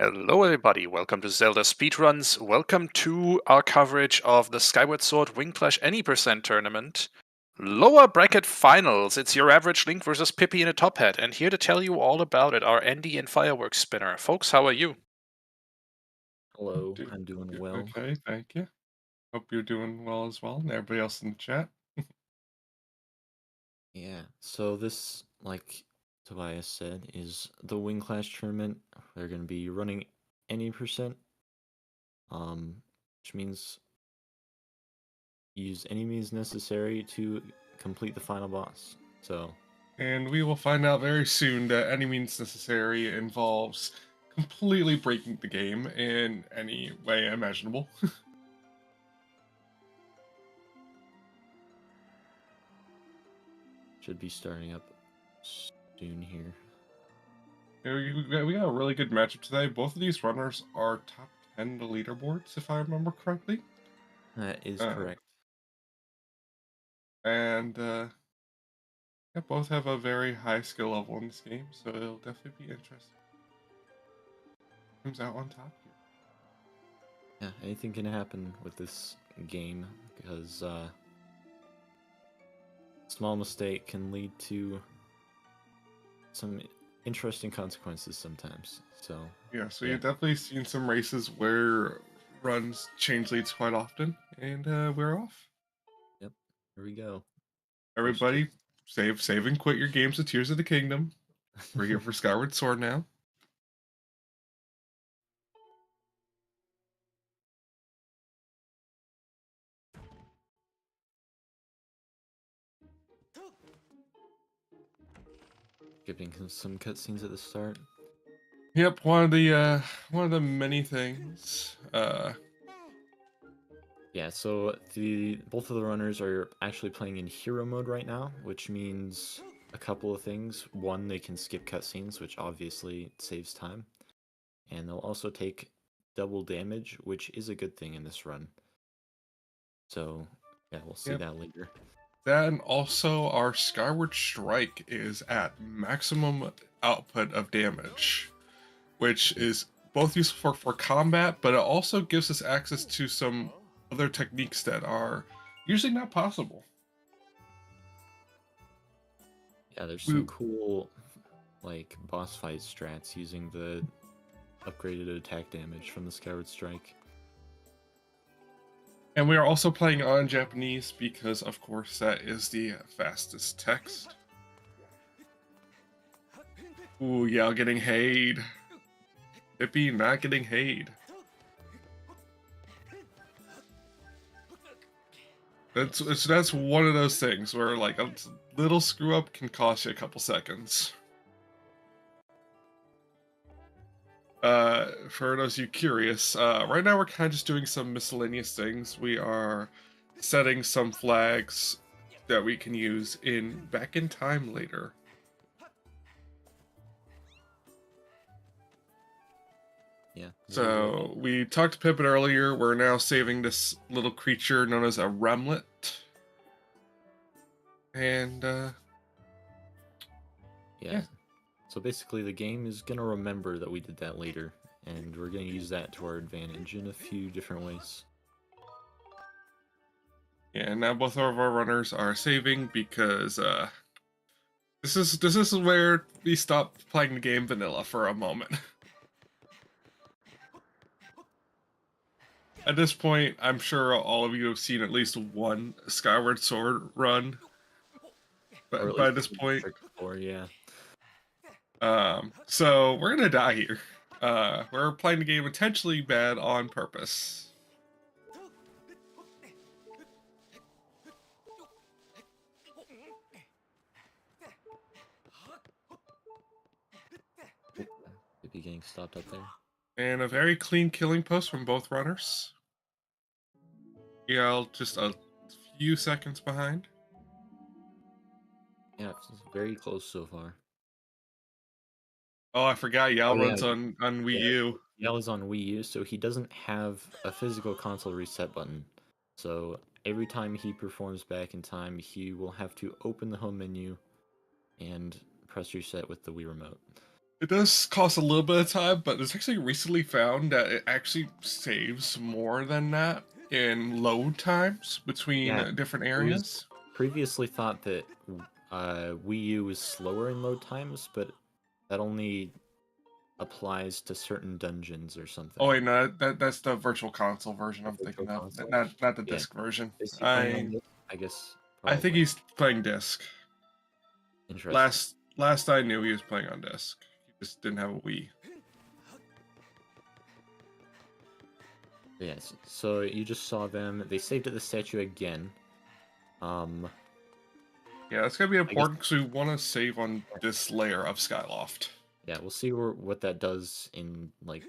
Hello, everybody. Welcome to Zelda Speedruns. Welcome to our coverage of the Skyward Sword WingClash Any Percent tournament. Lower bracket finals. It's your average Link versus PippyInATopHat. And here to tell you all about it, our Andy and Fireworks Spinner. Folks, how are you? Hello, I'm doing well. Okay, thank you. Hope you're doing well as well, and everybody else in the chat. Yeah, so this, like Tobias said, is the WingClash tournament. They're going to be running any percent, which means use any means necessary to complete the final boss. So, And we will find out very soon that any means necessary involves completely breaking the game in any way imaginable. should be starting up soon here. We got a really good matchup today. Both of these runners are top 10 in the leaderboards, if I remember correctly. That is correct. And yeah, both have a very high skill level in this game, so it'll definitely be interesting. Comes out on top here. Yeah, anything can happen with this game because small mistake can lead to some interesting consequences sometimes. So Yeah, so yeah. you've definitely seen some races where runs change leads quite often, and we're off. Yep, here we go. Everybody, save and quit your games of Tears of the Kingdom. We're here for Skyward Sword now. Skipping some cutscenes at the start. Yep, one of the many things. Yeah, so both of the runners are actually playing in hero mode right now, which means a couple of things. One, they can skip cutscenes, which obviously saves time, and they'll also take double damage, which is a good thing in this run. So yeah, we'll see that later. That and also our Skyward Strike is at maximum output of damage, which is both useful for combat, but it also gives us access to some other techniques that are usually not possible. Yeah, there's some cool like boss fight strats using the upgraded attack damage from the Skyward Strike. And we are also playing on Japanese because, of course, that is the fastest text. Ooh, YAL getting hayed. Pippy not getting hayed. That's one of those things where like a little screw up can cost you a couple seconds. For those of you curious, right now we're kind of just doing some miscellaneous things. We are setting some flags that we can use back in time later. Yeah. So we talked to Pippin earlier. We're now saving this little creature known as a remlet. And yeah. So basically the game is going to remember that we did that later, and we're going to use that to our advantage in a few different ways. yeah, now both of our runners are saving because this is where we stop playing the game vanilla for a moment. At this point, I'm sure all of you have seen at least one Skyward Sword run. But by this point, before, yeah. So we're gonna die here. We're playing the game intentionally bad on purpose. Pippy getting stopped up there. And a very clean killing post from both runners. YAL just a few seconds behind. Yeah, it's very close so far. Oh, I forgot YAL runs on Wii U. YAL is on Wii U, so he doesn't have a physical console reset button. So every time he performs back in time, he will have to open the home menu and press reset with the Wii remote. It does cost a little bit of time, but it's actually recently found that it actually saves more than that in load times between Yeah, different it was areas. previously thought that Wii U is slower in load times, but that only applies to certain dungeons or something. Oh wait, no, that's the virtual console version I'm Virtual thinking of, console? not the Yeah. disc version. Is he playing on this? I guess I think probably. he's playing disc. Interesting. Last I knew, he was playing on disc. He just didn't have a Wii. Yes. So you just saw them. They saved at the statue again. Yeah, that's gonna be I guess, important because we want to save on this layer of Skyloft. yeah, we'll see what that does in like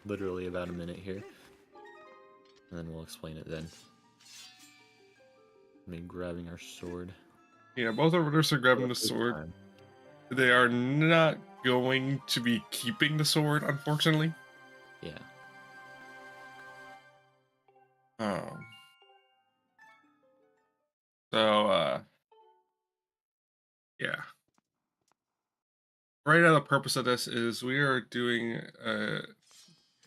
literally about a minute here, and then we'll explain it then. I mean, grabbing our sword. Yeah, both of us are grabbing the sword. Time. They are not going to be keeping the sword, unfortunately. Yeah. So, yeah. Right now, the purpose of this is we are doing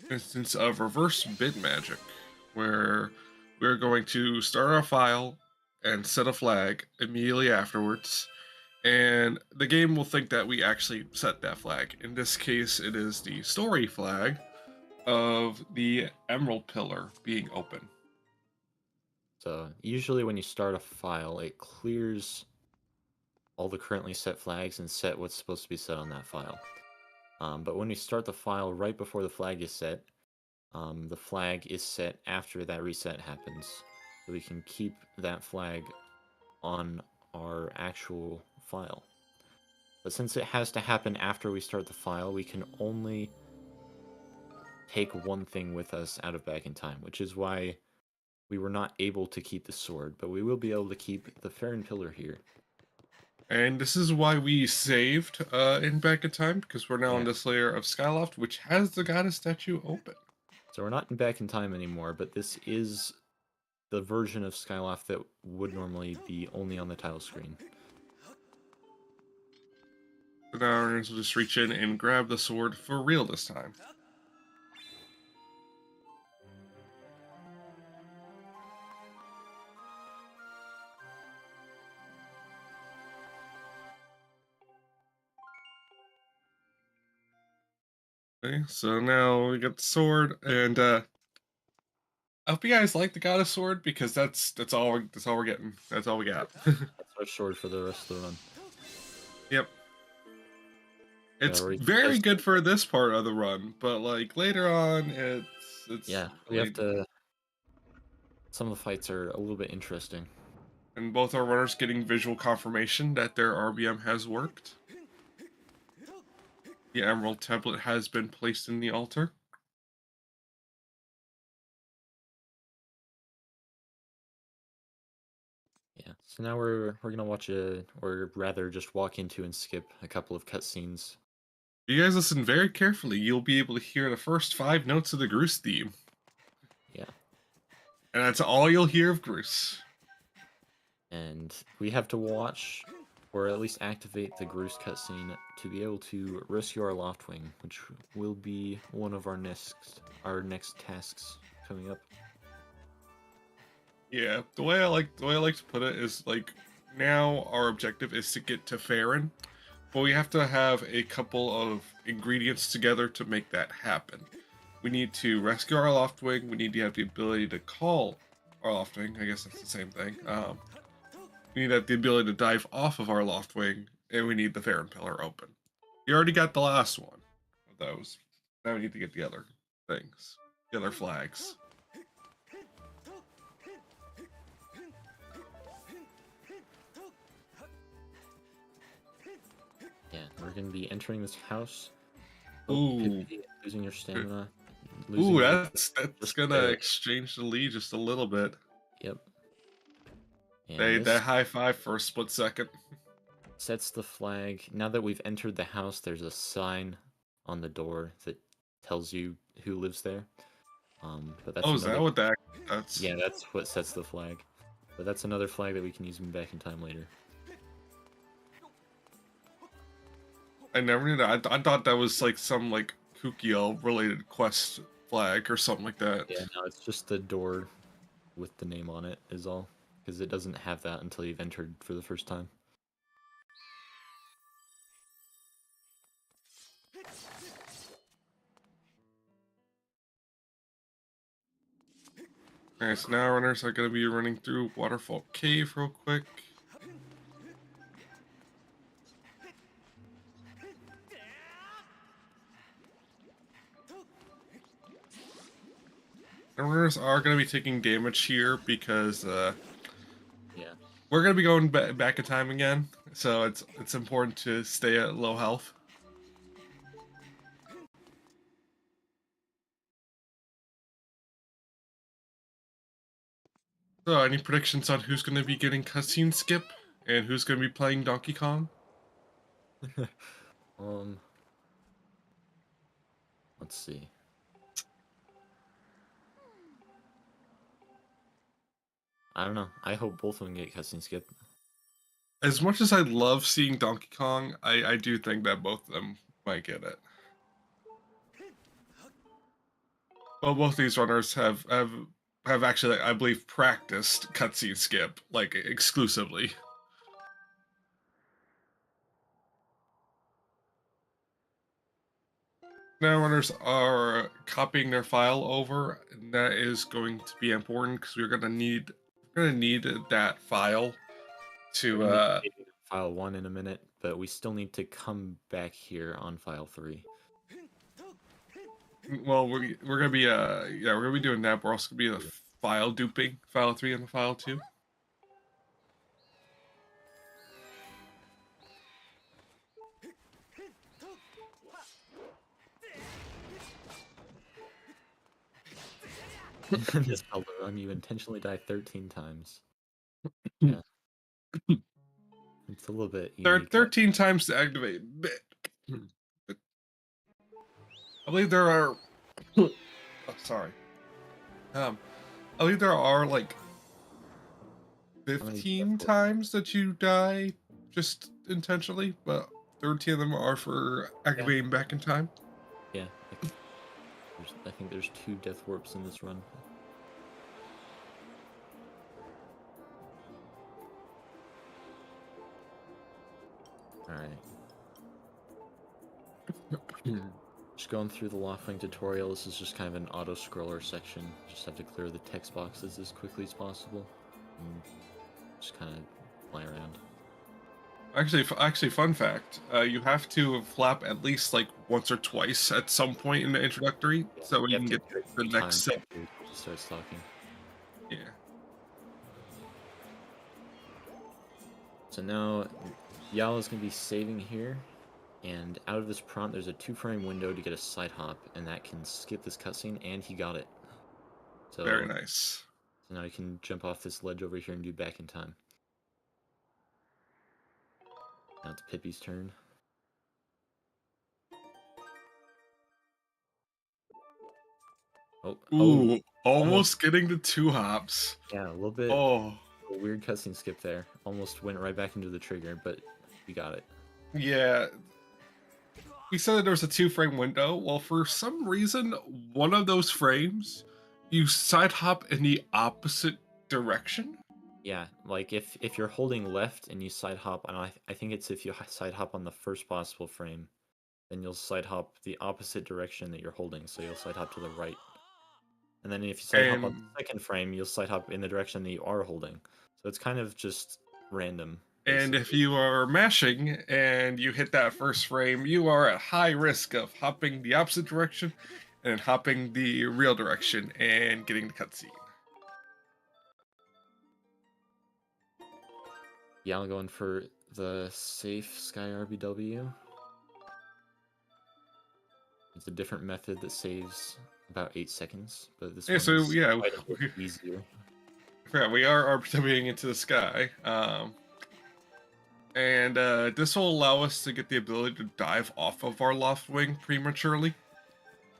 instance of reverse bit magic, where we're going to start our file and set a flag immediately afterwards, and the game will think that we actually set that flag. In this case, it is the story flag of the emerald pillar being open. So usually when you start a file, it clears all the currently set flags and set what's supposed to be set on that file. But when we start the file right before the flag is set, the flag is set after that reset happens. So we can keep that flag on our actual file. But since it has to happen after we start the file, we can only take one thing with us out of Back in Time, which is why we were not able to keep the sword, but we will be able to keep the Farron Pillar here. And this is why we saved in Back in Time, because we're now on this layer of Skyloft, which has the goddess statue open. So we're not in Back in Time anymore, but this is the version of Skyloft that would normally be only on the title screen. So now we're going to just reach in and grab the sword for real this time. Okay, so now we got the sword, and I hope you guys like the goddess sword, because that's all we're getting. That's all we got. That's our sword for the rest of the run. Yep. It's very good for this part of the run, but like later on, it's yeah. We have to. Some of the fights are a little bit interesting. And both our runners getting visual confirmation that their RBM has worked. The emerald tablet has been placed in the altar. Yeah, so now we're gonna watch or rather just walk into and skip a couple of cutscenes. You guys listen very carefully. You'll be able to hear the first 5 notes of the Groose theme. Yeah. And that's all you'll hear of Groose. And we have to watch, or at least activate the Groose cutscene to be able to rescue our Loftwing, which will be one of our next tasks coming up. Yeah, the way I like to put it is like now our objective is to get to Farron, but we have to have a couple of ingredients together to make that happen. We need to rescue our Loftwing. We need to have the ability to call our Loftwing. I guess that's the same thing. We need to have the ability to dive off of our Loftwing, and we need the Farron Pillar open. You already got the last one of those. Now we need to get the other things, the other flags. Yeah, we're gonna be entering this house. Ooh. Losing your stamina. Ooh, that's gonna exchange the lead just a little bit. Yep. That high five for a split second. Sets the flag. Now that we've entered the house, there's a sign on the door that tells you who lives there. But that's is that what that's? Yeah, that's what sets the flag. But that's another flag that we can use Back in Time later. I never knew that. I thought that was like some like Kukiel related quest flag or something like that. Yeah, no, it's just the door with the name on it is all. Because it doesn't have that until you've entered for the first time. Alright, so now runners are going to be running through Waterfall Cave real quick. And runners are going to be taking damage here because Yeah. we're going to be going back in time again. So it's important to stay at low health. So, any predictions on who's going to be getting cutscene skip and who's going to be playing Donkey Kong? Let's see. I don't know. I hope both of them get cutscene skip. As much as I love seeing Donkey Kong, I do think that both of them might get it. Well, both these runners have actually, I believe, practiced cutscene skip like exclusively. Now runners are copying their file over, and that is going to be important because we're gonna need that file to We're gonna be saving file 1 in a minute, but we still need to come back here on file 3. well, we're gonna be we're gonna be doing that. We're also gonna be file duping file 3 and file 2. This Zelda run, you intentionally die 13 times. Yeah. It's a little bit There are unique. 13 times to activate. I believe there are. Oh, sorry. I believe there are like 15 times that you die just intentionally, but 13 of them are for activating back in time. Yeah. I think there's 2 death warps in this run. Alright. Just going through the Loftwing tutorial, this is just kind of an auto-scroller section. Just have to clear the text boxes as quickly as possible. And just kind of fly around. Actually, fun fact: you have to flap at least like once or twice at some point in the introductory, so you can get the next set. She starts talking. Yeah. So now, YAL is going to be saving here, and out of this prompt, there's a 2-frame window to get a side hop, and that can skip this cutscene, and he got it. So Very nice. So now you can jump off this ledge over here and do back in time. Now it's Pippy's turn. Ooh, almost getting the 2 hops. Yeah, a little bit. Oh, a weird cutscene skip there. Almost went right back into the trigger, but you got it. yeah. We said that there was a 2-frame window. Well, for some reason, one of those frames, you side hop in the opposite direction. Yeah, like if you're holding left and you side hop, and I think it's if you side hop on the first possible frame, then you'll side hop the opposite direction that you're holding, so you'll side hop to the right. And then if you side hop on the second frame, you'll side hop in the direction that you are holding. So it's kind of just random. Basically. And if you are mashing and you hit that first frame, you are at high risk of hopping the opposite direction and hopping the real direction and getting the cutscene. Yeah, I'm going for the safe Sky RBW. It's a different method that saves about 8 seconds, but this one is quite a bit easier. Yeah, we are RBWing into the sky. And this will allow us to get the ability to dive off of our Loftwing prematurely.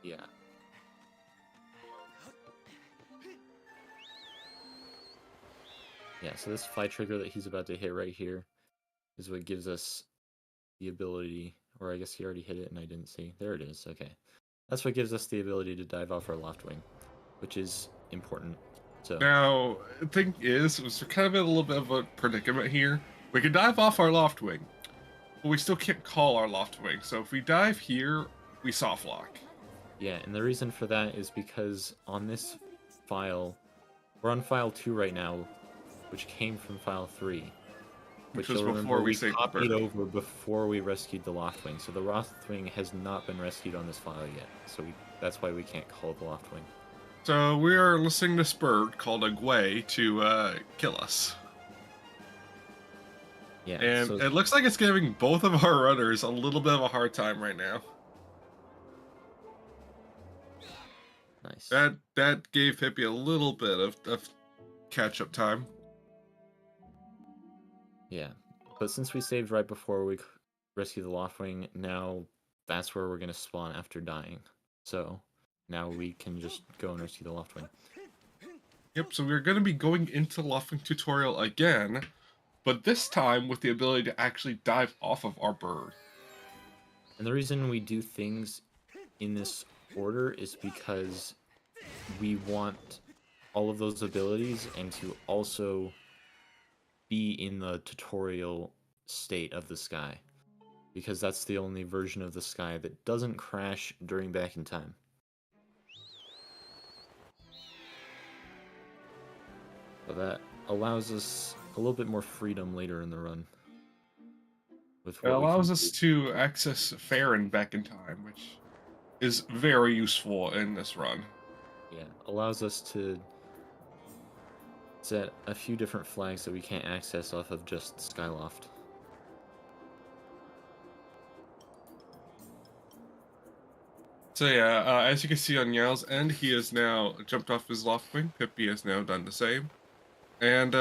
Yeah. Yeah, so this fly trigger that he's about to hit right here is what gives us the ability, Or I guess he already hit it and I didn't see. There it is. Okay. That's what gives us the ability to dive off our loft wing, which is important. So Now, the thing is, we're kind of in a little bit of a predicament here. We can dive off our loft wing, but we still can't call our loft wing. So if we dive here, we soft lock. yeah, and the reason for that is because on this file, we're on file 2 right now, which came from file 3. Which you'll was remember before we saved the copied bird. over before we rescued the loft wing. So the loft wing has not been rescued on this file yet. So that's why we can't call the loft wing. So we are listening to this bird called a Gwei to kill us. Yeah, And so it looks like it's giving both of our runners a little bit of a hard time right now. nice. That gave Pippi a little bit of catch-up time. Yeah, but since we saved right before we rescued the loft wing, now that's where we're going to spawn after dying. So now we can just go and rescue the loft wing. Yep, so we're going to be going into loft wing tutorial again, but this time with the ability to actually dive off of our bird. And the reason we do things in this order is because we want all of those abilities and to also be in the tutorial state of the sky, because that's the only version of the sky that doesn't crash during back in time. So that allows us a little bit more freedom later in the run. With It what we allows can us do. to access Farron back in time, which is very useful in this run. Yeah, allows us to set a few different flags that we can't access off of just Skyloft. So yeah, as you can see on YAL's end, he has now jumped off his loft wing. Pippi has now done the same. And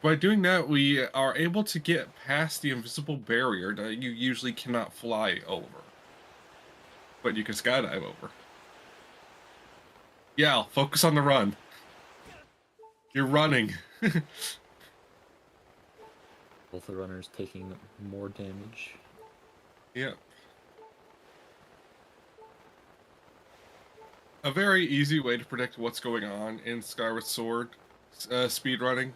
by doing that, we are able to get past the invisible barrier that you usually cannot fly over. But you can skydive over. YAL, focus on the run. You're running. Both the runners taking more damage. Yeah. A very easy way to predict what's going on in Skyward Sword speedrunning.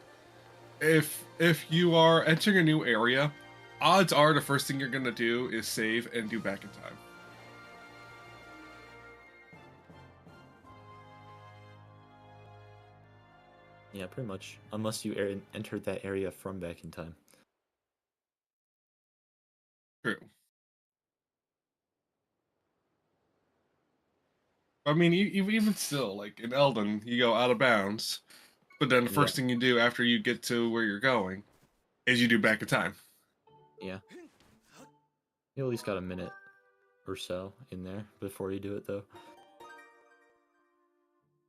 If you are entering a new area, odds are the first thing you're going to do is save and do back in time. Yeah, pretty much. Unless you entered that area from back in time. True. I mean, even still, like in Elden, you go out of bounds, but then the first thing you do after you get to where you're going is you do back in time. Yeah. You at least got a minute or so in there before you do it, though.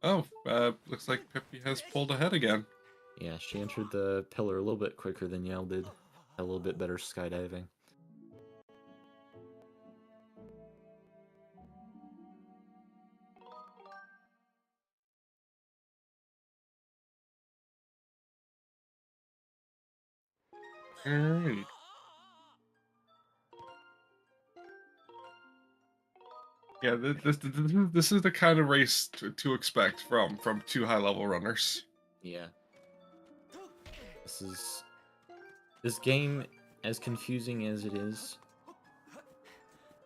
Oh, looks like Pippi has pulled ahead again. Yeah, she entered the pillar a little bit quicker than YAL did. A little bit better skydiving. Alright. Yeah, this is the kind of race to expect from two high-level runners. Yeah. This game, as confusing as it is,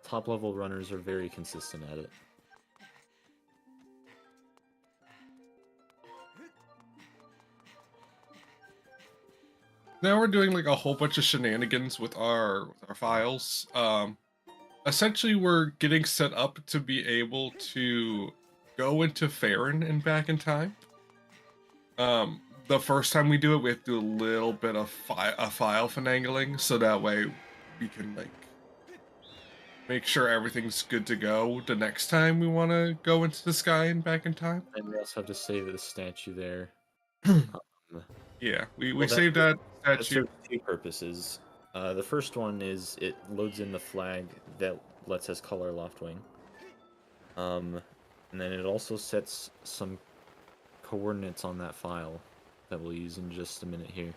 top-level runners are very consistent at it. Now we're doing like a whole bunch of shenanigans with our files. Essentially, we're getting set up to be able to go into Farron and back in time. The first time we do it, we have to do a little bit of file finagling, so that way we can like make sure everything's good to go the next time we want to go into the sky and back in time. And we also have to save the statue there. Yeah, we Well, saved that That statue. serves two purposes. The first one is it loads in the flag that lets us call our loft wing. And then it also sets some coordinates on that file that we'll use in just a minute here.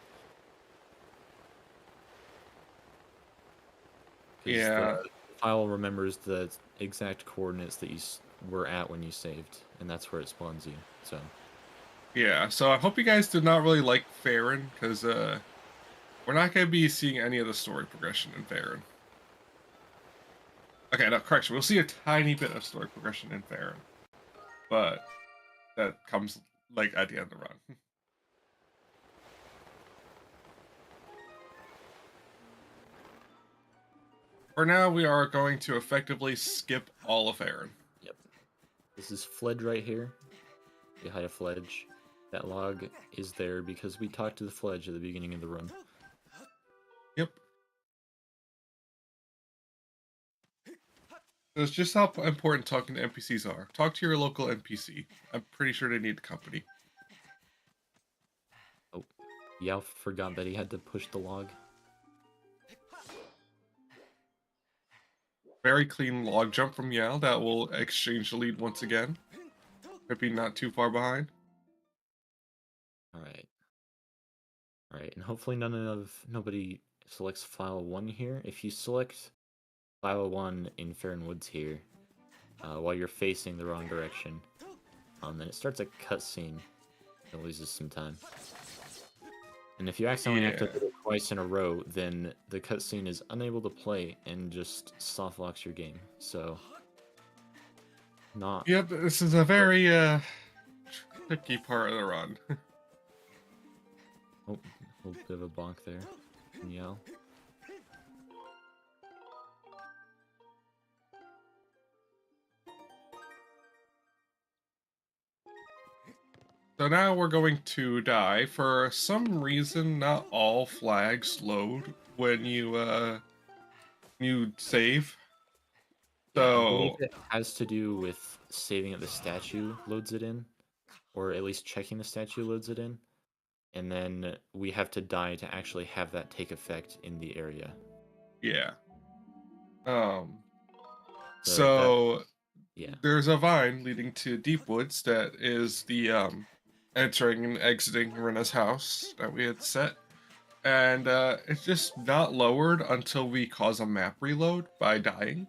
Yeah. file remembers the exact coordinates that you were at when you saved, and that's where it spawns you. So Yeah, so I hope you guys did not really like Farron, because we're not going to be seeing any of the story progression in Farron. Okay, no, correction. We'll see a tiny bit of story progression in Farron, but that comes like at the end of the run. For now, we are going to effectively skip all of Farron. yep, this is Fledge right here. You hide a Fledge. That log is there because we talked to the Fledge at the beginning of the run. Yep. That's just how important talking to NPCs are. Talk to your local NPC. I'm pretty sure they need company. Oh, YAL forgot that he had to push the log. Very clean log jump from YAL that will exchange the lead once again. Pippy not too far behind. Alright. Alright, and hopefully nobody selects file 1 here. If you select file 1 in Farron Woods here, while you're facing the wrong direction, then it starts a cutscene that loses some time. And if you accidentally have to do it twice in a row, then the cutscene is unable to play and just soft locks your game. So, not. Yep, this is a very tricky part of the run. Oh, a little bit of a bonk there. YAL. So now we're going to die. For some reason, not all flags load when you save. Yeah, I So believe it has to do with saving at the statue loads it in, or at least checking the statue loads it in, and then we have to die to actually have that take effect in the area. yeah. So yeah, there's a vine leading to Deep Woods that is the entering and exiting Rena's house that we had set. And it's just not lowered until we cause a map reload by dying.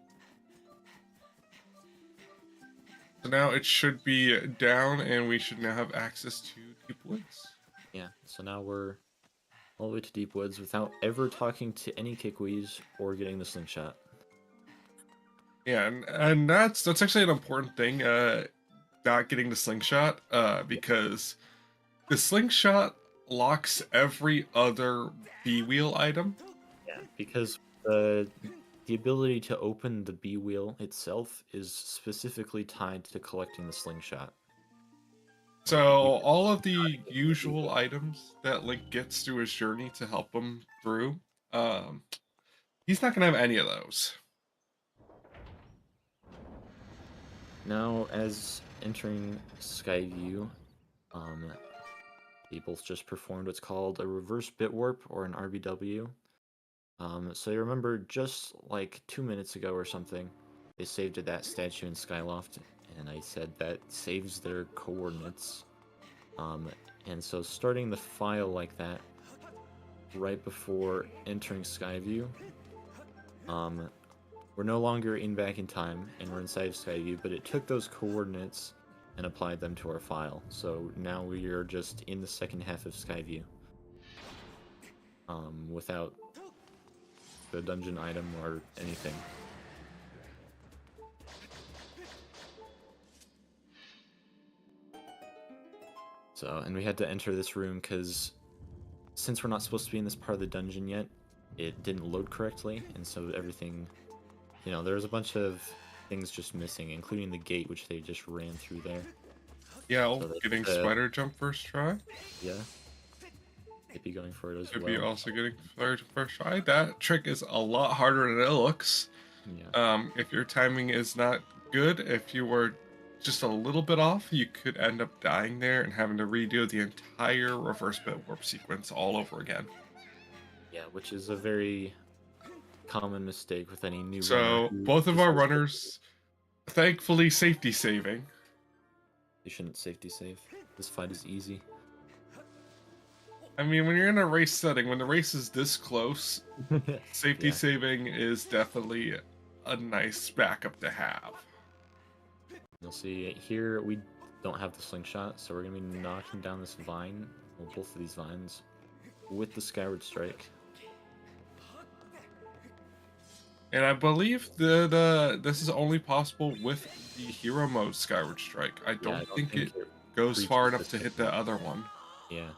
So now it should be down and we should now have access to Deep Woods. yeah. So now we're all the way to Deep Woods without ever talking to any Kikwis or getting the slingshot. Yeah, and that's actually an important thing, not getting the slingshot, because the slingshot locks every other B wheel item. Yeah, because the ability to open the B wheel itself is specifically tied to collecting the slingshot. So all of the usual items that Link gets through his journey to help him through, he's not gonna have any of those. Now, as entering Skyview, they both just performed what's called a reverse bit warp or an RBW. So you remember just like 2 minutes ago or something, they saved at that statue in Skyloft, and I said that saves their coordinates. And so starting the file like that right before entering Skyview, we're no longer back in time, and we're inside of Skyview, but it took those coordinates and applied them to our file. So now we are just in the second half of Skyview, without the dungeon item or anything. So, and we had to enter this room because since we're not supposed to be in this part of the dungeon yet, it didn't load correctly, and so everything, you know, there was a bunch of things just missing, including the gate, which they just ran through there. Yeah, So getting spider jump first try. Yeah. Pippy going for it as Pippy well. also getting spider jump first try. That trick is a lot harder than it looks. Yeah. If your timing is not good, if you were just a little bit off, you could end up dying there and having to redo the entire reverse bit warp sequence all over again. Yeah, which is a very common mistake with any new So runner. both of our runners, thankfully, safety saving. They shouldn't safety save. This fight is easy. I mean, when you're in a race setting, when the race is this close, safety Yeah. saving is definitely a nice backup to have. You'll see here we don't have the slingshot, so we're gonna be knocking down this vine, well, both of these vines, with the Skyward Strike. And I believe that this is only possible with the hero mode Skyward Strike. I don't think it goes far enough to hit the other one. Yeah.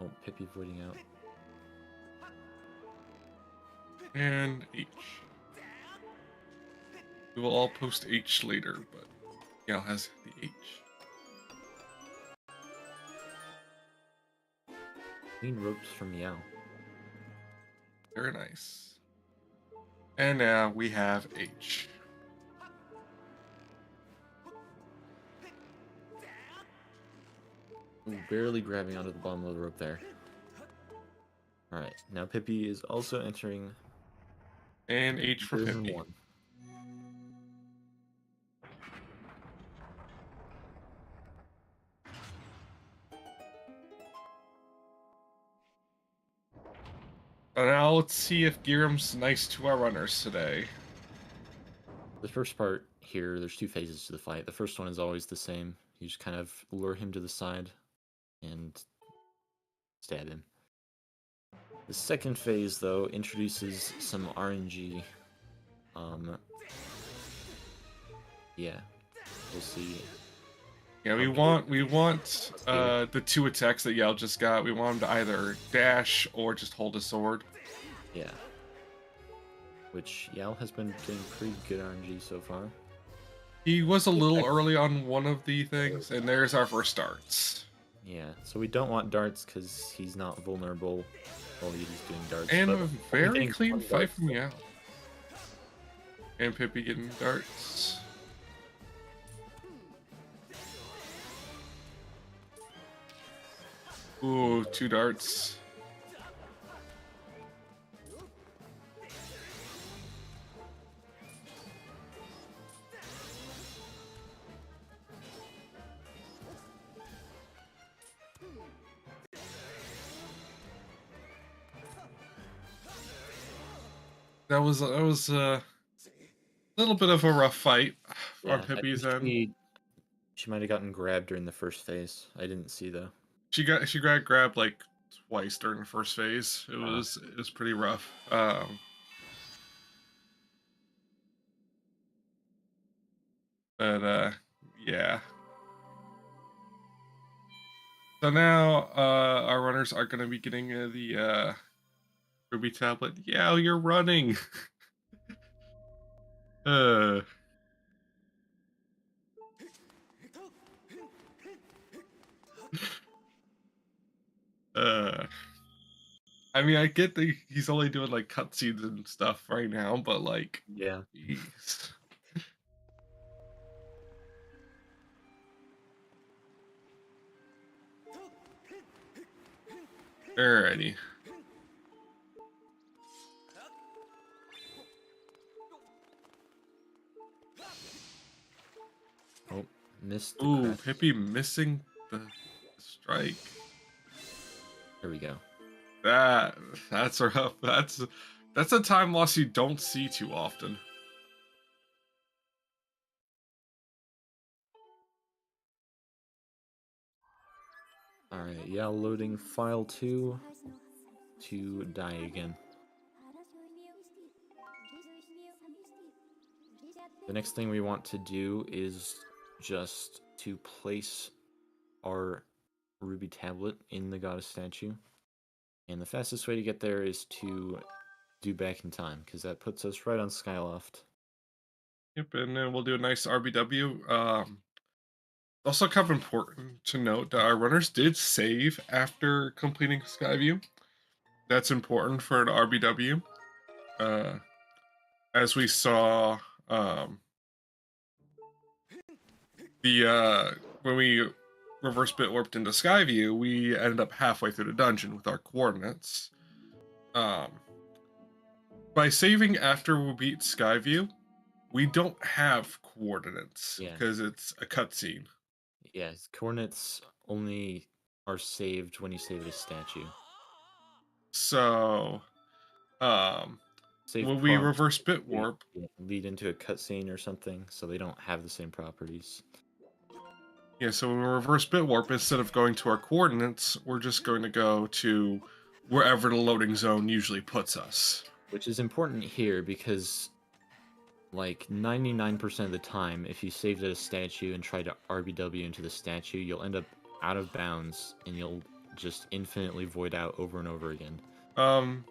Oh, Pippi voiding out. And H. We will all post H later, but YAL has the H. Clean ropes from YAL. Very nice. And now we have H. Ooh, barely grabbing onto the bottom of the rope there. Alright, now Pippi is also entering. And H for Version Pippi. 1. Now let's see if Giram's nice to our runners today. The first part here, there's two phases to the fight. The first one is always the same. You just kind of lure him to the side and stab him. The second phase, though, introduces some RNG. Yeah, we'll see. Yeah, we want the two attacks that YAL just got. We want him to either dash or just hold his sword. Yeah. Which YAL has been getting pretty good RNG so far. He was a little early on one of the things, and there's our first darts. Yeah, so we don't want darts because he's not vulnerable while he's doing darts. And but a very clean fight from YAL. And Pippi getting darts. Ooh, 2 darts. That was a little bit of a rough fight on Pippi's end. She might have gotten grabbed during the first phase. I didn't see though. She got grabbed like twice during the first phase. It was pretty rough. But yeah. So now our runners are going to be getting the Ruby tablet. Yeah, you're running. I mean, I get that he's only doing like cutscenes and stuff right now, but like, yeah. Geez. Alrighty. Oh, missed the Ooh, crash. Pippi missing the strike. There we go. That's rough. That's a time loss you don't see too often. Alright, yeah, loading file 2 to die again. The next thing we want to do is just to place our ruby tablet in the goddess statue. And the fastest way to get there is to do back in time, because that puts us right on Skyloft. Yep, and then we'll do a nice RBW. Also kind of important to note that our runners did save after completing Skyview. That's important for the RBW. As we saw, when we reverse bit warped into Skyview, we ended up halfway through the dungeon with our coordinates. By saving after we beat Skyview, we don't have coordinates because it's a cutscene. Yeah, coordinates only are saved when you save a statue. So, Save when we prompts reverse bit lead warp, lead into a cutscene or something, so they don't have the same properties. yeah, so when we reverse bit warp, instead of going to our coordinates, we're just going to go to wherever the loading zone usually puts us. Which is important here because, like, 99% of the time, if you saved at a statue and try to RBW into the statue, you'll end up out of bounds and you'll just infinitely void out over and over again. Um,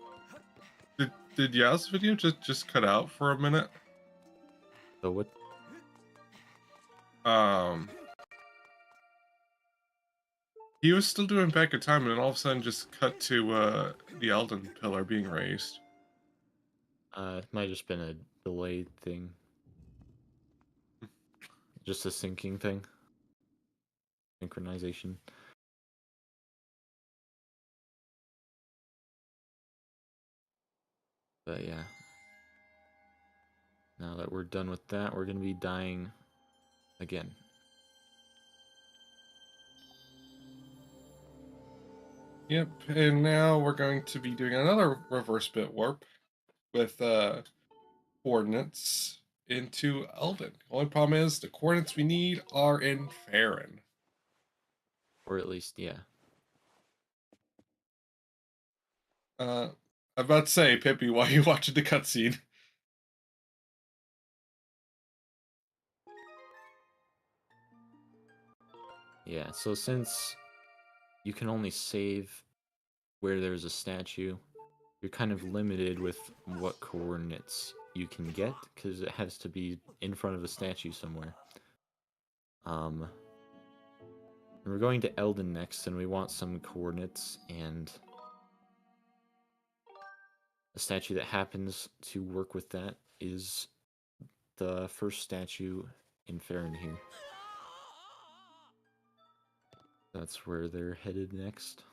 did YAL's video just cut out for a minute? So what? He was still doing back at time, and then all of a sudden just cut to the Elden pillar being raised. It might have just been a delayed thing. Just a syncing thing. Synchronization. But yeah. Now that we're done with that, we're going to be dying again. Yep, and now we're going to be doing another reverse bit warp with coordinates into Elden. The only problem is the coordinates we need are in Farron. Or at least, yeah. I'm about to say, Pippy, why are you watching the cutscene? Yeah, so since you can only save where there's a statue, you're kind of limited with what coordinates you can get, because it has to be in front of a statue somewhere. We're going to Elden next, and we want some coordinates, and a statue that happens to work with that is the first statue in Farron here. That's where they're headed next.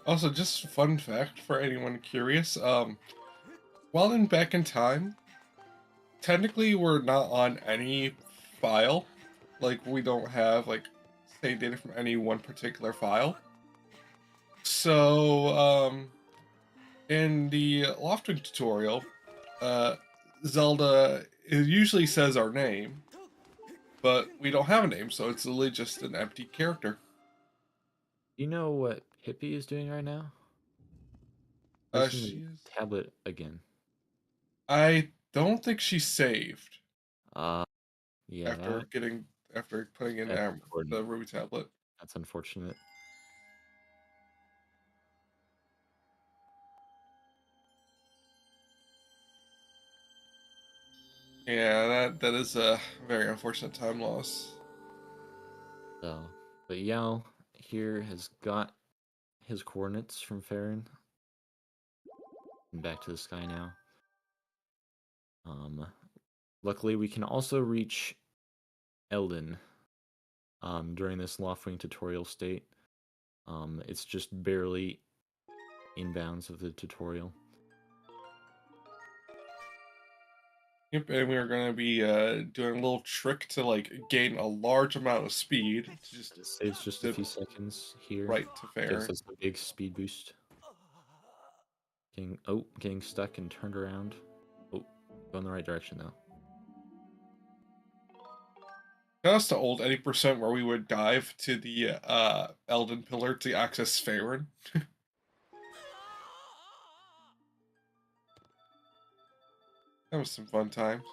Also, just fun fact for anyone curious, while in Back in Time, technically we're not on any file. Like, we don't have, like, save data from any one particular file. So, in the Lofting tutorial, Zelda, it usually says our name, but we don't have a name, so it's literally just an empty character. Do you know what Pippy is doing right now? She Using the is... tablet again. I don't think she saved Yeah, after putting in that's important. the Ruby tablet. That's unfortunate. Yeah, that is a very unfortunate time loss. So, but YAL here has got his coordinates from Farron. And back to the sky now. Luckily we can also reach Elden during this Loftwing tutorial state. It's just barely inbounds of the tutorial. Yep, and we are going to be doing a little trick to like gain a large amount of speed. It saves just a few seconds here. Right to Farron. Gives us a big speed boost. Getting stuck and turned around. Oh, go in the right direction though. That's the old 80% where we would dive to the Elden Pillar to access Farron. That was some fun times.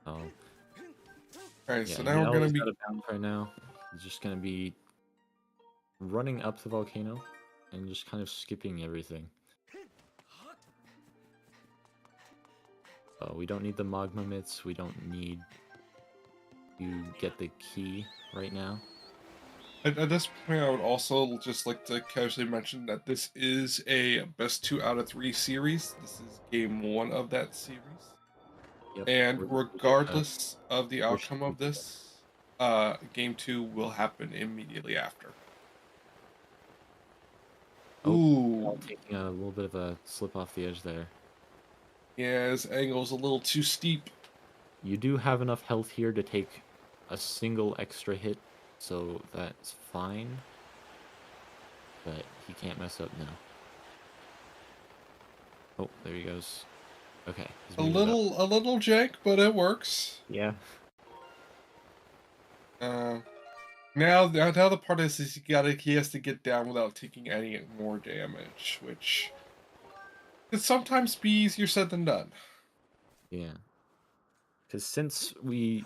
Oh. Alright, Yeah, so now we're gonna be out of bounds right now. He's just gonna be running up the volcano and just kind of skipping everything. We don't need the magma mitts. We don't need to get the key right now. At this point, I would also just like to casually mention that this is a best 2 out of 3 series. This is game 1 of that series. Yep. And We're gonna get, regardless of the first outcome of this, game 2 will happen immediately after. Oh, Ooh, taking a little bit of a slip off the edge there. yeah, this angle's a little too steep. You do have enough health here to take a single extra hit, so that's fine. But he can't mess up now. Oh, there he goes. Okay, he's A moving it up. little jank, but it works. Yeah. Now the part is he has to get down without taking any more damage, which could sometimes be easier said than done. Yeah. Because since we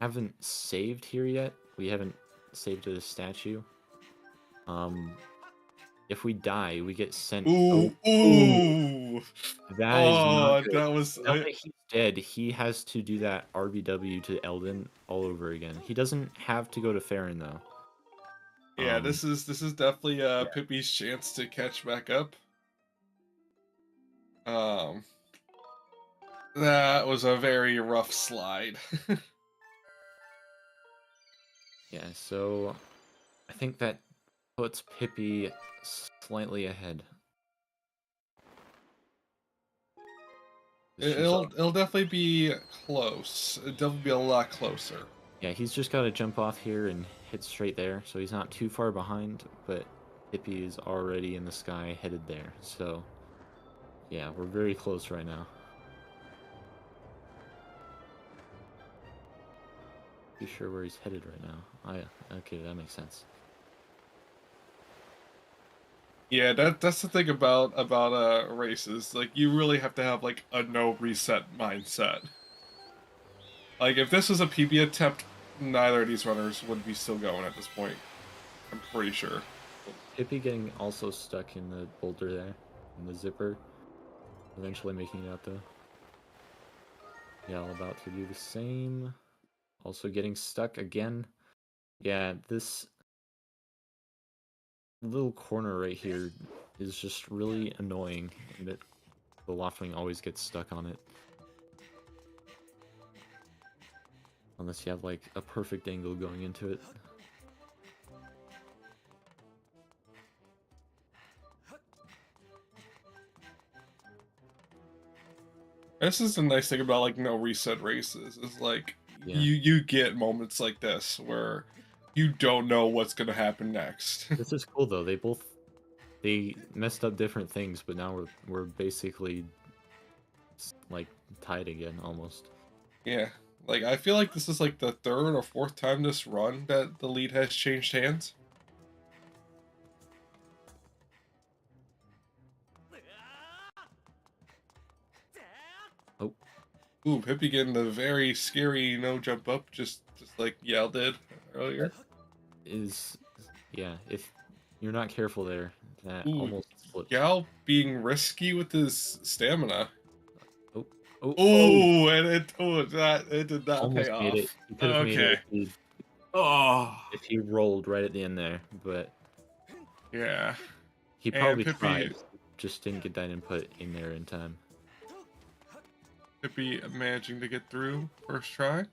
haven't saved here yet, we haven't saved to the statue. If we die, we get sent. Ooh, Ooh. ooh. That is not good. That was. Now that he's dead, he has to do that RBW to Eldon all over again. He doesn't have to go to Farron though. Yeah, this is definitely Pippi's chance to catch back up. That was a very rough slide. Yeah, so I think that puts Pippi slightly ahead. It'll definitely be close. It'll definitely be a lot closer. Yeah, he's just got to jump off here and hit straight there, so he's not too far behind, but Pippi is already in the sky headed there. So, yeah, we're very close right now. Be sure where he's headed right now. Oh, yeah. Okay, that makes sense. Yeah, that's the thing about races. Like, you really have to have like a no reset mindset. Like, if this was a PB attempt, neither of these runners would be still going at this point. I'm pretty sure. Pippi getting also stuck in the boulder there, in the zipper. Eventually making it out though. YAL about to do the same. Also getting stuck again. Yeah, this little corner right here is just really annoying, and that the Loftwing always gets stuck on it. Unless you have like a perfect angle going into it. This is the nice thing about like no reset races is like Yeah. you get moments like this where you don't know what's gonna happen next. This is cool though. They messed up different things, but now we're basically like tied again almost. Yeah, like I feel like this is like the 3rd or 4th time this run that the lead has changed hands. Oh. Ooh, Pippi getting the very scary no jump up, just like YAL did earlier. Yeah, if you're not careful there, that Ooh, almost flips. YAL being risky with his stamina. Oh, Oh, and it did not almost pay off. made it. He could have made it if he rolled right at the end there, but yeah. he And probably Pippi- tried, just didn't get that input in there in time. Pippi managing to get through first try.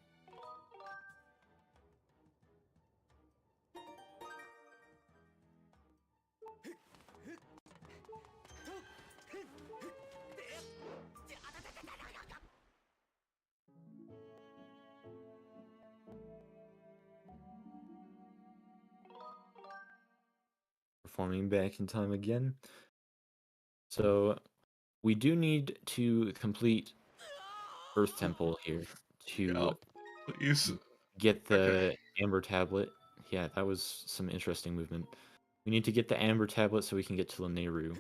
Performing back in time again. So we do need to complete Earth Temple here to Please. get the Amber Tablet. Yeah, that was some interesting movement. We need to get the Amber Tablet so we can get to Lanayru.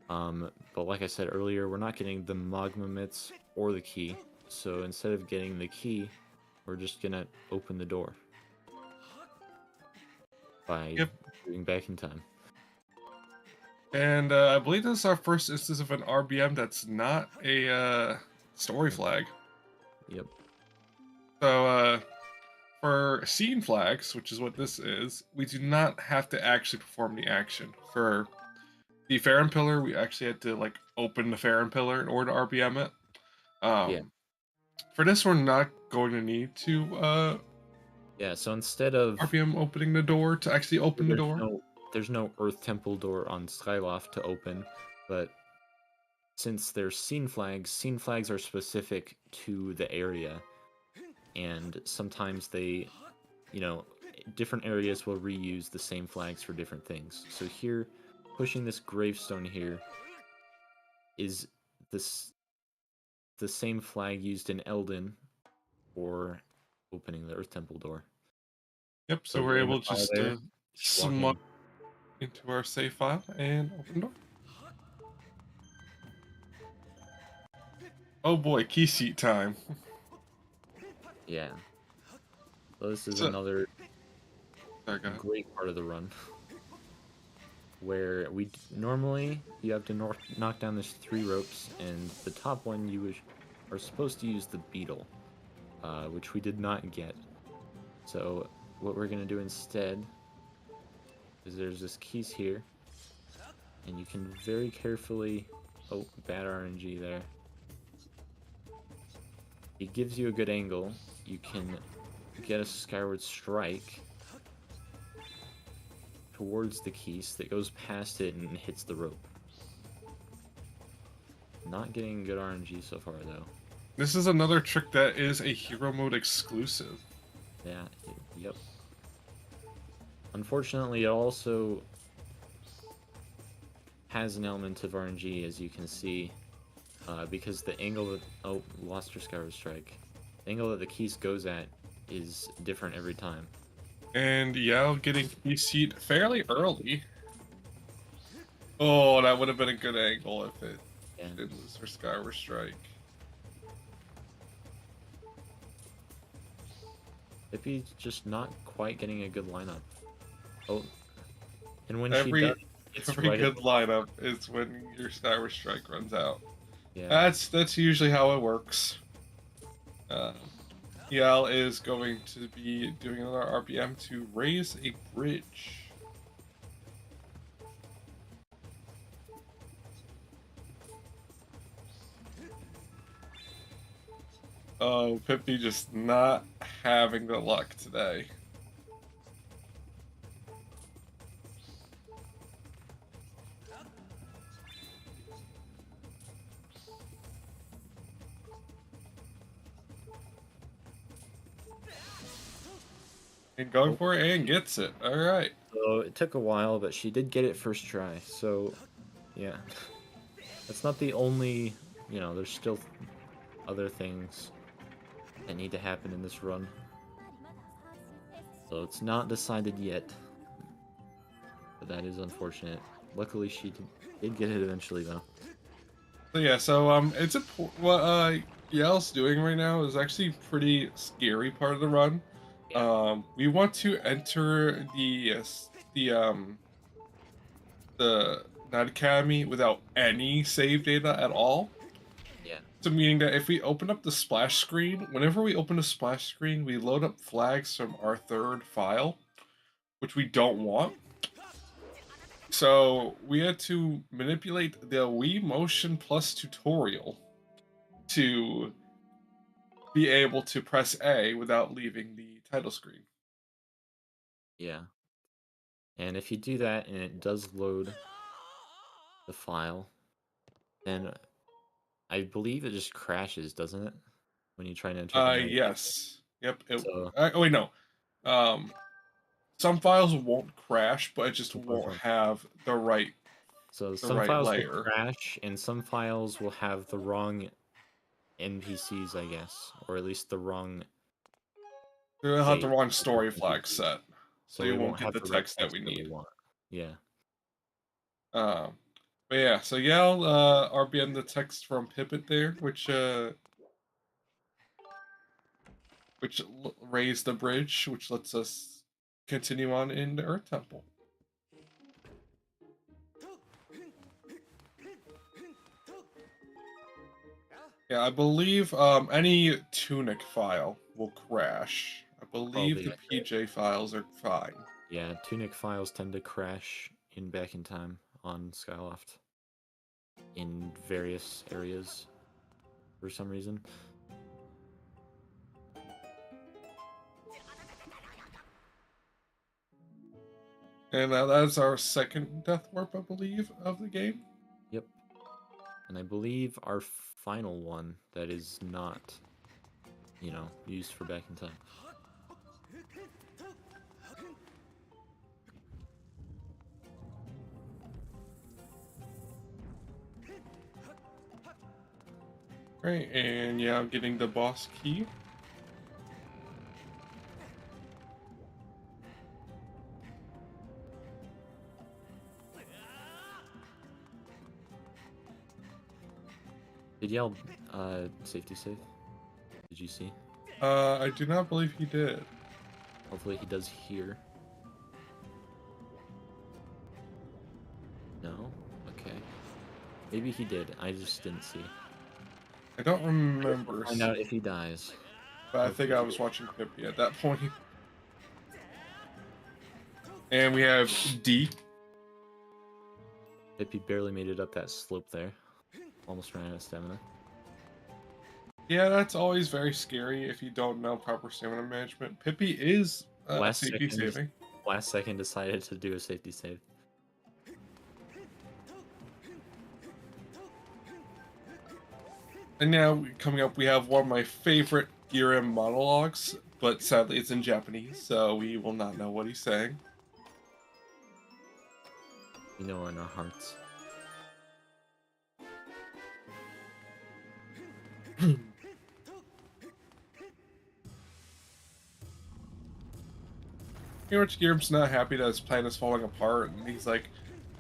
But like I said earlier, we're not getting the Magma Mitts or the key. So instead of getting the key, we're just gonna open the door by moving back in time. And I believe this is our first instance of an RBM that's not a story flag. Yep. So for scene flags, which is what this is, we do not have to actually perform the action. For the Farron pillar, we actually had to like open the Farron pillar in order to RBM it. Yeah. For this, we're not going to need to Yeah, so instead of RBM opening the door to actually open the door. There's no Earth Temple door on Skyloft to open, but since there's scene flags are specific to the area, and sometimes they, different areas will reuse the same flags for different things. So here, pushing this gravestone here is the same flag used in Elden for opening the Earth Temple door. Yep, so we're able just to smuggle into our save file and open the door. Oh boy, key seat time. Yeah. So this is another great part of the run. Where normally you have to knock down these 3 ropes, and the top one you are supposed to use the beetle, which we did not get. So what we're gonna do instead is there's this keys here, and you can very carefully. Oh, bad RNG there. It gives you a good angle. You can get a Skyward strike towards the keys that goes past it and hits the rope. Not getting good RNG so far though. This is another trick that is a hero mode exclusive. Yeah, yep. Unfortunately, it also has an element of RNG, as you can see, because the angle that... Oh, lost her Skyward strike. The angle that the keys goes at is different every time. And YAL getting key seat fairly early. Oh, that would have been a good angle if it didn't lose her Skyward strike. Pippy's just not quite getting a good lineup. Oh, and when every she does, it's every good lineup is when your Skyward strike runs out. Yeah, that's usually how it works. YAL is going to be doing another RPM to raise a bridge. Oh, Pippy just not having the luck today. And going for it and gets it. All right. So it took a while, but she did get it first try. So, yeah. That's not the only, there's still other things that need to happen in this run. So it's not decided yet. But that is unfortunate. Luckily, she did get it eventually, though. So yeah, it's what YAL's doing right now is actually pretty scary part of the run. Yeah. We want to enter the Night Academy without any save data at all. Yeah. So meaning that if we open up the splash screen, whenever we open a splash screen, we load up flags from our 3rd file, which we don't want. So we had to manipulate the Wii Motion Plus tutorial to be able to press A without leaving the title screen. Yeah. And if you do that and it does load the file, then I believe it just crashes, doesn't it? When you try to enter the yes. Yep. So, oh wait, no. Some files won't crash, but it just won't have the right. So some files will crash, and some files will have the wrong NPCs, I guess, or at least the wrong. They'll have the wrong story flag set, so you won't get the text that we need. Yeah. But yeah, so YAL RBN the text from Pippin there, which raised the bridge, which lets us continue on in the Earth Temple. Yeah, I believe any tunic file will crash. I believe Probably the accurate. PJ files are fine. Yeah, Tunic files tend to crash back in time on Skyloft in various areas for some reason. And that's our second death warp, I believe, of the game. Yep. And I believe our final one that is not, used for back in time. Right, and yeah, I'm getting the boss key. Did YAL safety save? Did you see? I do not believe he did. Hopefully he does here. No? Okay. Maybe he did. I just didn't see. I don't remember, Find out if he dies. but I think I was watching Pippy at that point. And we have D. Pippy barely made it up that slope there. Almost ran out of stamina. Yeah, that's always very scary if you don't know proper stamina management. Pippy is safety saving. Last second decided to do a safety save. And now, coming up, we have one of my favorite Girim monologues, but sadly it's in Japanese, so we will not know what he's saying. You know, in our hearts. Pretty much Girim's not happy that his plan is falling apart, and he's like,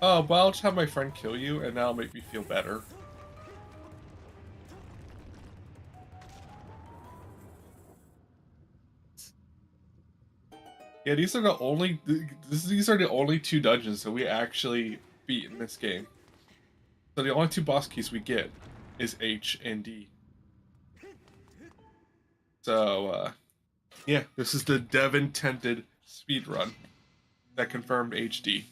oh, but I'll just have my friend kill you, and that'll make me feel better. Yeah, these are the only two dungeons that we actually beat in this game. So the only two boss keys we get is H and D. So, yeah, this is the dev-intended speedrun that confirmed HD.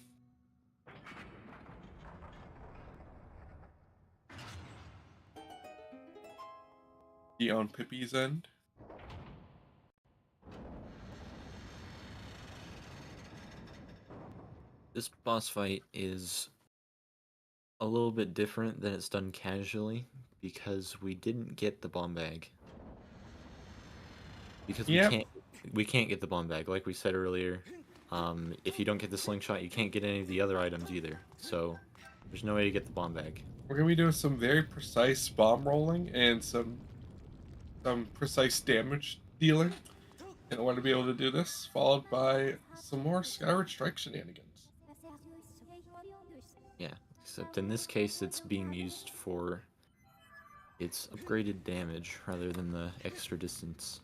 D on Pippy's end. This boss fight is a little bit different than it's done casually because we didn't get the bomb bag. Because we can't get the bomb bag, like we said earlier. If you don't get the slingshot, you can't get any of the other items either. So there's no way to get the bomb bag. We're gonna be doing some very precise bomb rolling and some precise damage dealing in order to be able to do this, followed by some more Skyward Strike shenanigans. Yeah, except in this case, it's being used for its upgraded damage rather than the extra distance.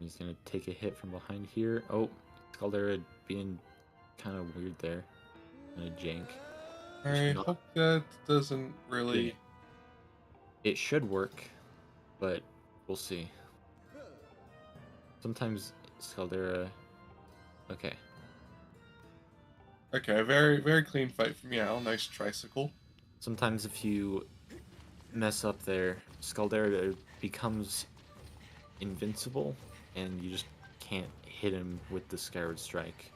He's gonna take a hit from behind here. Oh, Caldera being kind of weird there. Gonna jank. I hope that doesn't really... It should work, but we'll see. Sometimes Scaldera... Okay. Okay, very, very clean fight from YAL. Nice tricycle. Sometimes if you mess up there, Scaldera becomes invincible, and you just can't hit him with the Skyward Strike.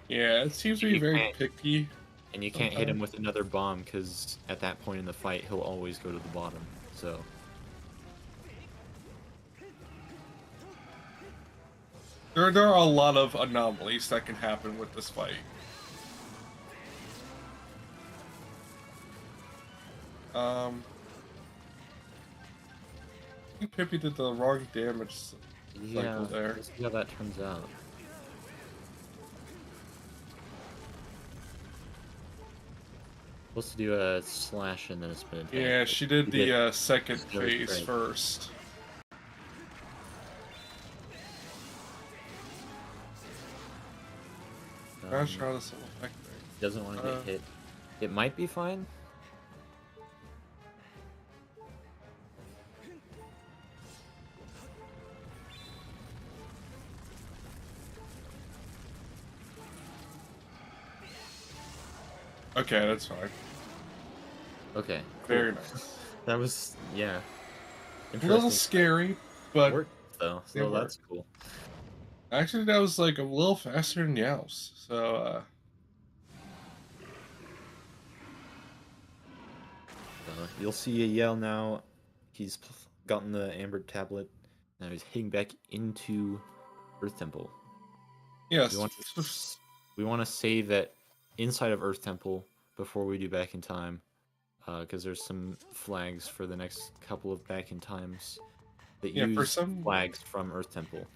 Yeah, it seems to be very picky. And you can't hit him with another bomb, because at that point in the fight, he'll always go to the bottom, so... There are a lot of anomalies that can happen with this fight. I think Pippy did the wrong damage cycle there. Let's see how that turns out. Supposed to do a slash and then a spin attack. Yeah, she did the second phase first. Not sure how this will affect me. Doesn't want to get hit. It might be fine. Okay, that's fine. Okay. Cool. Very nice. That was, yeah. A little scary, but worked though, so that's cool. Actually, that was like a little faster than YAL's, so you'll see a YAL now. He's gotten the Amber Tablet. Now he's heading back into Earth Temple. yes. We want to save that inside of Earth Temple before we do Back in Time, because there's some flags for the next couple of Back in Times that use flags from Earth Temple.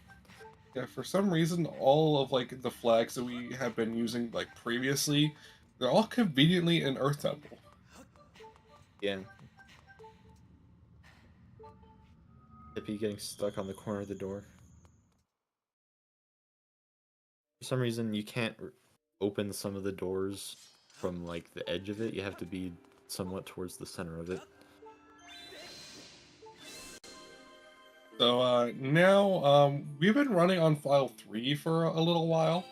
Yeah, for some reason, all of like the flags that we have been using like previously, they're all conveniently in Earth Temple. Yeah. Pippy getting stuck on the corner of the door. For some reason, you can't open some of the doors from like the edge of it. You have to be somewhat towards the center of it. So now we've been running on file 3 for a little while.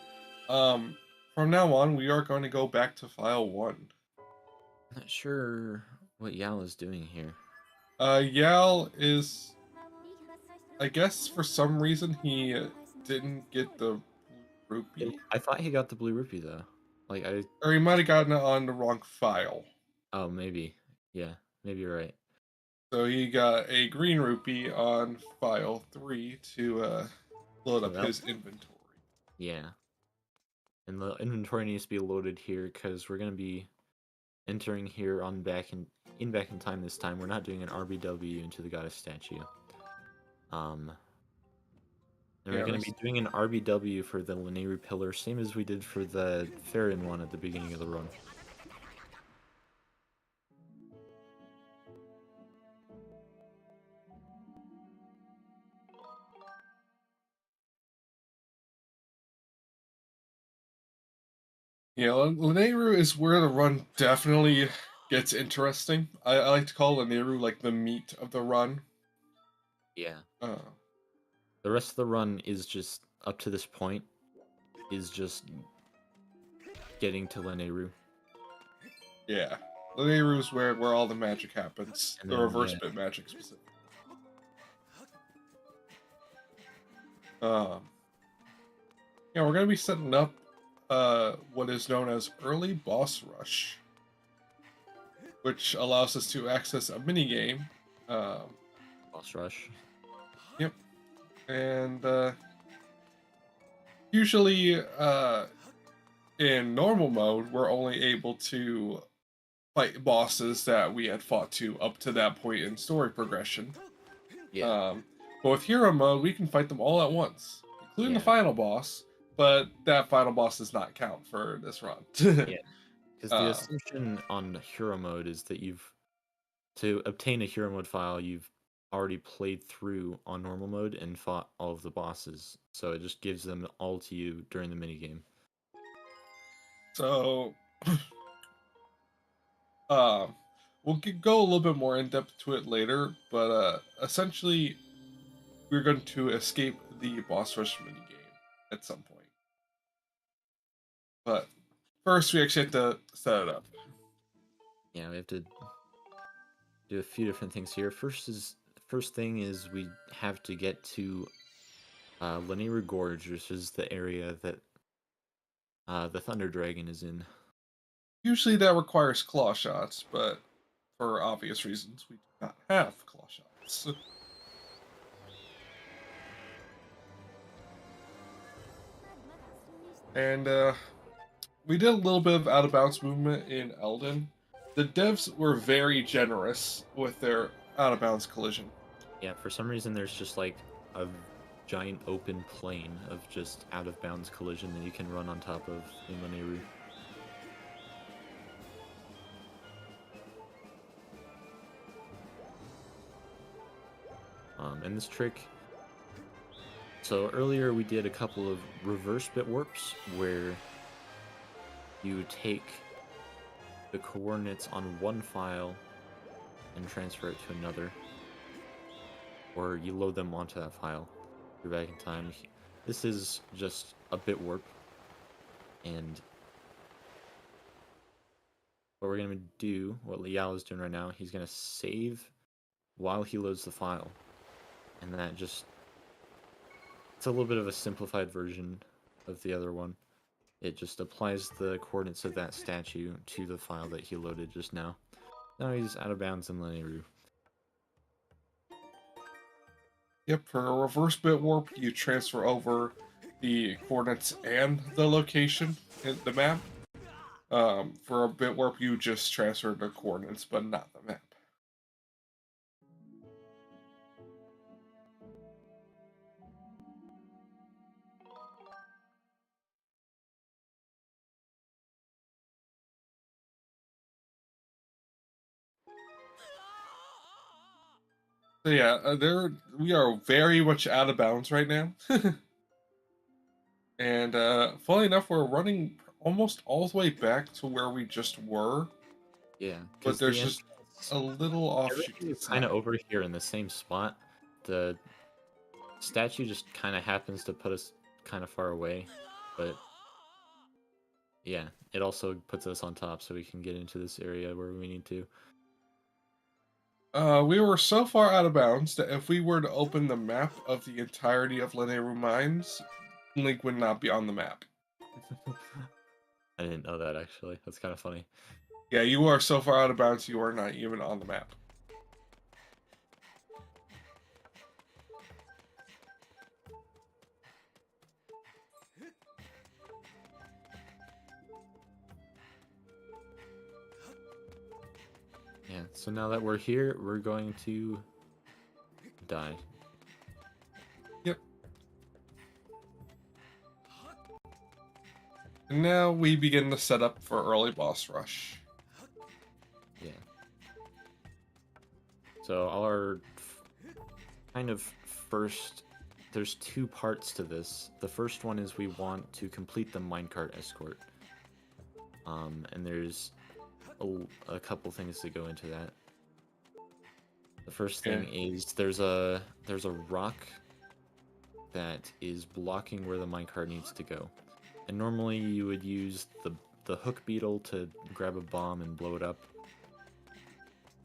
From now on, we are going to go back to file 1. I'm not sure what YAL is doing here. YAL is, I guess for some reason he didn't get the blue rupee. I thought he got the blue rupee though. Like or he might have gotten it on the wrong file. Oh, maybe. Yeah, maybe you're right. So he got a green rupee on file 3 to load up his inventory. Yeah. And the inventory needs to be loaded here because we're going to be entering here on Back in Time this time. We're not doing an RBW into the goddess statue. And we're going to be doing an RBW for the Lanayru pillar, same as we did for the Farron one at the beginning of the run. Yeah, Lanayru is where the run definitely gets interesting. I like to call Lanayru like the meat of the run. Yeah. The rest of the run is just, up to this point, is just getting to Lanayru. Yeah. Lanayru is where all the magic happens. And the reverse bit magic specifically. Yeah, we're going to be setting up what is known as early boss rush, which allows us to access a mini game. Boss rush. Yep. And usually in normal mode, we're only able to fight bosses that we had fought to up to that point in story progression. Yeah. But with hero mode, we can fight them all at once, including the final boss. But that final boss does not count for this run. Yeah, because the assumption on hero mode is that to obtain a hero mode file, you've already played through on normal mode and fought all of the bosses. So it just gives them all to you during the minigame. So, we'll go a little bit more in depth to it later, but essentially, we're going to escape the boss rush minigame at some point. But first, we actually have to set it up. Yeah, we have to do a few different things here. First thing is we have to get to Lanayru Gorge, which is the area that the Thunder Dragon is in. Usually that requires claw shots, but for obvious reasons, we do not have claw shots. And we did a little bit of out-of-bounds movement in Elden. The devs were very generous with their out-of-bounds collision. Yeah, for some reason there's just like a giant open plane of just out-of-bounds collision that you can run on top of in Lanayru. And this trick... So earlier we did a couple of reverse bit warps where you take the coordinates on one file and transfer it to another, or you load them onto that file. You're back in time. This is just a bit warp, and what we're going to do, what YAL is doing right now, he's going to save while he loads the file, and that just, it's a little bit of a simplified version of the other one. It just applies the coordinates of that statue to the file that he loaded just now. Now he's out of bounds in Linearoo. Yep, for a reverse bit warp, you transfer over the coordinates and the location in the map. For a bit warp, you just transfer the coordinates, but not the map. So yeah, we are very much out of bounds right now. And funnily enough, we're running almost all the way back to where we just were. Yeah, But there's just a little offshoot. Everything is kind of over here in the same spot. The statue just kind of happens to put us kind of far away, but yeah, it also puts us on top so we can get into this area where we need to. We were so far out of bounds that if we were to open the map of the entirety of Linearoo Mines, Link would not be on the map. I didn't know that, actually. That's kind of funny. Yeah, you are so far out of bounds, you are not even on the map. Yeah, so now that we're here, we're going to die. Yep. And now we begin the setup for early boss rush. Yeah. So our kind of first, there's two parts to this. The first one is we want to complete the minecart escort. And there's a couple things that go into that. The first thing is there's a rock that is blocking where the minecart needs to go. And normally you would use the hook beetle to grab a bomb and blow it up.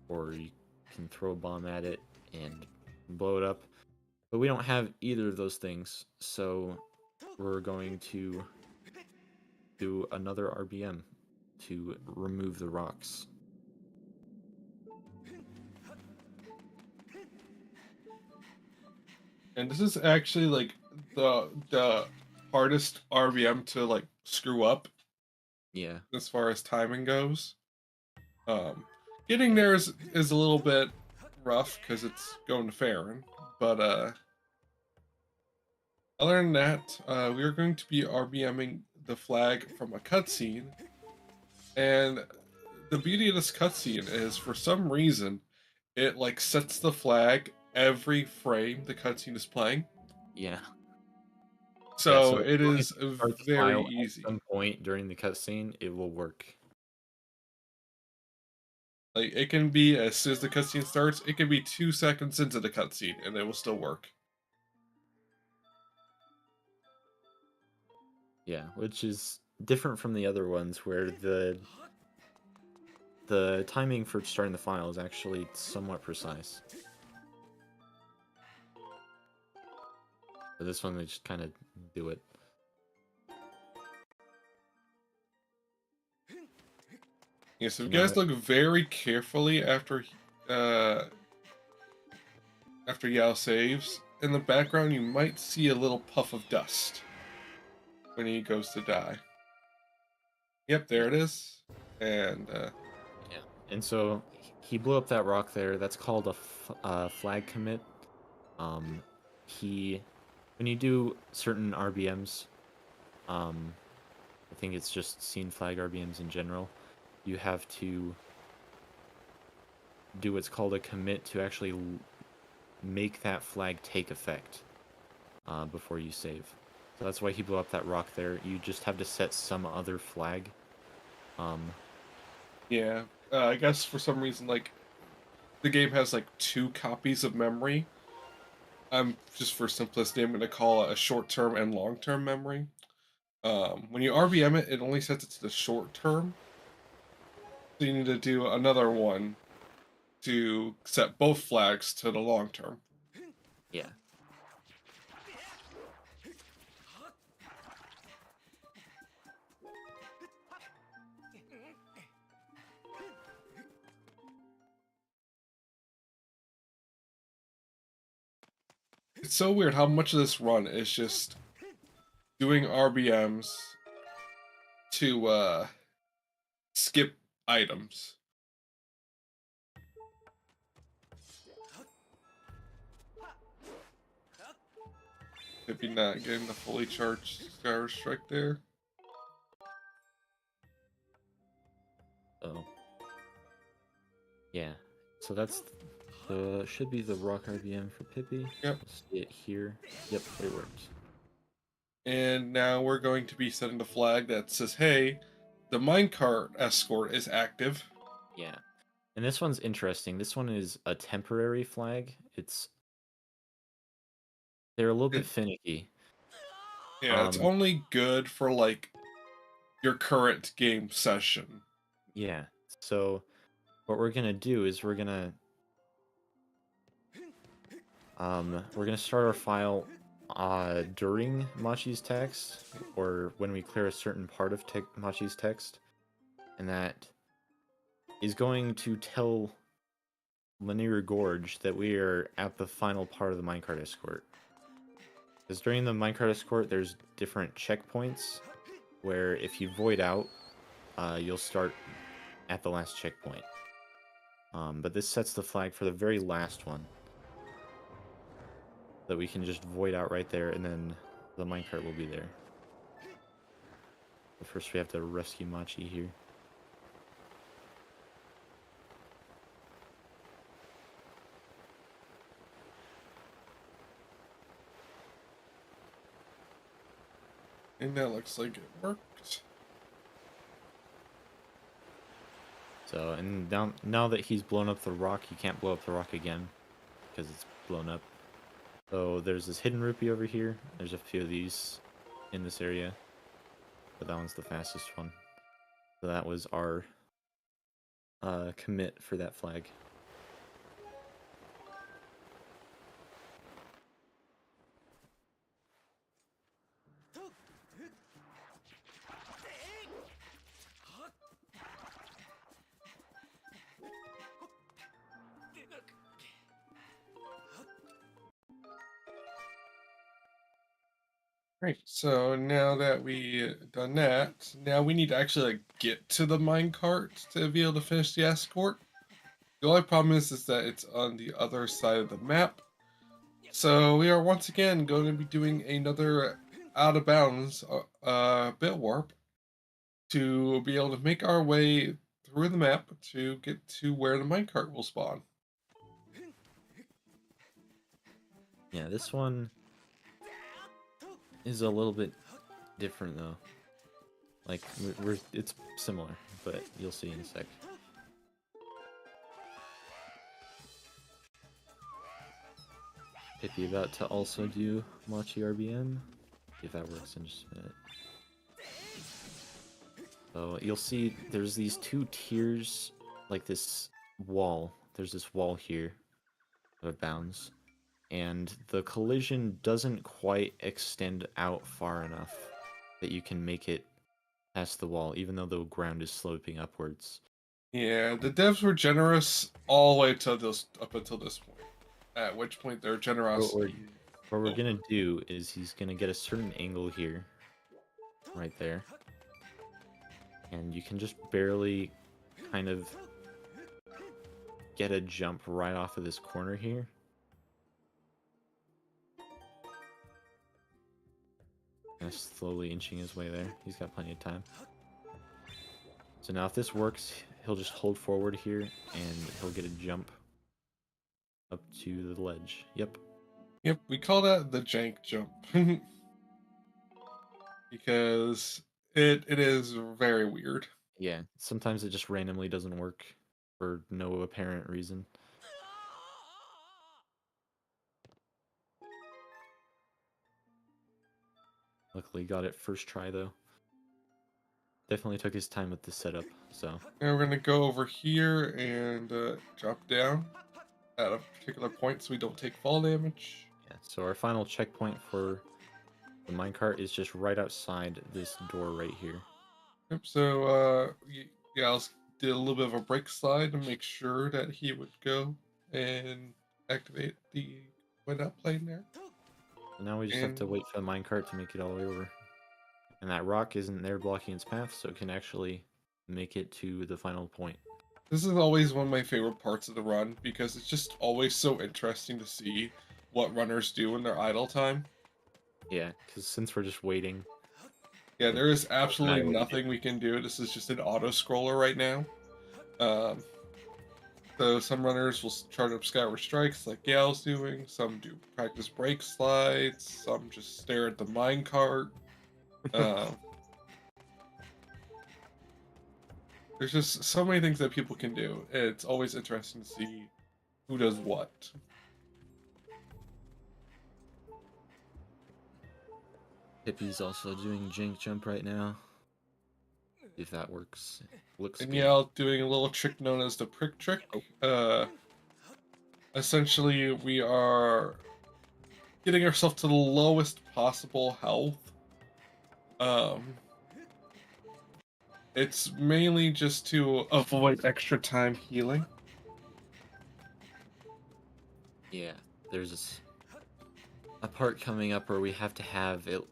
Or you can throw a bomb at it and blow it up. But we don't have either of those things, so we're going to do another RBM to remove the rocks. And this is actually like the hardest RBM to like screw up. Yeah. As far as timing goes. Getting there is a little bit rough because it's going to Farron, but other than that, we are going to be RBMing the flag from a cutscene, and the beauty of this cutscene is, for some reason, it like sets the flag every frame the cutscene is playing. Yeah. So it is very easy. At some point during the cutscene, it will work. Like, it can be as soon as the cutscene starts, it can be 2 seconds into the cutscene, and it will still work. Yeah, which is different from the other ones where the timing for starting the file is actually somewhat precise. But this one, they just kind of do it. Yeah, so if you guys look very carefully after YAL saves, in the background you might see a little puff of dust when he goes to die. Yep, there it is. And yeah, and so he blew up that rock there. That's called a flag commit. When you do certain RBMs, I think it's just scene flag RBMs in general, you have to do what's called a commit to actually make that flag take effect before you save. So that's why he blew up that rock there. You just have to set some other flag Yeah, I guess for some reason, like, the game has like 2 copies of memory. I'm just for simplicity, I'm going to call it a short-term and long-term memory. When you RBM it, it only sets it to the short term. So you need to do another one to set both flags to the long term. Yeah. It's so weird how much of this run is just doing RBMs to skip items. Maybe not getting the fully charged Skyward Strike there. Oh. Yeah. So that's should be the rock RBM for Pippi. Yep. We'll see it here. Yep, it works. And now we're going to be setting the flag that says, hey, the minecart escort is active. Yeah. And this one's interesting. This one is a temporary flag. They're a little bit finicky. Yeah, it's only good for like your current game session. Yeah. So what we're gonna do is we're gonna start our file during Machi's text, or when we clear a certain part of Machi's text, and that is going to tell Manira Gorge that we are at the final part of the minecart escort. Because during the minecart escort, there's different checkpoints where if you void out, you'll start at the last checkpoint. But this sets the flag for the very last one, that we can just void out right there, and then the minecart will be there. But first we have to rescue Machi here. And that looks like it worked. So, and now that he's blown up the rock, you can't blow up the rock again, because it's blown up. So there's this hidden rupee over here. There's a few of these in this area, but that one's the fastest one. So that was our commit for that flag. Great. So now that we done that, now we need to actually like get to the minecart to be able to finish the escort. The only problem is that it's on the other side of the map. So we are once again going to be doing another out of bounds bit warp to be able to make our way through the map to get to where the minecart will spawn. Yeah, this one is a little bit different though. Like it's similar, but you'll see in a sec. Pippi about to also do Machi RBM. See if that works in just a minute. So you'll see there's these 2 tiers, like this wall. There's this wall here of bounds, and the collision doesn't quite extend out far enough that you can make it past the wall, even though the ground is sloping upwards. Yeah, the devs were generous all the way to this up until this point. At which point their generosity. What we're gonna do is he's gonna get a certain angle here, right there, and you can just barely kind of get a jump right off of this corner here. Kind of slowly inching his way there. He's got plenty of time. So now if this works, he'll just hold forward here and he'll get a jump up to the ledge. Yep. Yep, we call that the jank jump. Because it is very weird. Yeah, sometimes it just randomly doesn't work for no apparent reason. Luckily got it first try though. Definitely took his time with the setup, so. And we're gonna go over here and drop down at a particular point so we don't take fall damage. Yeah, so our final checkpoint for the minecart is just right outside this door right here. Yep, so Yals did a little bit of a brake slide to make sure that he would go and activate the without plane there. So now we just have to wait for the minecart to make it all the way over. And that rock isn't there blocking its path, so it can actually make it to the final point. This is always one of my favorite parts of the run because it's just always so interesting to see what runners do in their idle time. Yeah, because since we're just waiting. Yeah, there is matter absolutely what you nothing we can do. This is just an auto scroller right now. So some runners will charge up Skyward Strikes like Yal's doing. Some do practice brake slides. Some just stare at the minecart. There's just so many things that people can do. It's always interesting to see who does what. Pippy's also doing jank jump right now. If that works. Looks And good. Yal doing a little trick known as the prick trick. Essentially, we are getting ourselves to the lowest possible health. It's mainly just to avoid extra time healing. Yeah, there's a part coming up where we have to have it,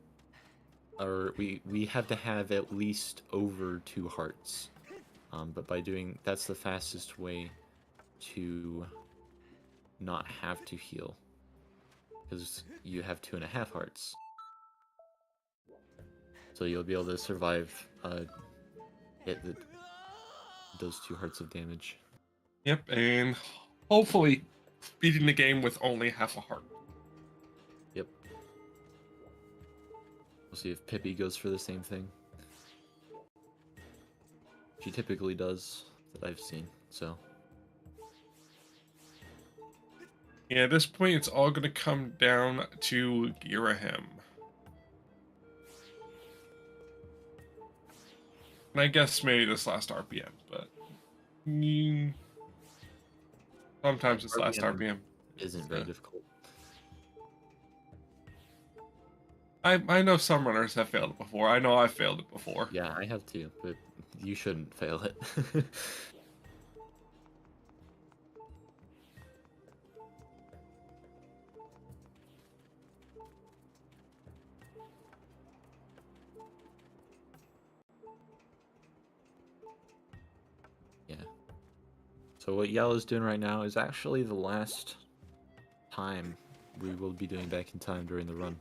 or we have to have at least over 2 hearts. But by doing, that's the fastest way to not have to heal, because you have 2.5 hearts. So you'll be able to survive those 2 hearts of damage. Yep, and hopefully beating the game with only half a heart. Yep. We'll see if Pippy goes for the same thing. She typically does, that I've seen, so. Yeah, at this point, it's all going to come down to Girahim. And I guess maybe this last RPM, but sometimes this last RPM isn't very difficult. I know some runners have failed it before. I know I've failed it before. Yeah, I have too, but you shouldn't fail it. Yeah. So what YAL is doing right now is actually the last time we will be doing back in time during the run.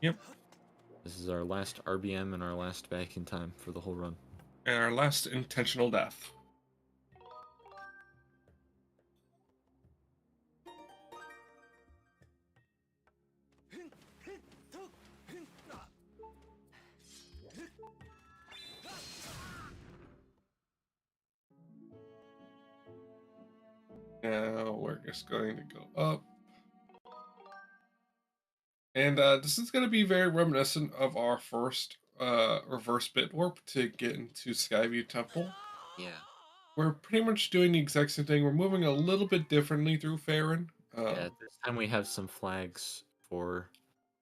Yep. This is our last RBM and our last back in time for the whole run. And our last intentional death. Now we're just going to go up. And this is going to be very reminiscent of our first reverse bit warp to get into Skyview Temple. Yeah. We're pretty much doing the exact same thing. We're moving a little bit differently through Farron. Yeah, this time we have some flags for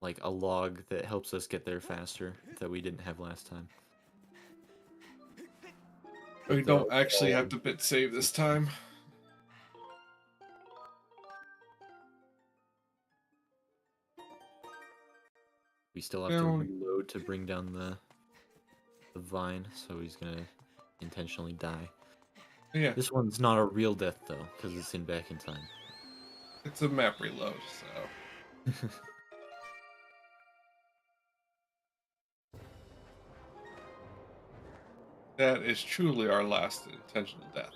like a log that helps us get there faster that we didn't have last time. We don't actually have to bit save this time. We still have to reload to bring down the vine, so he's gonna intentionally die. Yeah. This one's not a real death though, because it's in back in time. It's a map reload, so. That is truly our last intentional death.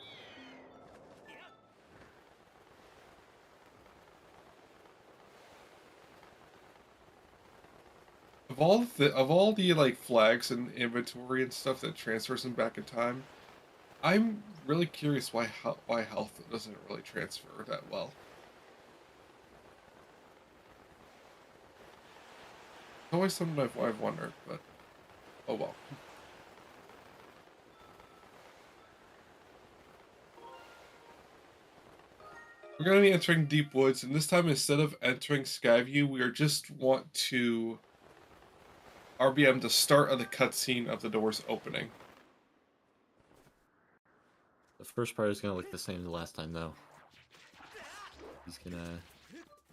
A of all the like flags and inventory and stuff that transfers them back in time, I'm really curious why health doesn't really transfer that well. It's always something I've wondered, but oh well. We're going to be entering Deep Woods, and this time instead of entering Skyview, we are just want to RBM the start of the cutscene of the doors opening. The first part is going to look the same as the last time, though. He's going to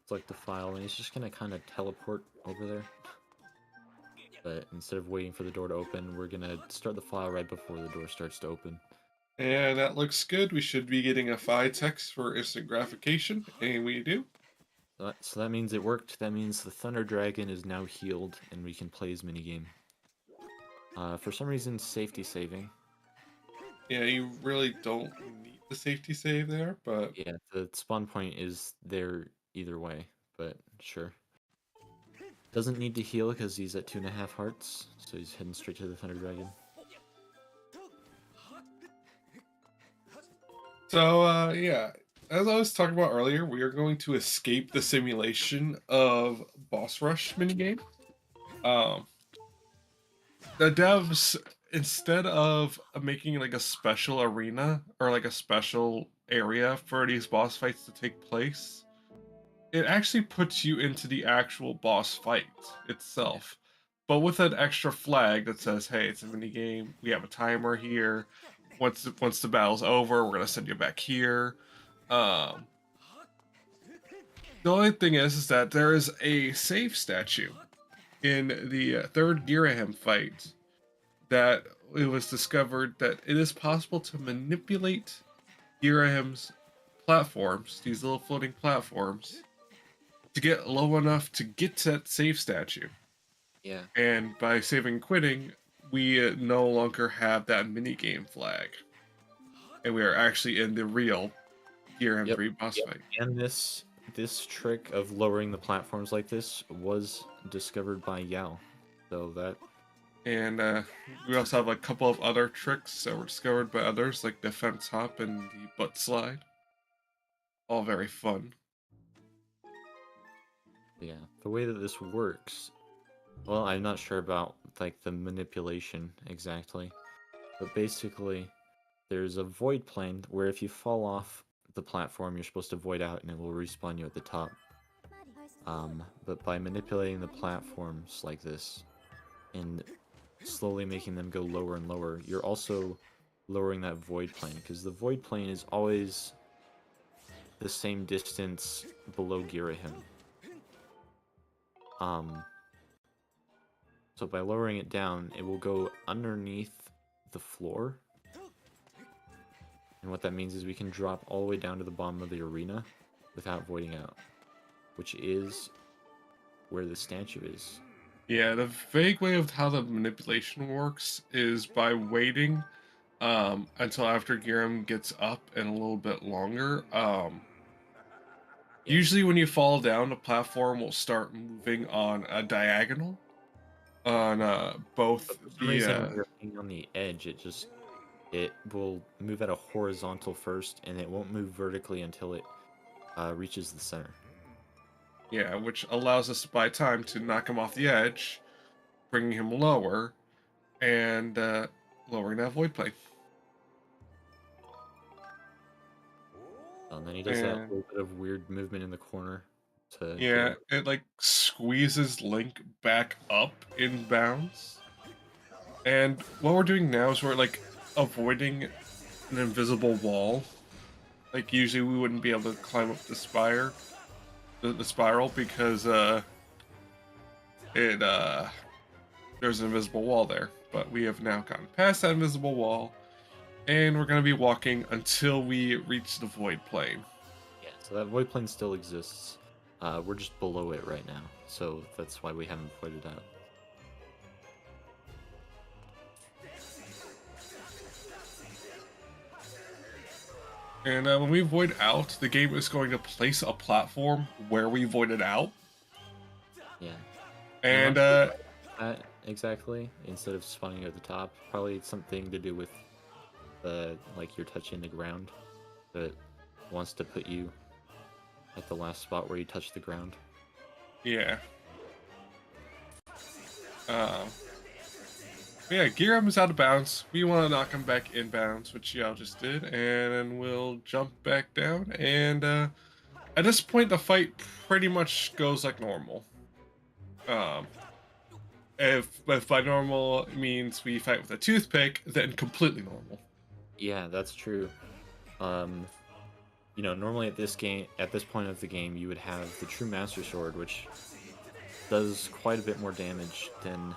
select the file, and he's just going to kind of teleport over there. But instead of waiting for the door to open, we're going to start the file right before the door starts to open. And that looks good. We should be getting a PHI text for instant gratification, and we do. So that means it worked. That means the Thunder Dragon is now healed, and we can play his minigame. For some reason, safety saving. Yeah, you really don't need the safety save there, but... Yeah, the spawn point is there either way, but sure. Doesn't need to heal because he's at 2.5 hearts, so he's heading straight to the Thunder Dragon. So, yeah, as I was talking about earlier, we are going to escape the simulation of Boss Rush minigame. The devs, instead of making like a special arena or like a special area for these boss fights to take place, it actually puts you into the actual boss fight itself. But with an extra flag that says, hey, it's a minigame, we have a timer here. Once the battle's over, we're gonna send you back here. The only thing is that there is a save statue in the third Girahim fight that it was discovered that it is possible to manipulate Girahim's platforms, these little floating platforms, to get low enough to get to that save statue. Yeah. And by saving and quitting, we no longer have that minigame flag. And we are actually in the real Girahim 3 boss fight. And this trick of lowering the platforms like this was discovered by YAL. So that... And we also have a couple of other tricks that were discovered by others, like the fence hop and the butt slide. All very fun. Yeah, the way that this works... Well, I'm not sure about like the manipulation exactly, but basically there's a void plane where if you fall off the platform, you're supposed to void out and it will respawn you at the top. But by manipulating the platforms like this and slowly making them go lower and lower, you're also lowering that void plane, because the void plane is always the same distance below Girahim. So by lowering it down, it will go underneath the floor. And what that means is we can drop all the way down to the bottom of the arena without voiding out, which is where the statue is. Yeah, the vague way of how the manipulation works is by waiting until after Girahim gets up and a little bit longer. Usually when you fall down, the platform will start moving on a diagonal. On both the reason you're hanging on the edge, it will move at a horizontal first, and it won't move vertically until it reaches the center. Yeah, which allows us to buy time to knock him off the edge, bringing him lower, and lowering that void plane. And then he does that little bit of weird movement in the corner. Yeah, it like squeezes Link back up in bounds. And what we're doing now is we're like avoiding an invisible wall. Like usually we wouldn't be able to climb up the spiral because there's an invisible wall there. But we have now gotten past that invisible wall, and we're gonna be walking until we reach the void plane. Yeah, so that void plane still exists. We're just below it right now, so that's why we haven't voided out. And when we void out, the game is going to place a platform where we voided out. Yeah. And that exactly instead of spawning at the top. Probably something to do with like you're touching the ground, but wants to put you at the last spot where you touch the ground. Yeah. Yeah, Giram is out of bounds. We want to knock him back in bounds, which y'all just did, and then we'll jump back down. And at this point, the fight pretty much goes like normal. If by normal means we fight with a toothpick, then completely normal. Yeah, that's true. You know, normally at this point of the game, you would have the True Master Sword, which does quite a bit more damage than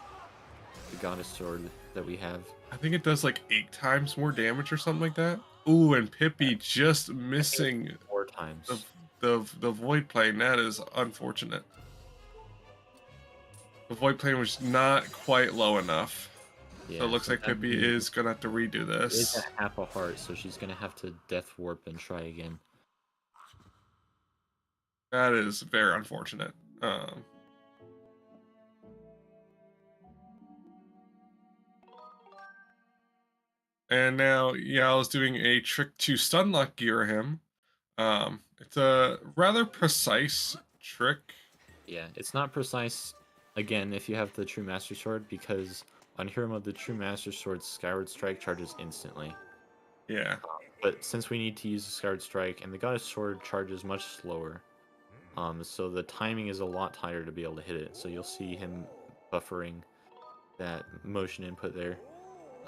the Goddess Sword that we have. I think it does like 8 times more damage or something like that. Ooh, and Pippi just missing 4 times. the Void Plane. That is unfortunate. The Void Plane was not quite low enough. Yeah, So it looks like Pippi is gonna have to redo It this. is at half a heart, so she's gonna have to Death Warp and try again. That is very unfortunate. And now YAL is doing a trick to stunlock gear him. It's a rather precise trick. Yeah, it's not precise, again, if you have the True Master Sword, because on hero mode, the True Master Sword's Skyward Strike charges instantly. Yeah. But since we need to use the Skyward Strike, and the Goddess Sword charges much slower, so the timing is a lot tighter to be able to hit it. So you'll see him buffering that motion input there.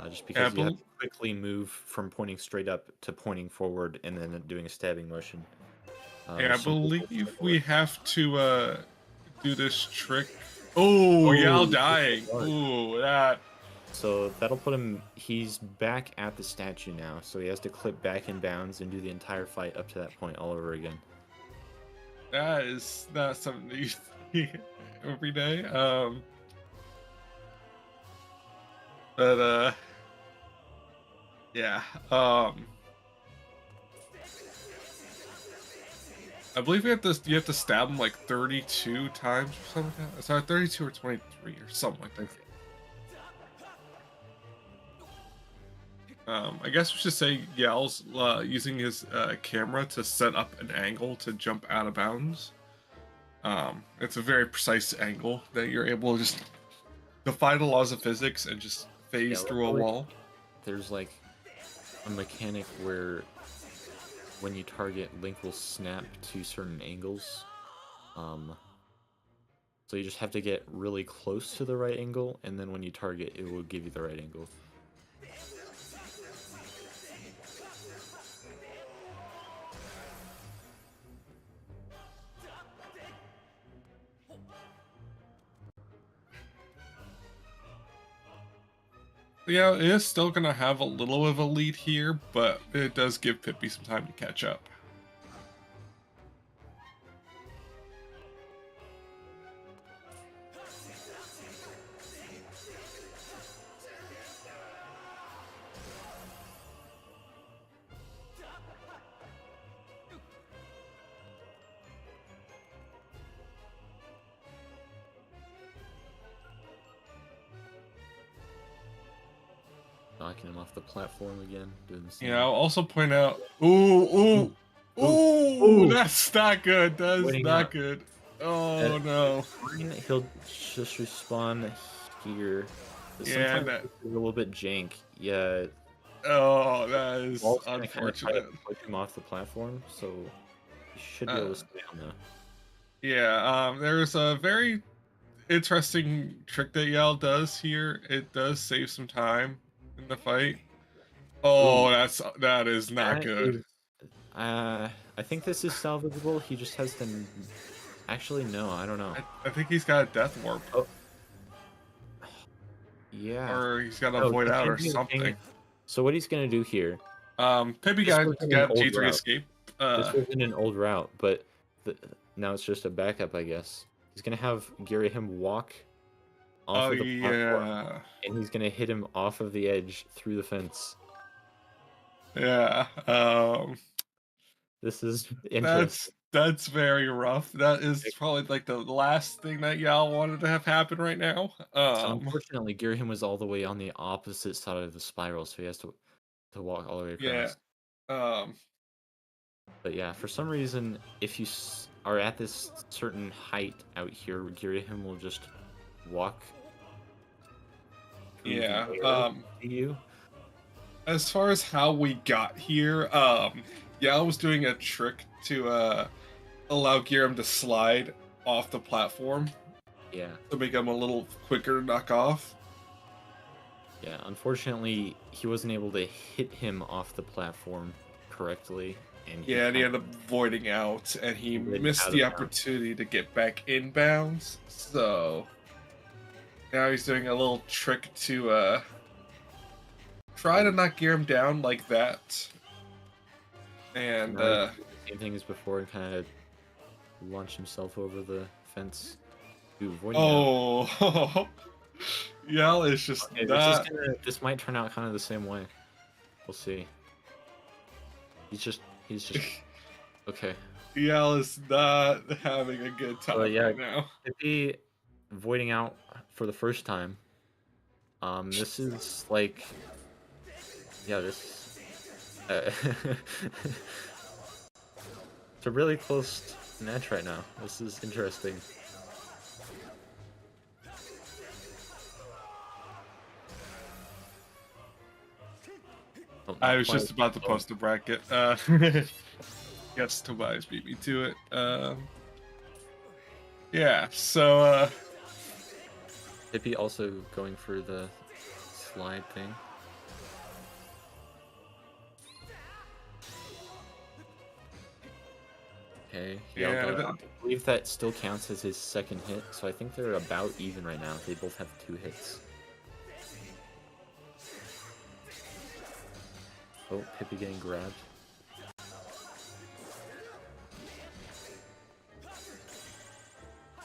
Just because you have to quickly move from pointing straight up to pointing forward and then doing a stabbing motion. Yeah, I believe we have to do this trick. Oh, YAL dying. Ooh, that. So that'll put him, he's back at the statue now, so he has to clip back in bounds and do the entire fight up to that point all over again. That is not something that you see every day. But yeah. I believe you have to stab him like 32 times or something like that. Sorry, 32 or 23 or something like that. I guess we should say YAL's using his camera to set up an angle to jump out of bounds. It's a very precise angle that you're able to just defy the laws of physics and just phase through a wall. There's like a mechanic where when you target, Link will snap to certain angles. So you just have to get really close to the right angle, and then when you target, it will give you the right angle. Yeah, it is still going to have a little of a lead here, but it does give Pippi some time to catch up. Knocking him off the platform again, doing the same. Yeah, I'll also point out. Ooh, that's not good. That's not good. Oh no. He'll just respawn here. Yeah, that a little bit jank. Yeah. Oh, that is unfortunate. Push him off the platform, so he should be able to stay on though. Yeah, there's a very interesting trick that YAL does here. It does save some time in the fight. Oh, that is not good. I think this is salvageable. He just has to. Actually, no, I don't know. I think he's got a death warp. Oh. Yeah. Or he's got a void out or something. So what he's gonna do here? Pippi got G3 escape. This was in an old route, but now it's just a backup, I guess. He's gonna have him walk off of the platform, and he's gonna hit him off of the edge through the fence. Yeah. This is interesting. That's very rough. That is probably like the last thing that y'all wanted to have happen right now. So unfortunately, Girahim was all the way on the opposite side of the spiral, so he has to walk all the way Yeah. across. Um, But yeah, for some reason, if you are at this certain height out here, Girahim will just walk through yeah. the air to you. As far as how we got here, Yal was doing a trick to allow Giram to slide off the platform Yeah. to make him a little quicker to knock off. Yeah, unfortunately, he wasn't able to hit him off the platform correctly. And Yeah, and he ended up voiding out, and he missed the opportunity to get back inbounds. So now he's doing a little trick to try to knock Giram down like that. And same thing as before, and kind of launch himself over the fence. Ooh, voiding out. Yal is just okay, not... this might turn out kind of the same way. We'll see. He's just okay. Yal is not having a good time right now. Pippy voiding out for the first time. This is like, yeah, this. It's a really close match right now. This is interesting. I was just about to post a bracket. Yes, Tobias beat me to it. Yeah, so Pippy also going for the slide thing. Okay, I believe that still counts as his second hit, so I think they're about even right now. They both have 2 hits. Oh, Pippy getting grabbed.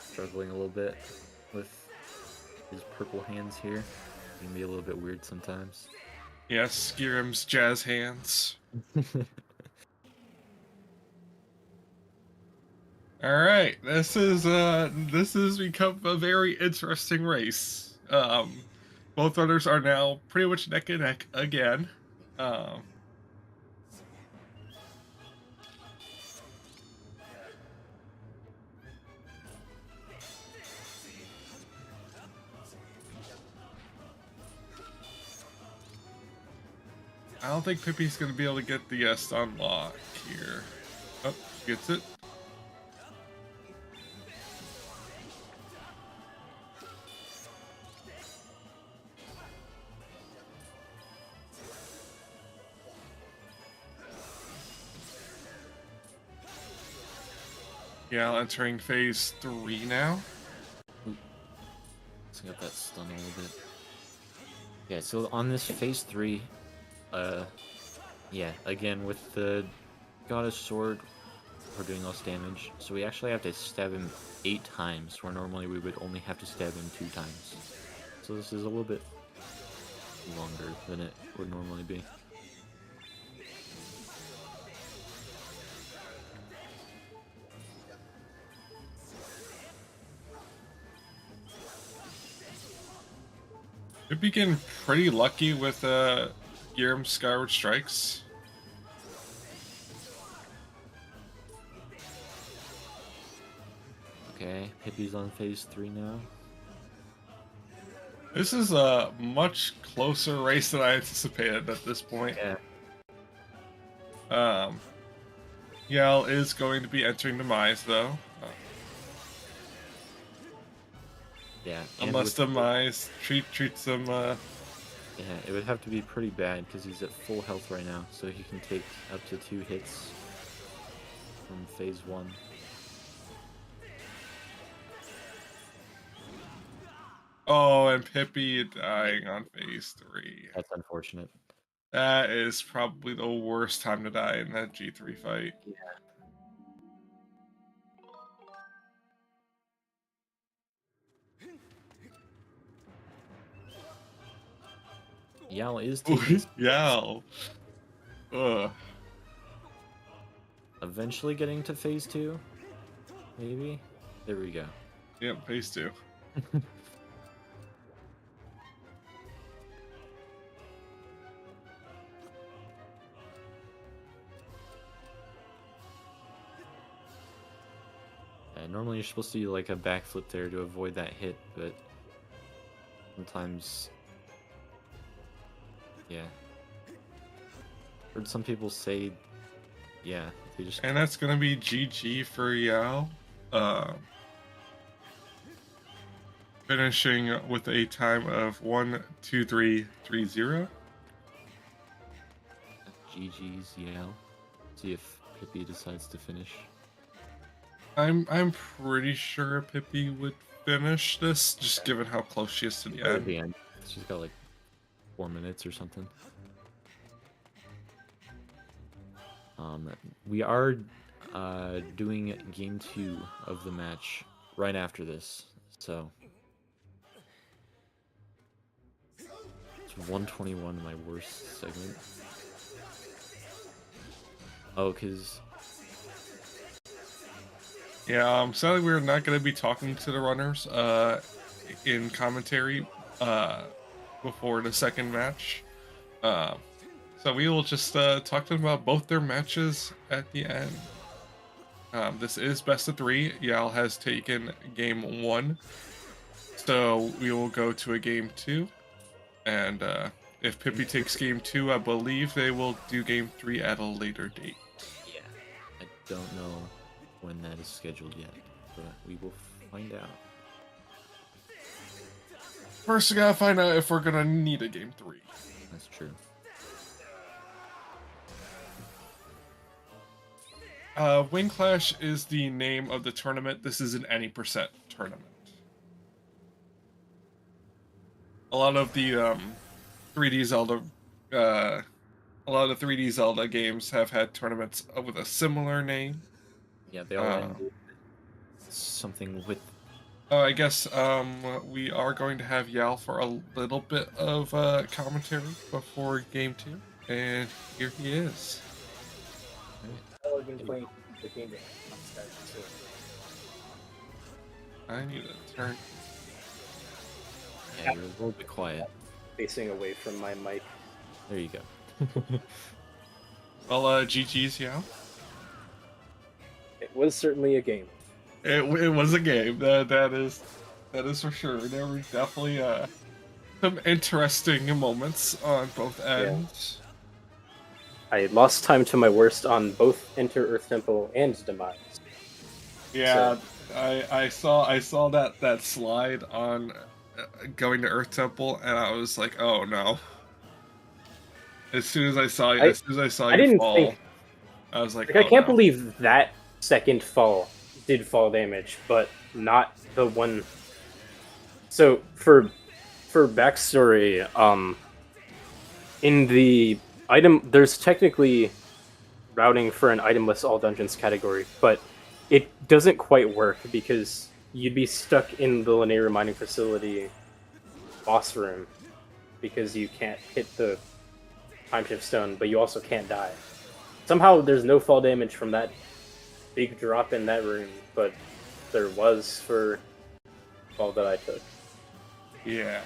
Struggling a little bit with his purple hands here. It can be a little bit weird sometimes. Yes, Giram's jazz hands. All right, this has become a very interesting race. Both runners are now pretty much neck and neck again. I don't think Pippy's gonna be able to get the stun lock here. Oh, she gets it. Yeah, entering phase 3 now. Let's get that stun a little bit. Yeah, so on this phase 3, yeah, again with the Goddess Sword, we're doing less damage. So we actually have to stab him 8 times, where normally we would only have to stab him 2 times. So this is a little bit longer than it would normally be. Could be getting pretty lucky with Giram's Skyward Strikes. Okay, Pippy's on phase 3 now. This is a much closer race than I anticipated at this point. Yeah. YAL is going to be entering Demise though. Yeah. Unless Demise treats them. Yeah, it would have to be pretty bad because he's at full health right now, so he can take up to 2 hits from phase 1. Oh, and Pippy dying on phase 3. That's unfortunate. That is probably the worst time to die in that G3 fight. Yeah. YAL is taking YAL. Ugh. a eventually getting to phase 2. Maybe. There we go. Yep, phase 2. Normally you're supposed to do like a backflip there to avoid that hit, but sometimes, yeah. Heard some people say, yeah, they just. And that's gonna be GG for YAL. Finishing with a time of 1:23:30. GG's YAL. See if Pippy decides to finish. I'm pretty sure Pippy would finish this, just given how close she is to the At the end. end. She's got like 4 minutes or something. We are doing game 2 of the match right after this, so it's 121, my worst segment. Oh, because Yeah, sadly we're not going to be talking to the runners in commentary before the second match. So we will just talk to them about both their matches at the end. This is best of 3. YAL has taken game 1. So we will go to a game 2. And if Pippy takes game 2, I believe they will do game 3 at a later date. yeah, I don't know when that is scheduled yet, but we will find out. First, we gotta find out if we're gonna need a game 3. That's true. WingClash is the name of the tournament. This is an any percent tournament. A lot of the 3D Zelda, a lot of 3D Zelda games have had tournaments with a similar name. Yeah, they all ended something with. I guess we are going to have YAL for a little bit of commentary before game 2, and here he is. I've been playing the game on Skype, so I need to turn. Yeah, you're a little bit quiet. facing away from my mic. There you go. Well, GG's YAL. It was certainly a game. It was a game. That is for sure. There were definitely some interesting moments on both ends. I lost time to my worst on both Enter Earth Temple and Demise. Yeah, I saw that slide on going to Earth Temple, and I was like, oh no. As soon as I saw you, didn't fall, think- I was like, I oh, can't no. believe that second fall did fall damage, but not the one. So for backstory, in the item, there's technically routing for an itemless all dungeons category, but it doesn't quite work because you'd be stuck in the linear mining facility boss room because you can't hit the time shift stone, but you also can't die. Somehow there's no fall damage from that big drop in that room, but there was for all that I took. Yeah,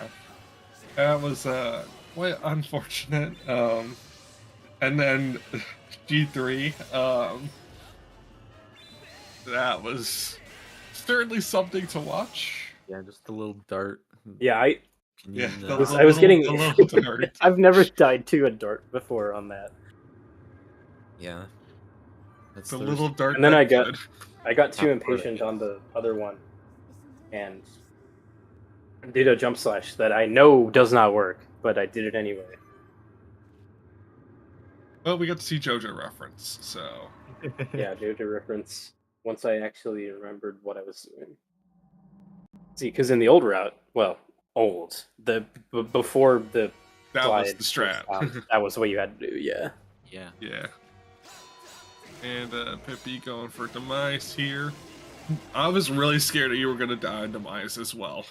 that was quite unfortunate. And then G3, that was certainly something to watch. Yeah, just a little dart. Yeah, I Can you, was getting. I've never died to a dart before on that. yeah. That's The there's- little dart. And then that I got good. too Top impatient part, on the other one, and did a jump slash that I know does not work, but I did it anyway. Well, we got to see JoJo reference, so Yeah, JoJo reference. Once I actually remembered what I was doing. See, because in the old route, well, before the that was slide the strat. that was what you had to do. Yeah. Yeah. Yeah. And Pippy going for Demise here. I was really scared that you were gonna die in Demise as well.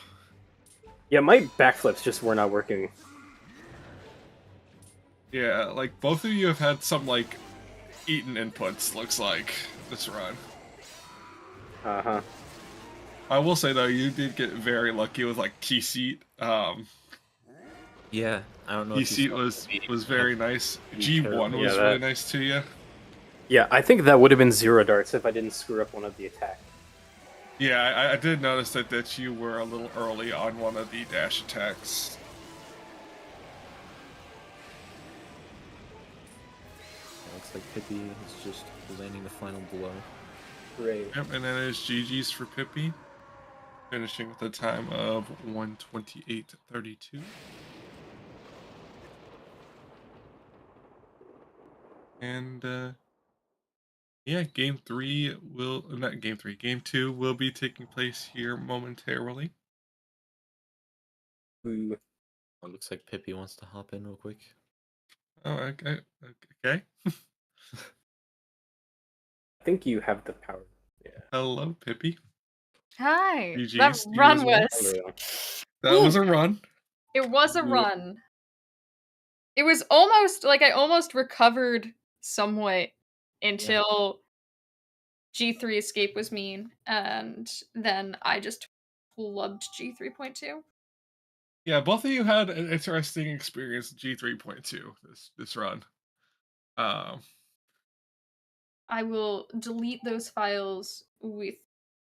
Yeah, my backflips just were not working. Yeah, like both of you have had some like eaten inputs, looks like, this run. Uh-huh. I will say, though, you did get very lucky with, like, key seat. Yeah, I don't know Key if you seat saw was very nice. be G1 terrible. was Yeah, really that- nice to you. Yeah, I think that would have been 0 darts if I didn't screw up one of the attacks. Yeah, I did notice that you were a little early on one of the dash attacks. Looks like Pippy is just landing the final blow. Great. Yep, and then it's GG's for Pippy, finishing with a time of 1:28.32. And yeah, game 2 will be taking place here momentarily. Ooh. It looks like Pippy wants to hop in real quick. Oh, okay. I think you have the power. Yeah. Hello, Pippy. Hi. GG's That to you run as well. was. That was a run. It was a Yeah. run. It was almost like I almost recovered somewhat until G3 escape was mean, and then I just clubbed G3.2. Yeah, both of you had an interesting experience at G3.2 this run. I will delete those files with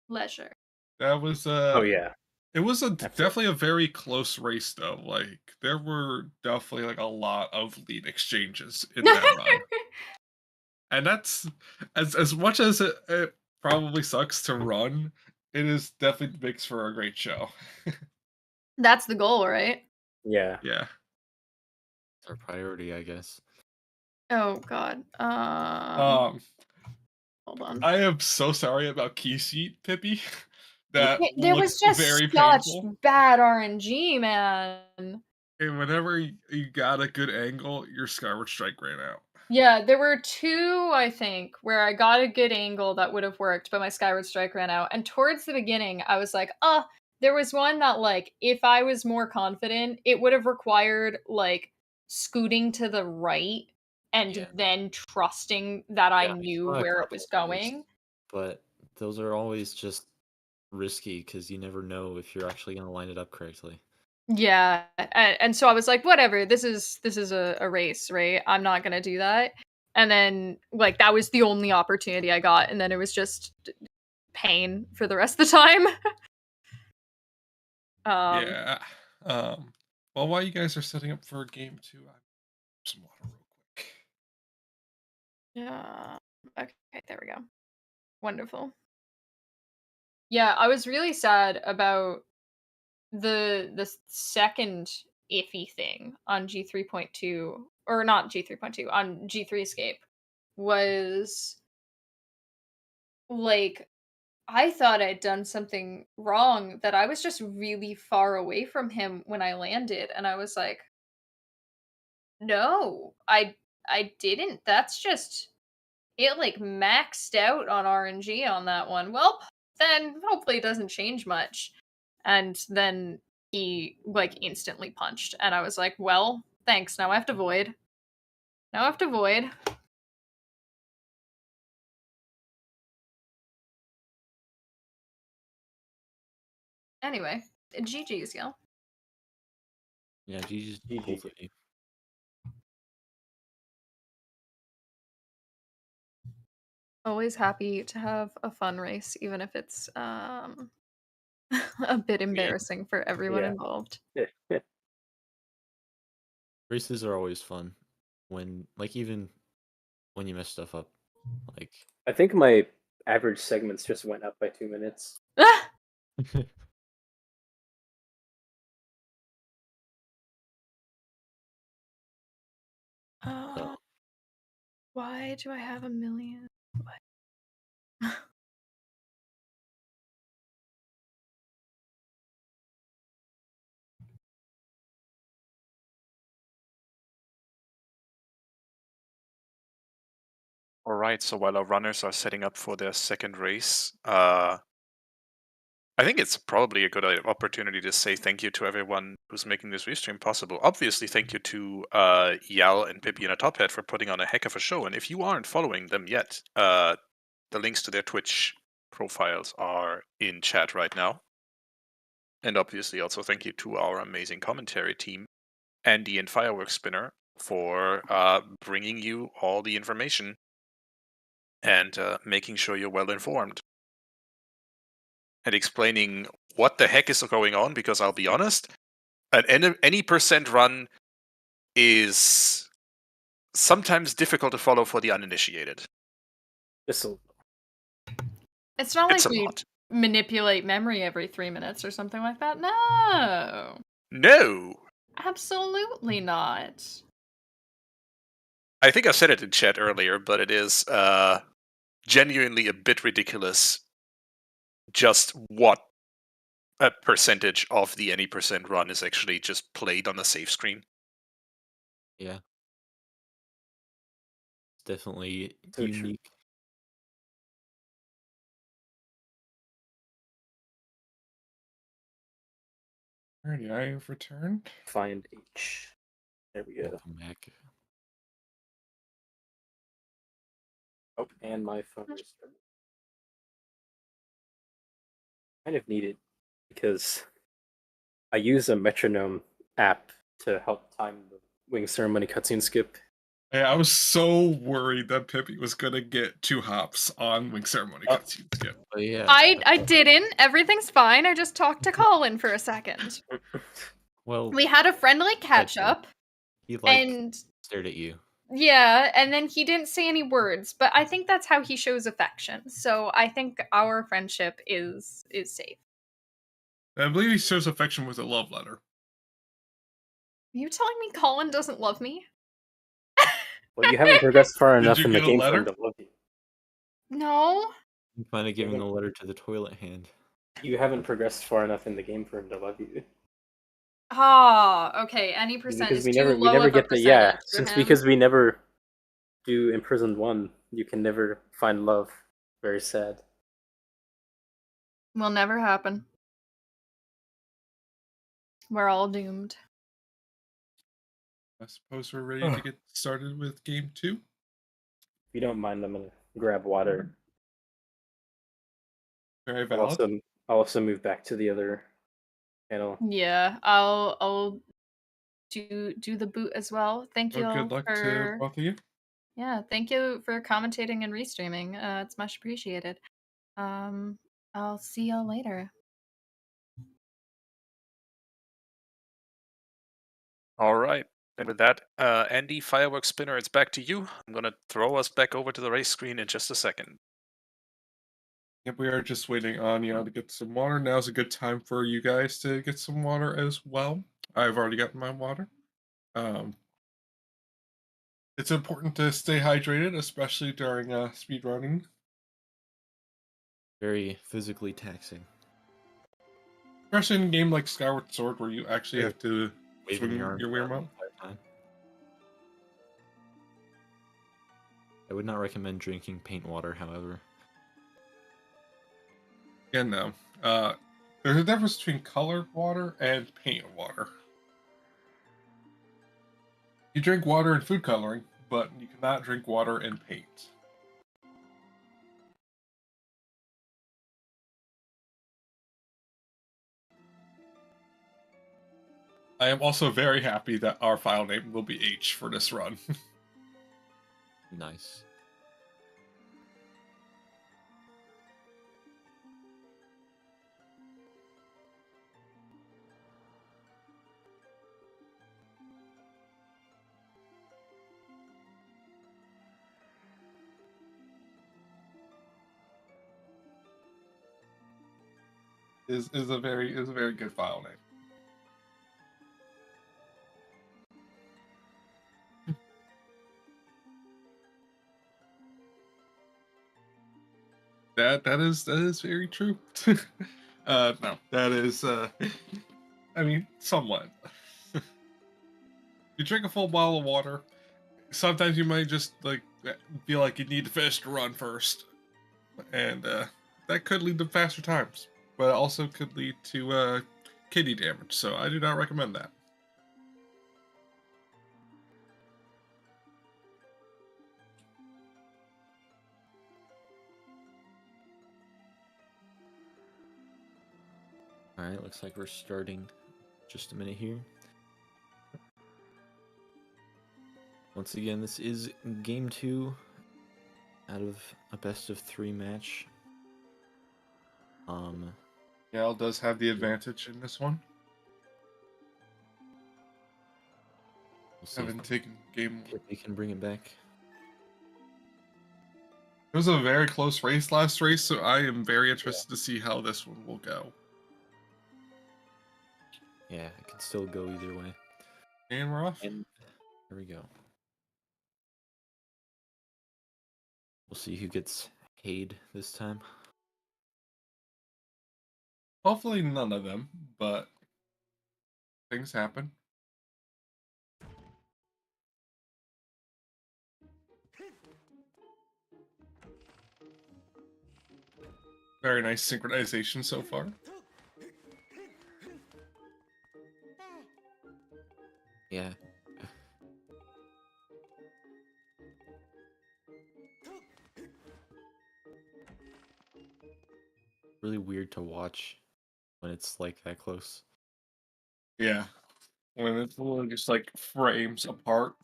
pleasure. That was Oh yeah. it was Absolutely. definitely a very close race though. Like there were definitely like a lot of lead exchanges in that run. And that's as much as it probably sucks to run, it is definitely makes for a great show. That's the goal, right? Yeah. Yeah. It's our priority, I guess. Oh god. Hold on. I am so sorry about key seat, Pippy. That There was looked just very such painful. bad RNG, man. And whenever you got a good angle, your Skyward Strike ran out. Yeah, there were 2, I think, where I got a good angle that would have worked, but my Skyward Strike ran out. And towards the beginning, I was like, there was one that, like, if I was more confident, it would have required, like, scooting to the right and then trusting that I knew saw a where it couple was of those, going. But those are always just risky because you never know if you're actually going to line it up correctly. Yeah, and so I was like, whatever, this is a race, right? I'm not gonna do that. And then, like, that was the only opportunity I got, and then it was just pain for the rest of the time. Yeah. Well, while you guys are setting up for game 2, I some water real quick. Yeah. Okay, there we go. Wonderful. Yeah, I was really sad about the second iffy thing on G3.2, or not G3.2, on G3 escape was like I thought I'd done something wrong, that I was just really far away from him when I landed, and I was like, no, I didn't. That's just it, like maxed out on RNG on that one. Well, then hopefully it doesn't change much. And then he like instantly punched, and I was like, well, thanks. Now I have to void. Now I have to void. Anyway, GG's, y'all. Yeah, GG's GG. both of you. Always happy to have a fun race, even if it's a bit embarrassing for everyone Yeah. involved. Races are always fun when, like, even when you mess stuff up. Like, I think my average segments just went up by 2 minutes. Why do I have 1 million? All right, so while our runners are setting up for their second race, I think it's probably a good opportunity to say thank you to everyone who's making this restream possible. Obviously, thank you to YAL and PippyInATopHat for putting on a heck of a show. And if you aren't following them yet, the links to their Twitch profiles are in chat right now. And obviously, also thank you to our amazing commentary team, Andy and Fireworks Spinner, for bringing you all the information and making sure you're well informed. And explaining what the heck is going on, because I'll be honest, any percent run is sometimes difficult to follow for the uninitiated. Just a, It's not It's like a we lot. manipulate memory every 3 minutes or something like that. No. No! Absolutely not. I think I said it in chat earlier, but it is genuinely a bit ridiculous just what a percentage of the any percent run is actually just played on the save screen. Yeah. It's definitely So true. unique. Alrighty, I have returned. find H. There we go. Welcome back. Oh, and my phone is kind of needed because I use a metronome app to help time the wing ceremony cutscene skip. Yeah, I was so worried that Pippi was gonna get 2 hops on Wing Ceremony Oh. cutscene skip. Oh yeah. I didn't. Everything's fine. I just talked to Colin for a second. Well, We had a friendly catch up, he like and stared at you. yeah, and then he didn't say any words, but I think that's how he shows affection. So I think our friendship is safe. I believe he shows affection with a love letter. Are you telling me Colin doesn't love me? Well, you haven't progressed far Did enough you in the get a game for him letter? to love you. No. I'm finally giving the letter to the toilet hand. You haven't progressed far enough in the game for him to love you. Ah, okay. Any percent Because is we too never low of a get the percentage for since him. because we never do Imprisoned 1, you can never find love. Very sad. Will never happen. We're all doomed. I suppose we're ready to get started with game 2. If you don't mind, I'm gonna grab water. Very I'll valid. also move back to the other panel. Yeah, I'll do the boot as well. Thank you Well, all good luck to for both of you. yeah, thank you for commentating and restreaming. It's much appreciated. I'll see y'all later. All right. And with that, Andy, Fireworks Spinner, it's back to you. I'm going to throw us back over to the race screen in just a second. Yep, we are just waiting on to get some water. Now's a good time for you guys to get some water as well. I've already gotten my water. It's important to stay hydrated, especially during speedrunning. Very physically taxing. Especially in a game like Skyward Sword, where you actually have to Waving swing your arms your around the Wiimote. entire time. I would not recommend drinking paint water, however. Again, no. There's a difference between colored water and paint water. You drink water in food coloring, but you cannot drink water in paint. I am also very happy that our file name will be H for this run. Nice. is a very good file name. That is very true. No, that is I mean, somewhat. You drink a full bottle of water, sometimes you might just feel like you need to finish the run first, and that could lead to faster times. but it also could lead to kidney damage. So I do not recommend that. All right, looks like we're starting just a minute here. Once again, this is game 2 out of a best of 3 match. YAL does have the advantage in this one. We'll see Having if taken game 1. Pippy can bring it back. It was a very close race last race, so I am very interested to see how this one will go. Yeah, it could still go either way. And we're off. And there we go. We'll see who gets paid this time. Hopefully none of them, but things happen. Very nice synchronization so far. Yeah. Really weird to watch when it's like that close. Yeah. When it's literally just like frames apart.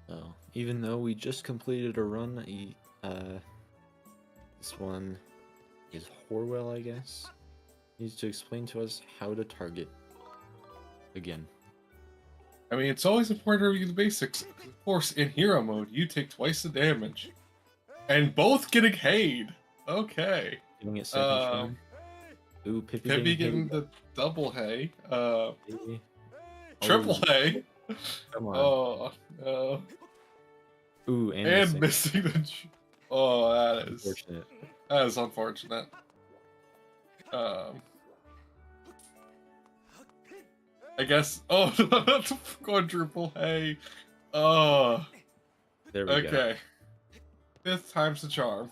So, even though we just completed a run, this one is Horwell, I guess. Needs to explain to us how to target again. I mean, it's always important to review the basics. Of course, in hero mode, you take twice the damage. And both getting Hayed. Okay. Getting it second try. Ooh, Pippy getting the double hay. Triple hay. Come on. Oh, no. Ooh, And missing the... Oh, that is... Unfortunate. That is unfortunate. I guess... Oh, that's a quadruple hay. Oh. There we go. Okay. 5th time's the charm.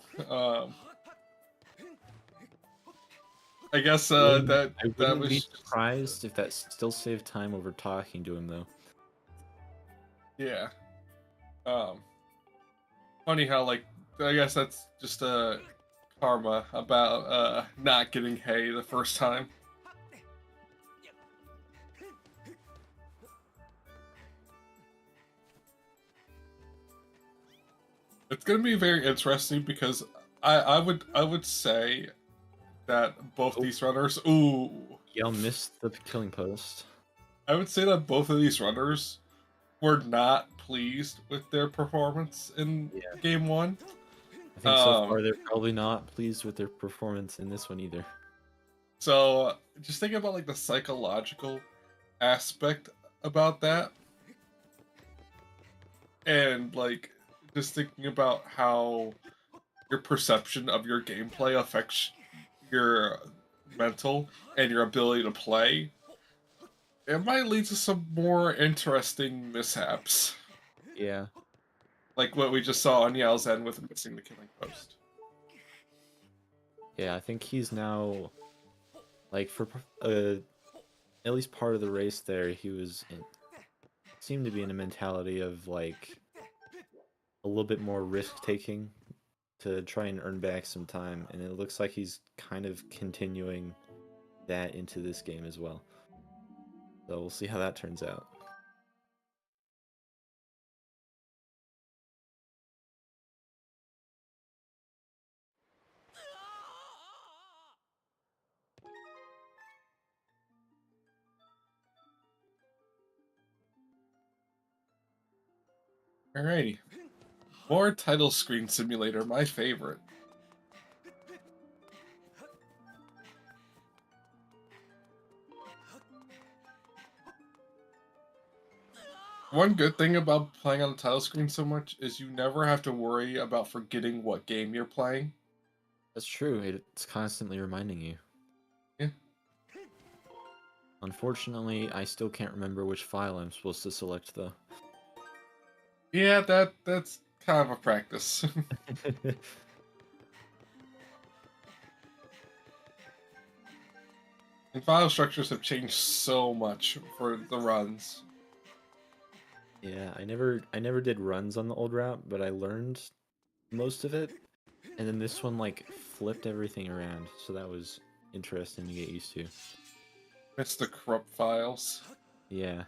I guess I that wouldn't was be surprised if that still saved time over talking to him, though. Yeah. Funny how, like, I guess that's just a karma about not getting hay the first time. It's gonna be very interesting because I would say that both these runners. Ooh. Y'all missed the killing post. I would say that both of these runners were not pleased with their performance in game 1. I think so far they're probably not pleased with their performance in this one either. So just think about like the psychological aspect about that, and like just thinking about how your perception of your gameplay affects your mental and your ability to play. It might lead to some more interesting mishaps. Yeah. Like what we just saw on YAL's end with missing the killing post. Yeah, I think he's now, like, for at least part of the race there, he was seemed to be in a mentality of, like, a little bit more risk-taking to try and earn back some time, and it looks like he's kind of continuing that into this game as well. So we'll see how that turns out. Alrighty. More title screen simulator, my favorite. One good thing about playing on the title screen so much is you never have to worry about forgetting what game you're playing. That's true. It's constantly reminding you. Yeah. Unfortunately, I still can't remember which file I'm supposed to select, though. Yeah, that's kind of a practice. And file structures have changed so much for the runs. Yeah, I never did runs on the old route, but I learned most of it. And then this one like flipped everything around, so that was interesting to get used to. It's the corrupt files. Yeah.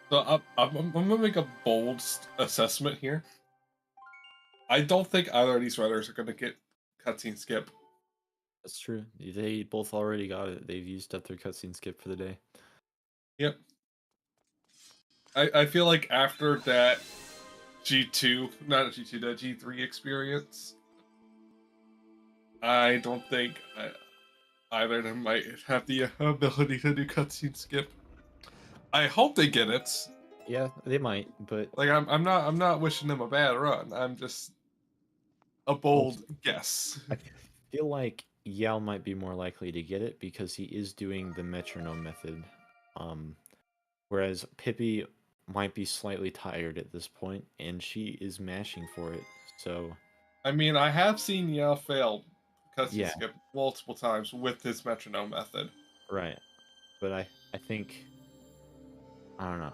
So I'm gonna make a bold assessment here. I don't think either of these runners are gonna get cutscene skip. That's true. They both already got it. They've used up their cutscene skip for the day. Yep. I feel like after that G2, not G2, that G3 experience, I don't think either of them might have the ability to do cutscene skip. I hope they get it. Yeah, they might, but Like I'm not wishing them a bad run. I'm just a bold guess. I feel like YAL might be more likely to get it because he is doing the metronome method. Whereas Pippi might be slightly tired at this point, and she is mashing for it. So I mean, I have seen YAL fail cutscene yeah, skip multiple times with his metronome method. right. But I think I don't know.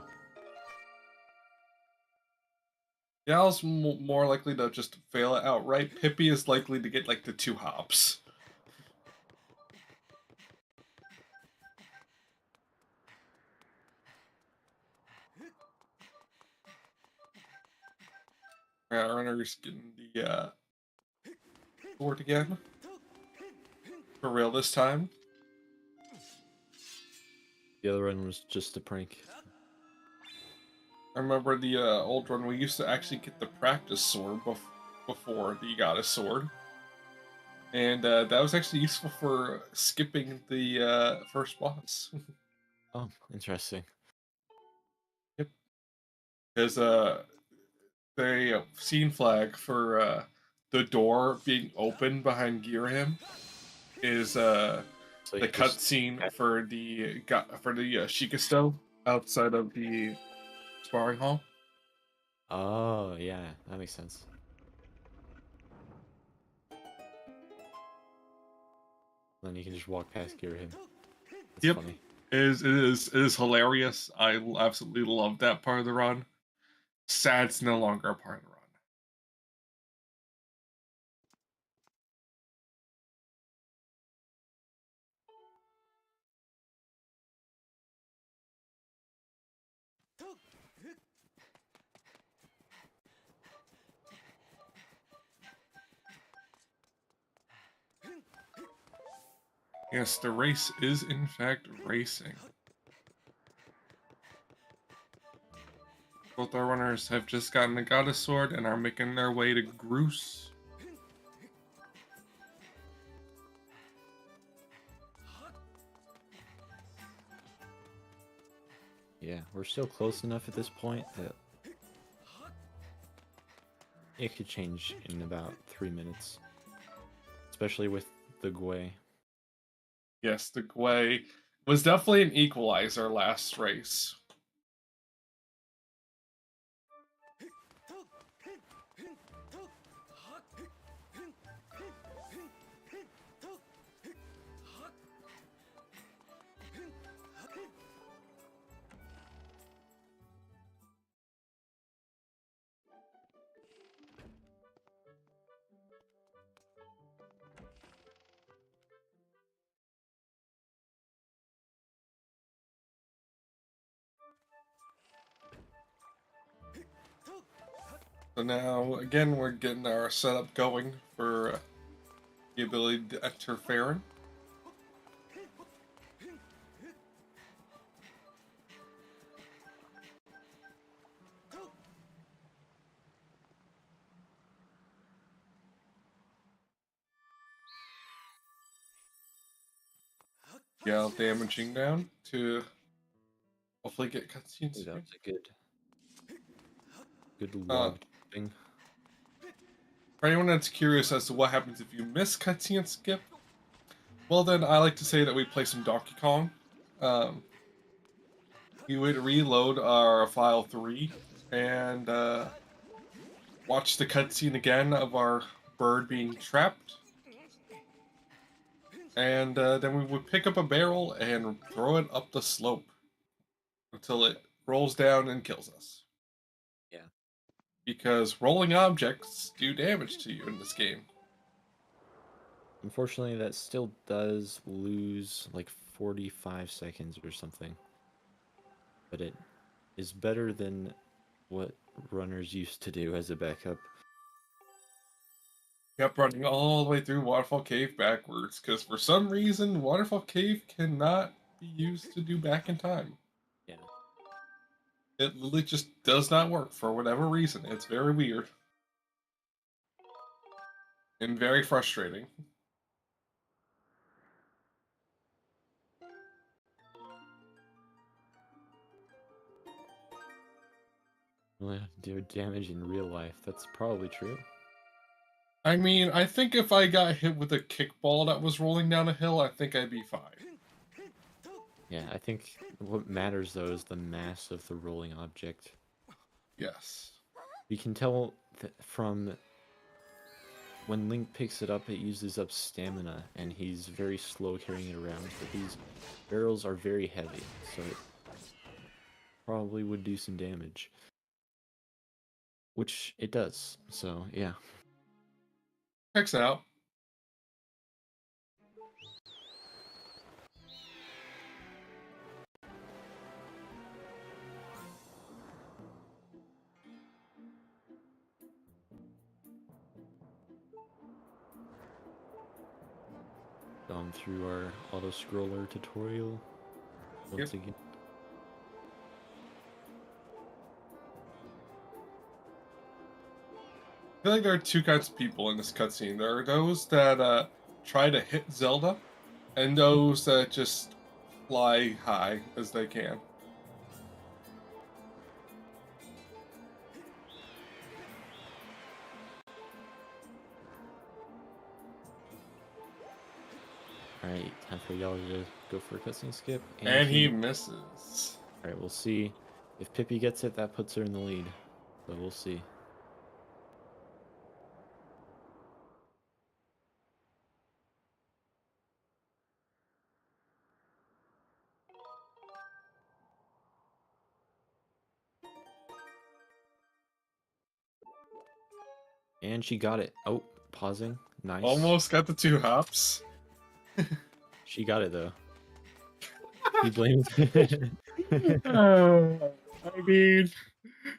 YAL's more likely to just fail it outright. Pippi is likely to get like the 2 hops. Runner's getting the sword again. For real this time. The other one was just a prank. I remember the old run, we used to actually get the practice sword before you got a sword. And that was actually useful for skipping the first boss. Oh, interesting. Yep. Because the scene flag for the door being open behind Girahim is So the you just cutscene for the Shikasto outside of the sparring hall. oh yeah, that makes sense. Then you can just walk past Girahim. That's Yep. funny. It is hilarious. I absolutely love that part of the run. Sad it's no longer a part of the run. Yes, the race is in fact racing. Both our runners have just gotten the goddess sword and are making their way to Groose. Yeah, we're still close enough at this point that it could change in about 3 minutes. Especially with the Gwei. Yes, the Gwei was definitely an equalizer last race. So now, again, we're getting our setup going for the ability to enter Farron. YAL damaging down to Hopefully get cutscenes. That was a good Uh, log thing. For anyone that's curious as to what happens if you miss cutscene skip, well then I like to say that we play some Donkey Kong. We would reload our file 3 and watch the cutscene again of our bird being trapped. And then we would pick up a barrel and throw it up the slope until it rolls down and kills us. Yeah. Because rolling objects do damage to you in this game. Unfortunately, that still does lose like 45 seconds or something. But it is better than what runners used to do as a backup. Kept running all the way through Waterfall Cave backwards, because for some reason, Waterfall Cave cannot be used to do back in time. Yeah. It literally just does not work for whatever reason. It's very weird. And very frustrating. Well, do damage in real life. That's probably true. I mean, I think if I got hit with a kickball that was rolling down a hill, I think I'd be fine. Yeah, I think what matters though is the mass of the rolling object. Yes. You can tell from when Link picks it up, it uses up stamina, and he's very slow carrying it around. But these barrels are very heavy, so it probably would do some damage. Which it does, so yeah. Checks out. Gone through our auto-scroller tutorial once again. I feel like there are two kinds of people in this cutscene. There are those that try to hit Zelda, and those that just fly high as they can. Alright, time for y'all to go for a cutscene skip. And he misses. Alright, we'll see. If Pippi gets it, that puts her in the lead. So we'll see. And she got it. Oh, pausing. Nice. Almost got the 2 hops. She got it though. He blames. I mean,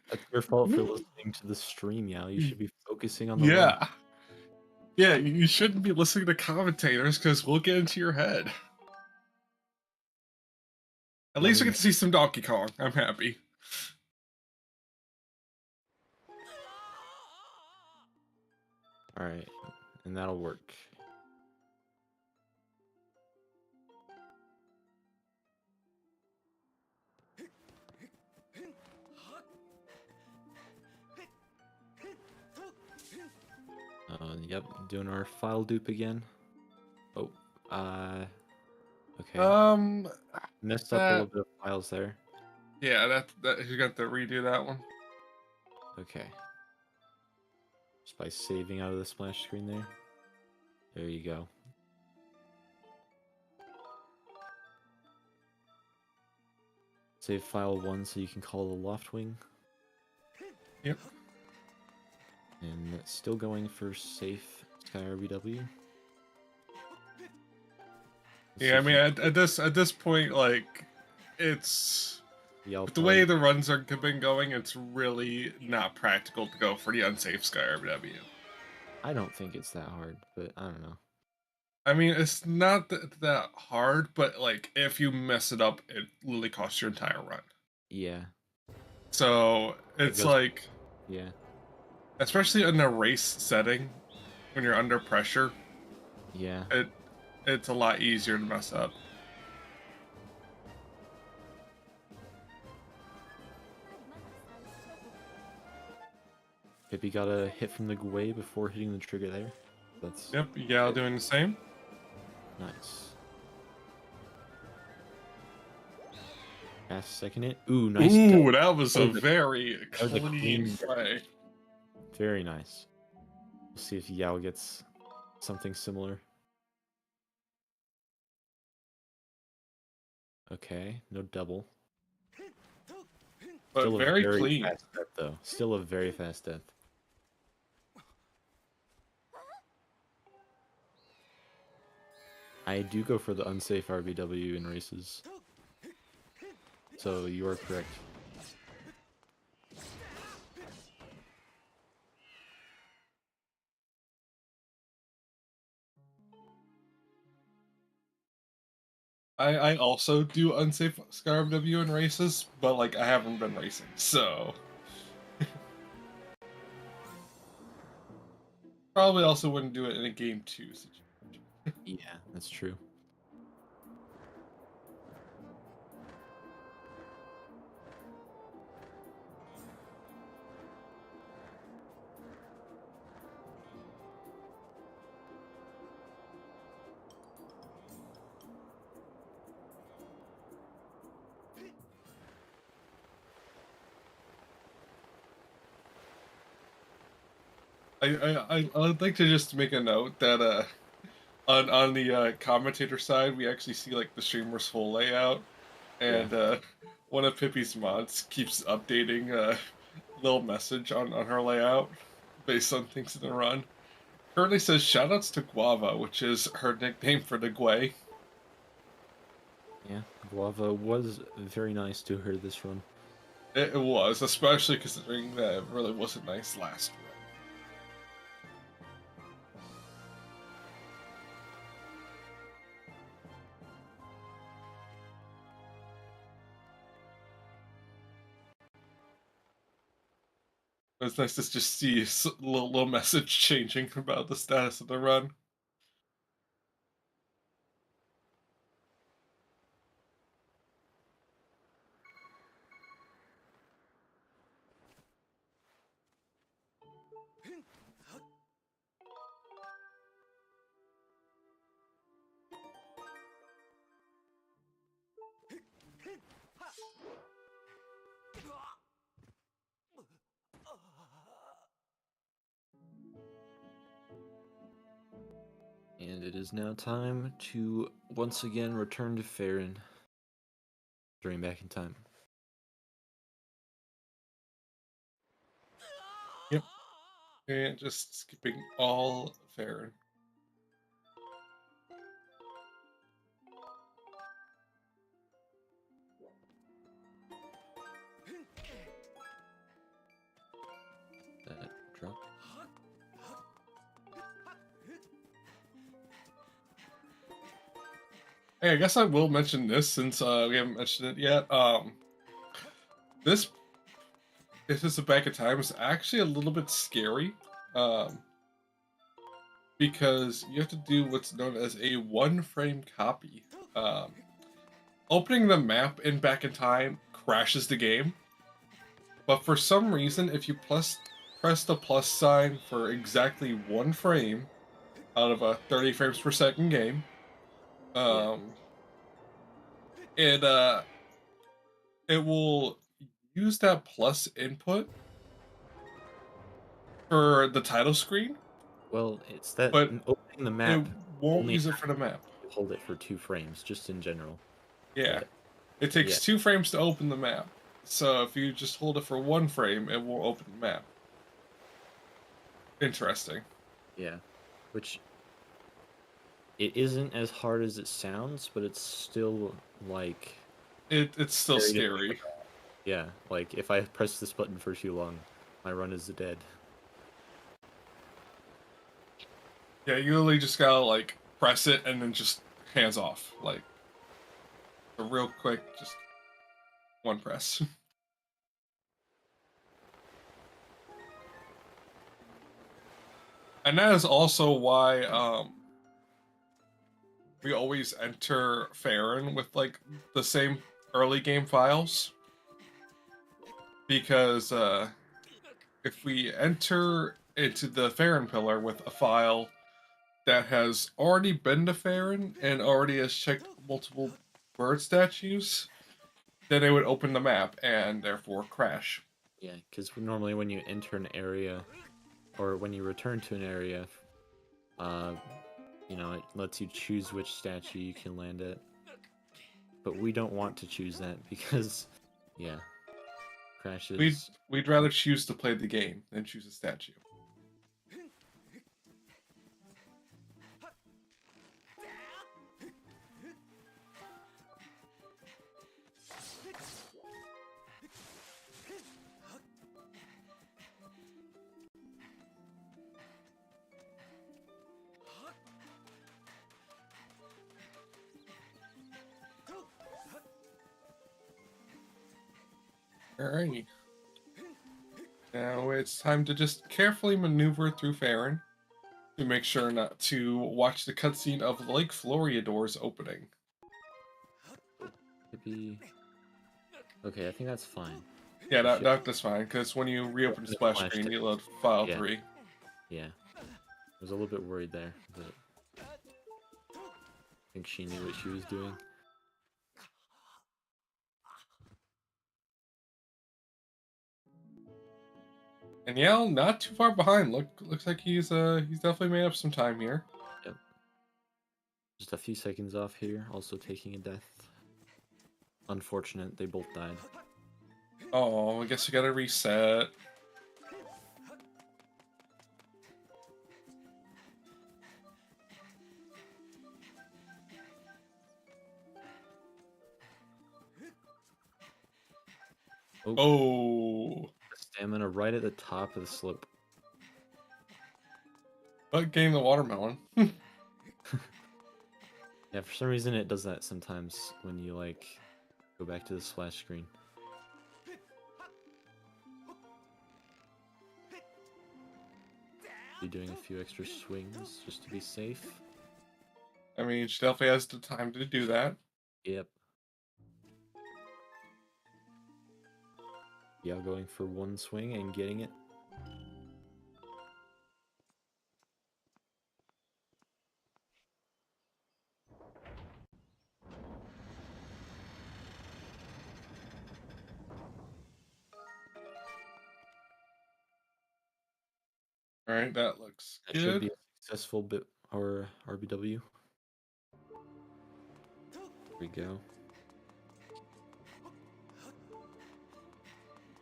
That's your fault for listening to the stream, Yal. You should be focusing on the yeah. Yeah, you shouldn't be listening to commentators because we'll get into your head. At least we get to see some Donkey Kong. I'm happy. Alright, and that'll work. Yep, doing our file dupe again. Oh, okay. Messed up a little bit of files there. Yeah, that you got to redo that one. Okay. Just by saving out of the splash screen there. There you go. Save file 1 so you can call the loft wing. Yep. And it's still going for safe SkyRBW. Yeah, I mean, at this point, like, it's YAL with the way the runs have been going, it's really not practical to go for the unsafe SkyRBW. I don't think it's that hard, but I don't know. I mean, it's not that hard, but like, if you mess it up, it literally costs your entire run. Yeah. So it's like, yeah, especially in a race setting, when you're under pressure, yeah. It's a lot easier to mess up. Pippy got a hit from the Gwei before hitting the trigger there. That's Yep, YAL doing the same. nice. Fast second hit. Ooh, nice. Ooh, that was a That was a- very was a clean clean play. Very nice. We'll see if YAL gets something similar. Okay, no double. But Still a very clean. fast death, though. Still a very fast death. I do go for the unsafe RBW in races. So you are correct. I also do unsafe Skyward W in races, but like I haven't been racing, so probably also wouldn't do it in a game 2 situation. Yeah, that's true. I'd like to just make a note that on the commentator side we actually see like the streamer's full layout, and one of Pippy's mods keeps updating a little message on her layout based on things in the run. Currently says shoutouts to Guava, which is her nickname for the Gwei. Yeah, Guava was very nice to her this run. It was, especially considering that it really wasn't nice last run. It's nice to just see a little message changing about the status of the run. And it is now time to once again return to Farron. During back in time. Yep. And just skipping all Farron. That drop. Hey, I guess I will mention this since we haven't mentioned it yet. This, if it's a back in time, is actually a little bit scary. Because you have to do what's known as a one-frame copy. Opening the map in back in time crashes the game. But for some reason, if you press the plus sign for exactly one frame out of a 30 frames per second game, it will use that plus input for the title screen. Well, it's that But opening the map. it won't only use it for the map. Hold it for 2 frames, just in general. Yeah. But, It takes 2 frames to open the map. So if you just hold it for 1 frame, it won't open the map. Interesting. Yeah. Which it isn't as hard as it sounds, but it's still like It's still very scary. difficult. Yeah, like if I press this button for too long, my run is dead. Yeah, you literally just gotta like press it and then just hands off. Like a real quick, just one press. And that is also why we always enter Farron with like the same early game files. Because if we enter into the Farron pillar with a file that has already been to Farron and already has checked multiple bird statues, then it would open the map and therefore crash. Yeah, because normally when you enter an area, or when you return to an area, you know, it lets you choose which statue you can land at. But we don't want to choose that because, yeah, crashes. We'd rather choose to play the game than choose a statue. Alrighty. Now it's time to just carefully maneuver through Farron to make sure not to watch the cutscene of Lake Floriador's opening. Maybe. Okay, I think that's fine. Yeah, that's fine, because when you reopen the splash screen, you load file 3. Yeah. I was a little bit worried there, but I think she knew what she was doing. And YAL not too far behind. Looks like he's definitely made up some time here. Yep. Just a few seconds off here, also taking a death. Unfortunate, they both died. Oh, I guess you gotta reset. Oh. Stamina right at the top of the slope. But getting the watermelon. Yeah, for some reason it does that sometimes when you like go back to the splash screen. Be doing a few extra swings just to be safe. I mean, she definitely has the time to do that. Yep. Yeah, going for one swing and getting it. All right, that looks That good. should be a successful bit or RBW. There we go.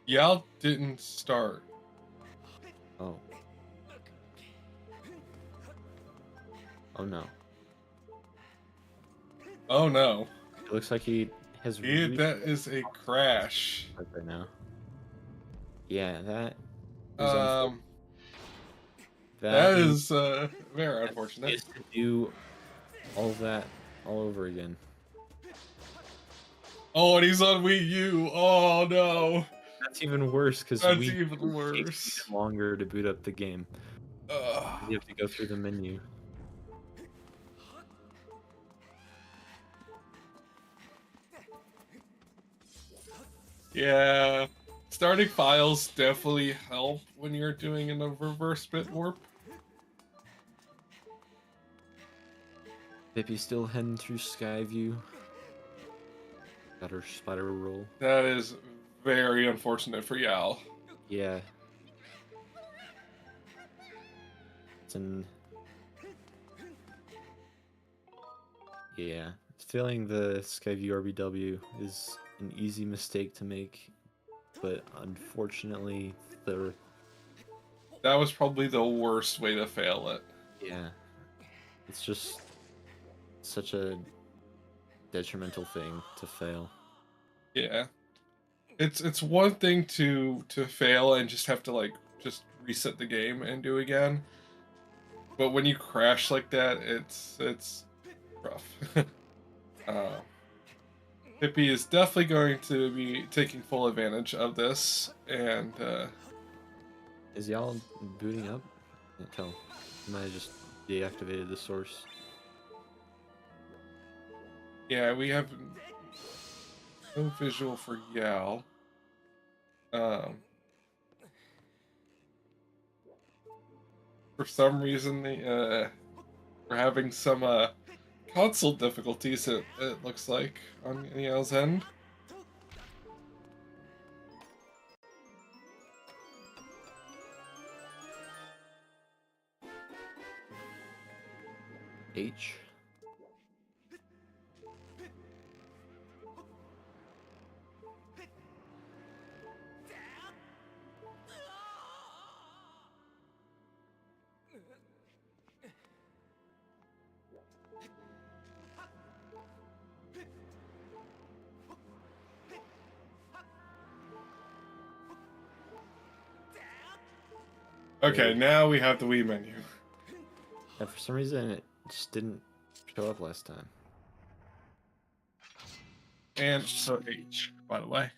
YAL didn't start. Oh. Oh no. Oh no. It looks like he has That is a crash. right now. Yeah, that is very unfortunate. Is to do all that all over again. Oh, and he's on Wii U. Oh no. That's even worse because That's Wii even U worse. takes even longer to boot up the game. You have to go through the menu. Yeah. Starting files definitely help when you're doing a reverse bit warp. Pippy still heading through Skyview. Got her spider roll. That is very unfortunate for YAL. Yeah. It's an... Yeah. Failing the Skyview RBW is an easy mistake to make, but unfortunately, that was probably the worst way to fail it. Yeah. It's just such a detrimental thing to fail. Yeah. It's one thing to fail and just have to like just reset the game and do again. But when you crash like that, it's rough. Pippy is definitely going to be taking full advantage of this, and Is y'all booting up? Can't tell. You might have just deactivated the source. yeah, we have no visual for YAL. For some reason, we're having some console difficulties. It looks like on YAL's end. H. Okay, now we have the Wii menu. Yeah, for some reason, it just didn't show up last time. And so H, by the way.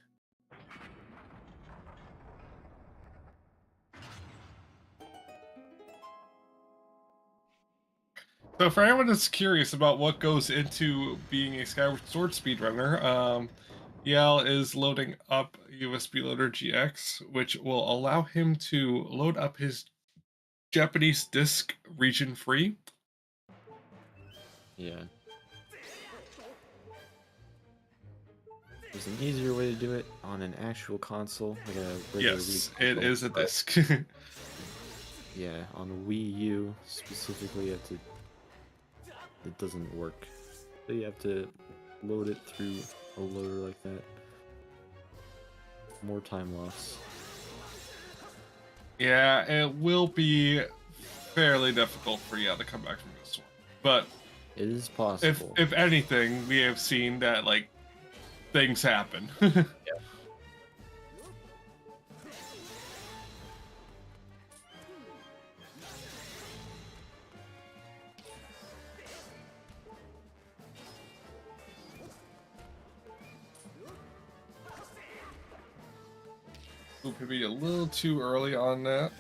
So for anyone that's curious about what goes into being a Skyward Sword speedrunner, YAL is loading up USB Loader GX, which will allow him to load up his Japanese disc region free. Yeah. There's an easier way to do it on an actual console with a regular Yes, Wii it console. is a disc. Yeah, on the Wii U specifically, you have to. It doesn't work. So you have to load it through a loader like that. More time loss. Yeah, it will be fairly difficult for YAL to come back from this one. But It is possible. if anything, we have seen that like things happen. Ooh, could be a little too early on that.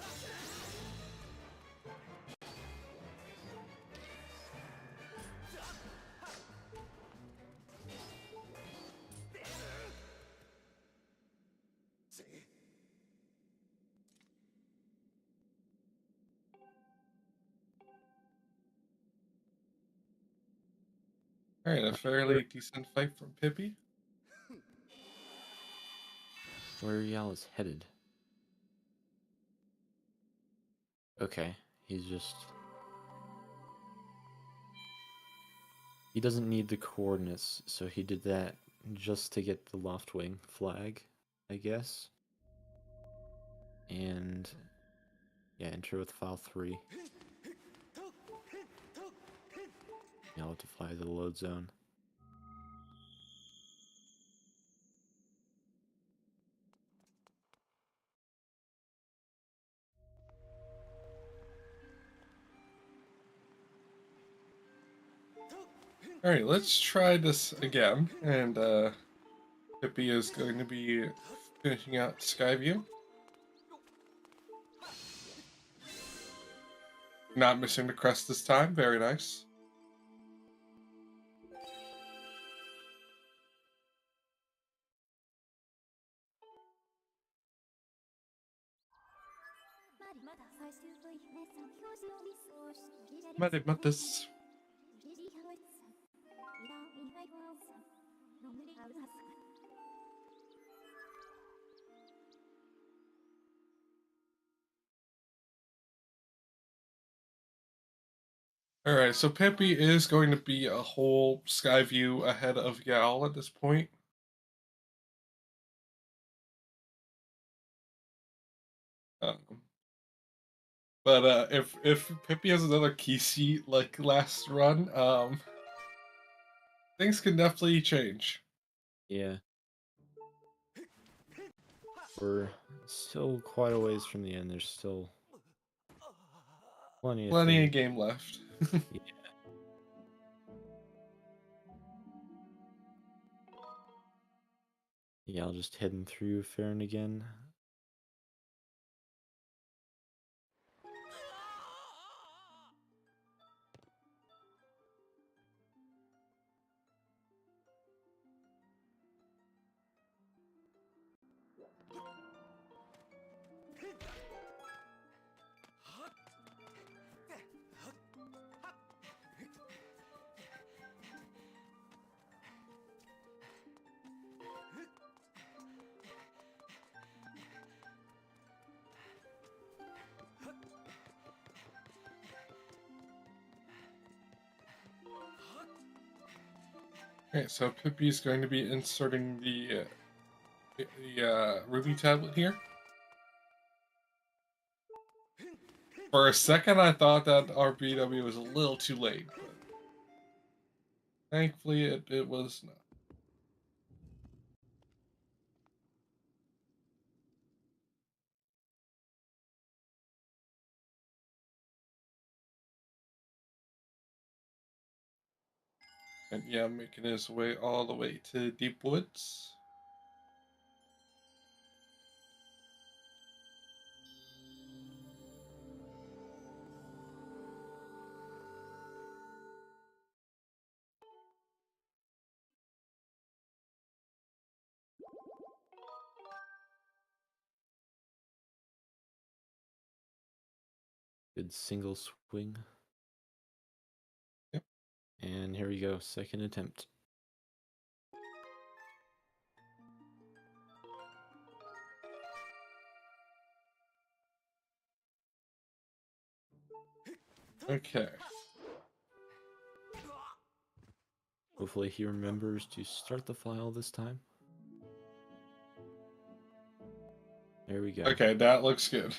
Alright, a fairly decent fight from Pippi. Where YAL is headed. Okay, he's just. He doesn't need the coordinates, so he did that just to get the Loftwing flag, I guess. And yeah, enter with file 3. Now to fly to the load zone. Alright, let's try this again. And Pippi is going to be finishing out Skyview. Not missing the crest this time. Very nice. Mathematics. Alright, so Pippi is going to be a whole Skyview ahead of YAL at this point. But if Pippi has another key seat like last run, things can definitely change. Yeah. We're still quite a ways from the end. There's still plenty of game left. Yeah. Yeah, I'll just heading through Farron again. Okay, so Pippi is going to be inserting the Ruby tablet here. For a second, I thought that our BW was a little too late, but thankfully it was not. And yeah, making his way all the way to Deep Woods. Good single swing. Yep. And here we go, second attempt. Okay. Hopefully he remembers to start the file this time. There we go. Okay, that looks good.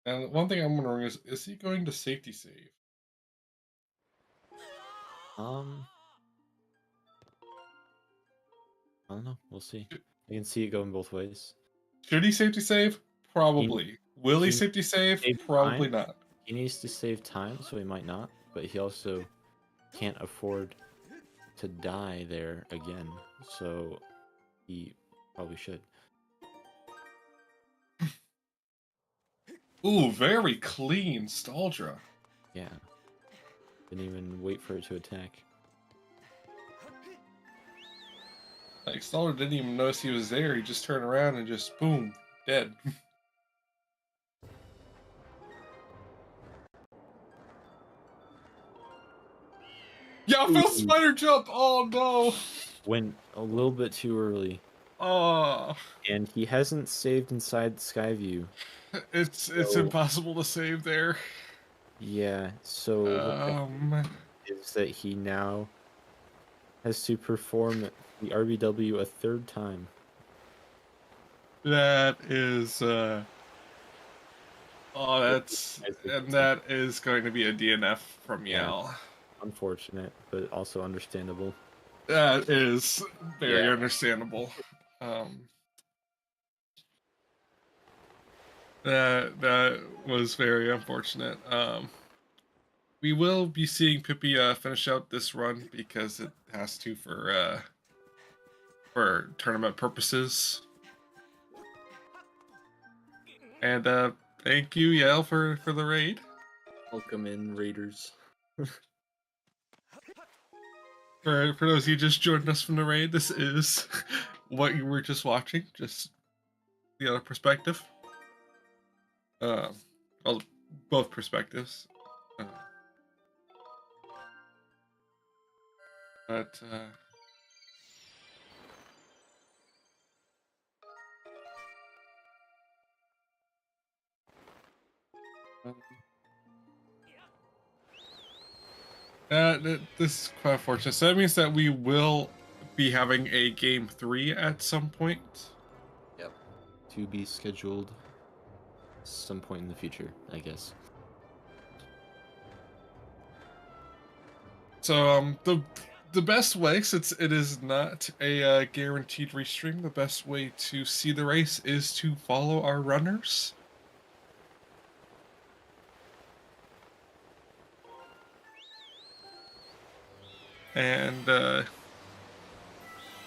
And one thing I'm wondering is he going to safety save? I don't know. We'll see. I can see it going both ways. Should he safety save? Probably. Will he he safety save? save Probably time. not. He needs to save time, so he might not. But he also can't afford to die there again, so he probably should. Ooh, very clean Staldra. Yeah. Didn't even wait for it to attack. Like, Staldra didn't even notice he was there. He just turned around and just, boom, dead. Yeah, Phil spider jump! Oh, no! Went a little bit too early. Oh. And he hasn't saved inside Skyview. It's So- impossible to save there. Yeah, so what happens is that he now has to perform the RBW a third time. That is, oh, that is going to be a DNF from YAL. Unfortunate, but also understandable. That is very Yeah. understandable. That was very unfortunate. We will be seeing Pippi finish out this run because it has to for tournament purposes. And thank you, YAL, for the raid. Welcome in, Raiders. For those of you just joined us from the raid, this is what you were just watching, just the other perspective. Well, both perspectives. But this is quite unfortunate. So that means that we will be having a game 3 at some point. Yep. To be scheduled some point in the future, I guess. So the best way, since it is not a guaranteed restream, the best way to see the race is to follow our runners. And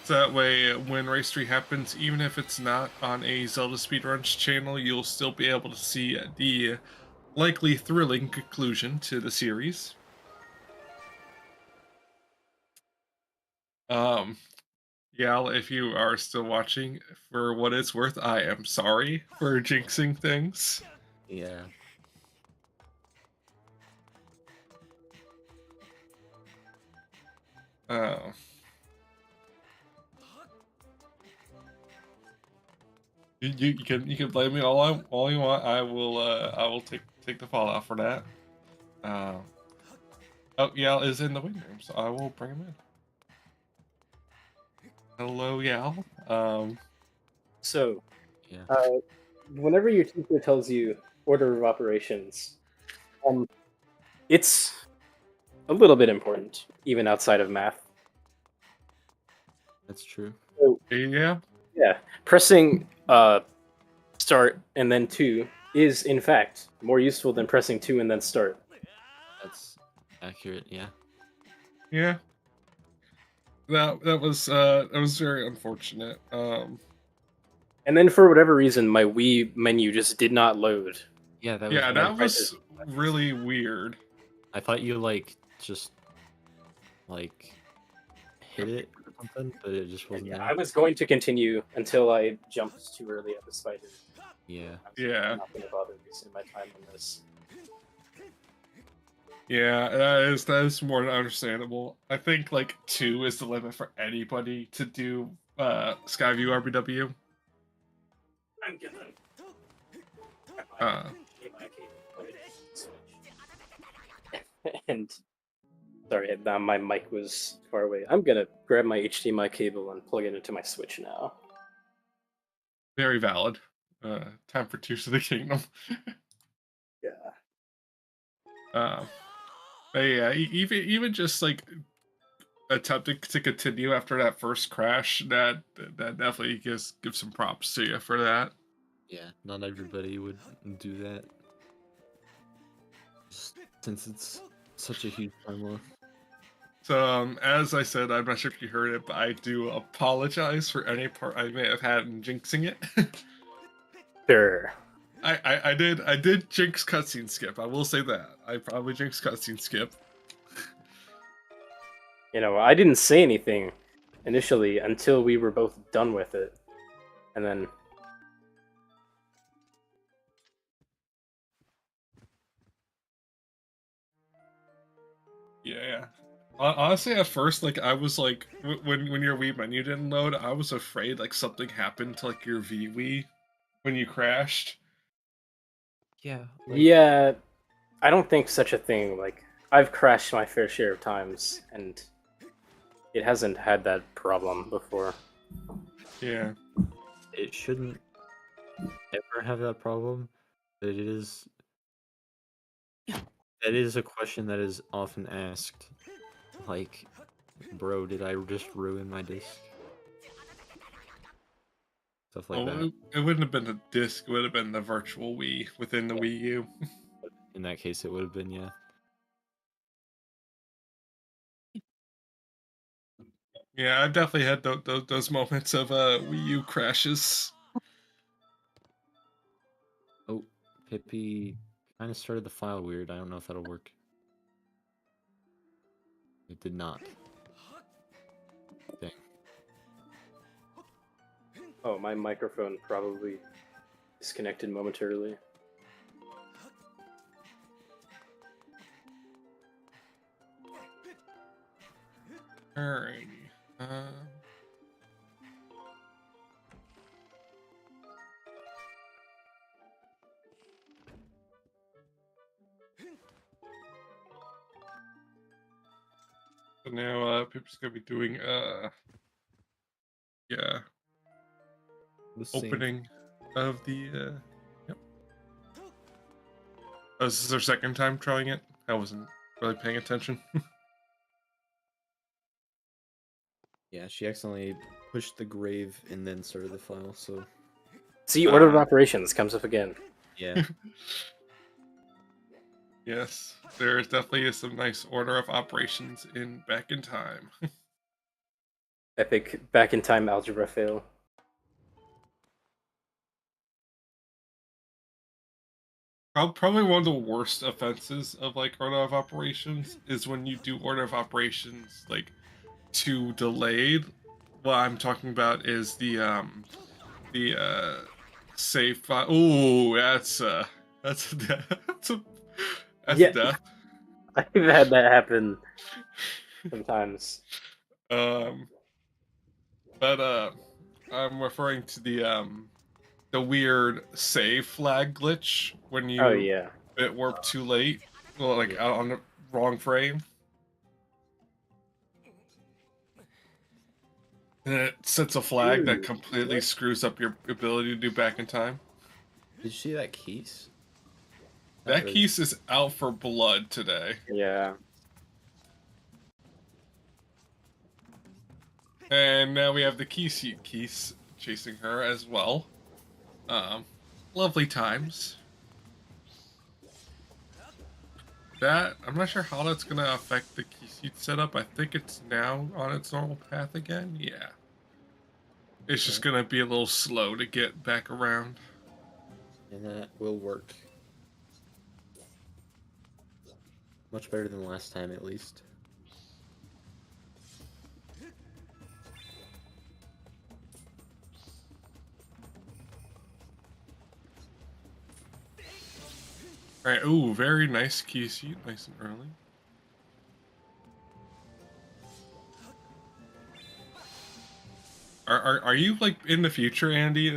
so that way, when race 3 happens, even if it's not on a Zelda Speedruns channel, you'll still be able to see the likely thrilling conclusion to the series. YAL, if you are still watching, for what it's worth, I am sorry for jinxing things. Yeah. Oh. You can blame me all you want. I will take the fallout for that. Oh, YAL is in the waiting room, so I will bring him in. Hello, YAL. So, Yeah. whenever your teacher tells you order of operations, it's a little bit important, even outside of math. That's true. So, Yeah. yeah, pressing start and then 2 is, in fact, more useful than pressing 2 and then start. That's accurate. Yeah. Yeah. That was very unfortunate. And then for whatever reason, my Wii menu just did not load. Yeah, that was. Yeah, weird. that was really weird. I thought you like just like hit it or something, but it just wasn't Yeah, there. I was going to continue until I jumped too early at the spider. Yeah. Yeah. I'm not going to bother wasting my time on this. Yeah, that is more than understandable. I think like 2 is the limit for anybody to do Skyview RBW. I'm gonna. And sorry, my mic was far away. I'm gonna grab my HDMI cable and plug it into my Switch now. Very valid. Time for Tears of the Kingdom. Yeah. But yeah, even just like attempting to continue after that first crash, that definitely gives some props to you for that. Yeah. Not everybody would do that, since it's such a huge time loss. So, as I said, I'm not sure if you heard it, but I do apologize for any part I may have had in jinxing it. Sure. I did jinx cutscene skip. I will say that. I probably jinxed cutscene skip. You know, I didn't say anything initially until we were both done with it. And then Yeah. Honestly, at first, like I was like, when your Wii menu didn't load, I was afraid like something happened to like your Wii when you crashed. Yeah. yeah, I don't think such a thing. Like, I've crashed my fair share of times, and it hasn't had that problem before. Yeah. It shouldn't ever have that problem, but it is. That is a question that is often asked. Like, bro, did I just ruin my disc? Stuff like that. It wouldn't have been a disc. It would have been the virtual Wii within the Wii U. In that case, it would have been, yeah. Yeah, I've definitely had those moments of Wii U crashes. Oh, Pippy kind of started the file weird. I don't know if that'll work. It did not. Dang. Oh, my microphone probably disconnected momentarily. Alrighty. So now Pip's gonna be doing yeah, opening of the yep. Oh, this is our second time trying it. I wasn't really paying attention. Yeah, she accidentally pushed the grave and then started the file, so See, order of operations comes up again. yeah. Yes, there definitely is some nice order of operations in Back in Time. Epic back in time algebra fail. Probably one of the worst offenses of like order of operations is when you do order of operations like too delayed. What I'm talking about is the save file. Ooh, that's a that's a that's Yeah. a death. I've had that happen sometimes. But I'm referring to the weird save flag glitch when you Oh yeah. bit warp too late, well, like Yeah. out on the wrong frame. And it sets a flag that Ooh, completely what? screws up your ability to do back in time. Did you see that case? That was- Keese is out for blood today. Yeah. And now we have the Keese chasing her as well. Lovely times. That, I'm not sure how that's going to affect the Keese setup. I think it's now on its normal path again. Yeah. It's just going to be a little slow to get back around. And that will work. Much better than last time, at least. Alright, ooh, very nice Keese, nice and early. Are you like in the future, Andy?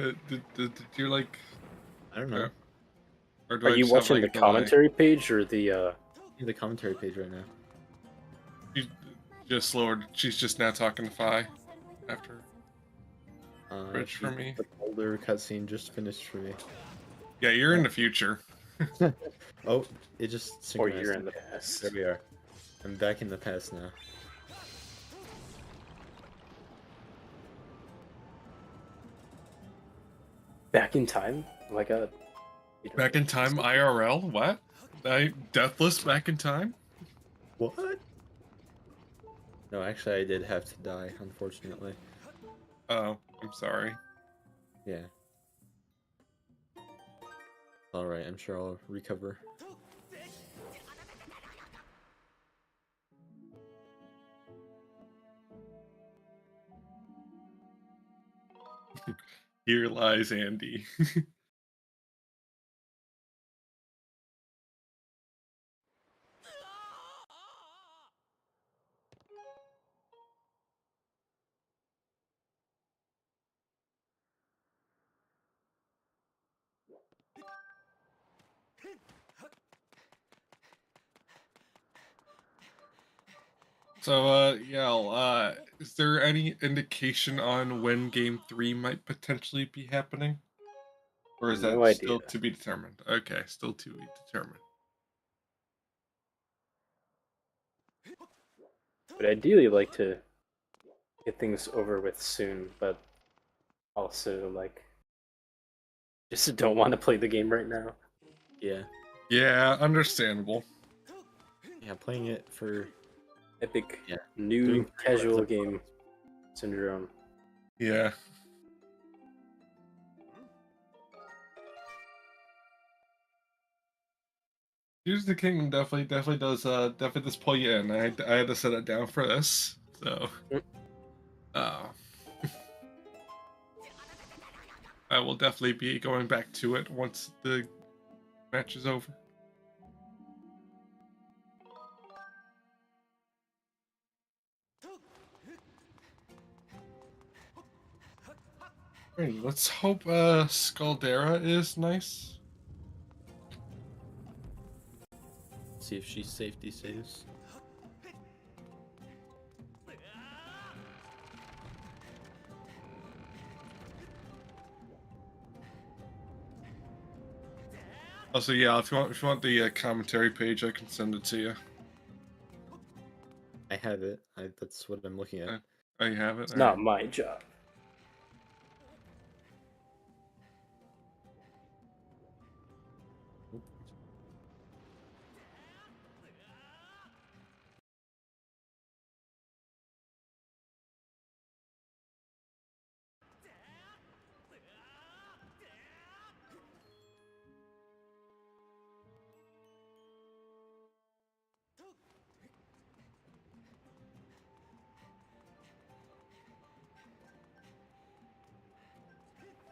Did you like? I don't know. Or do Are I you just have, watching like, the a delay? commentary page or the See the commentary page right now. She's just lowered. She's just now talking to Fi after bridge for me. The older cutscene just finished for me. Yeah, you're in the future. Oh, it just or synchronized. you're in the past? There we are. I'm back in the past now. Back in time? Oh my god. Back in time, IRL. What? Deathless back in time? What? No, actually, I did have to die, unfortunately. Oh, I'm sorry. Yeah. Alright, I'm sure I'll recover. Here lies Andy. So, YAL, is there any indication on when Game 3 might potentially be happening? Or is No that idea. still to be determined? Okay, still to be determined. But ideally like to get things over with soon, but also like just don't want to play the game right now. Yeah. Yeah, understandable. Yeah, playing it for... Epic Yeah. new Doing casual like- game syndrome. Yeah. Tears of the Kingdom definitely does pull you in. I had to set it down for this, so I will definitely be going back to it once the match is over. Alright, let's hope Scaldera is nice. See if she safety saves. Also, yeah, if you want the commentary page, I can send it to you. I have it. That's what I'm looking at. Oh, you have it? It's All not right. my job.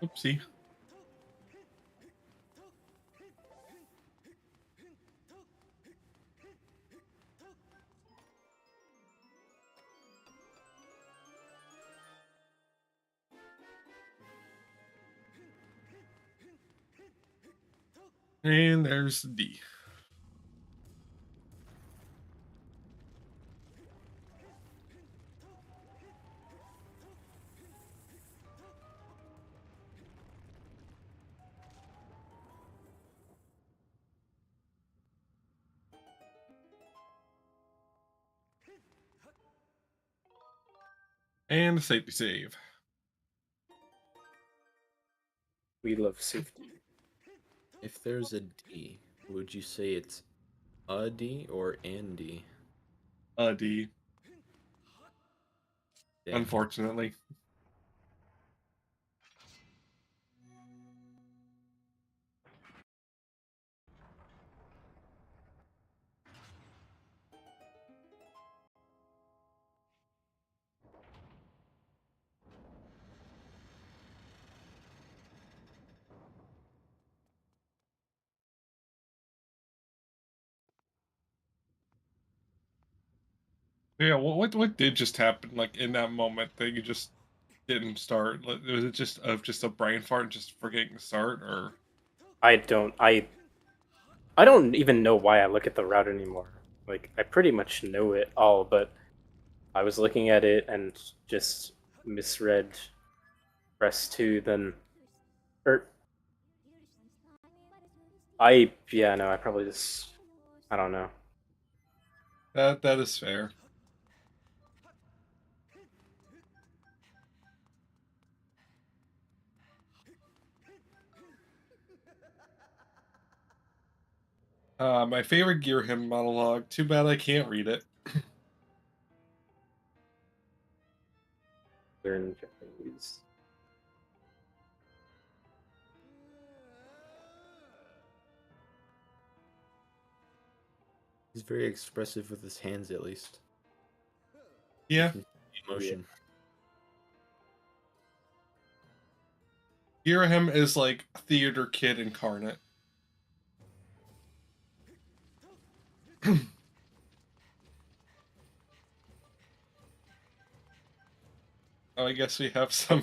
Oopsie. And there's D. And a safety save. We love safety. If there's a D, would you say it's a D or an D? D. Damn. Unfortunately. Yeah, what did just happen? Like in that moment that you just didn't start? Like, was it just a brain fart and just forgetting to start, or? I don't even know why I look at the route anymore. Like I pretty much know it all, but I was looking at it and just misread press 2 then or I probably just I don't know. That is fair. My favorite Gear Hymn monologue. Too bad I can't read it. Learn Japanese. He's very expressive with his hands, at least. Yeah, Emotion. Gear Hymn is like theater kid incarnate. Oh, I guess we have some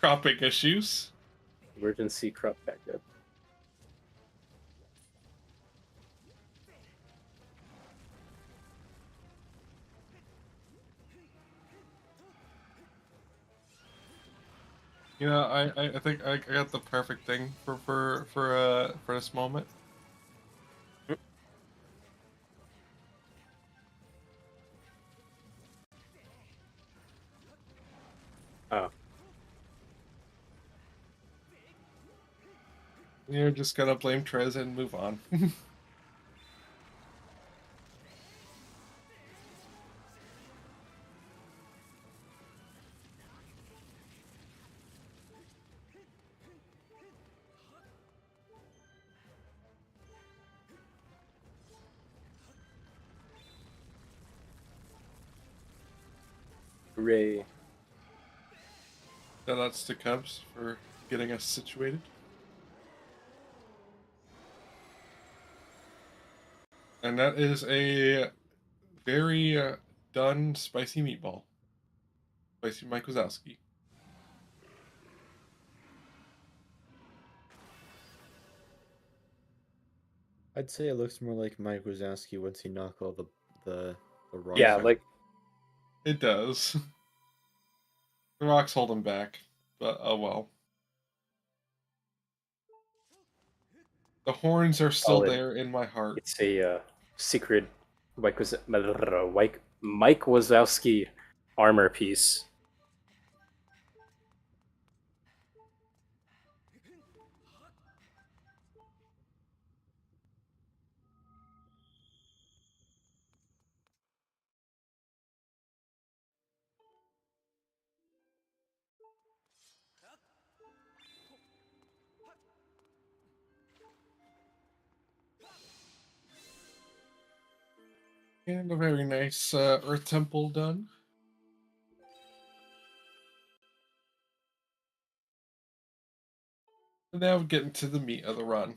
cropping issues. Emergency crop backup. You know, I think I got the perfect thing for this moment. Oh. You're just gonna blame Trez and move on. Hooray. Shout outs to Cubs for getting us situated. And that is a very done spicy meatball. Spicy Mike Wazowski. I'd say it looks more like Mike Wazowski once he knocked all the rocks Yeah, out. like It does. The rocks hold him back, but oh well. The horns are still Solid. there in my heart. it's a secret Mike Wazowski armor piece. And a very nice Earth Temple done. And now getting to the meat of the run.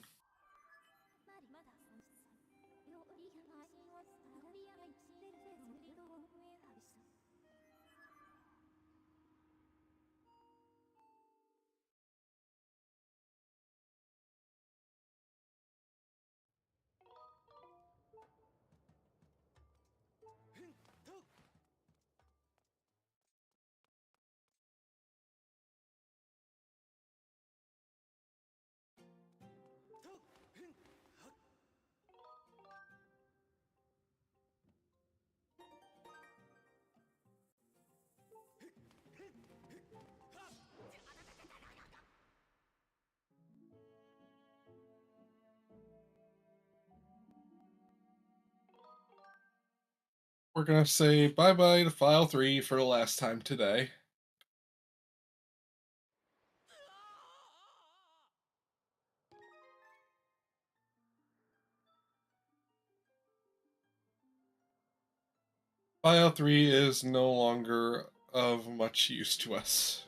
we're gonna say bye-bye to File 3 for the last time today. File 3 is no longer of much use to us.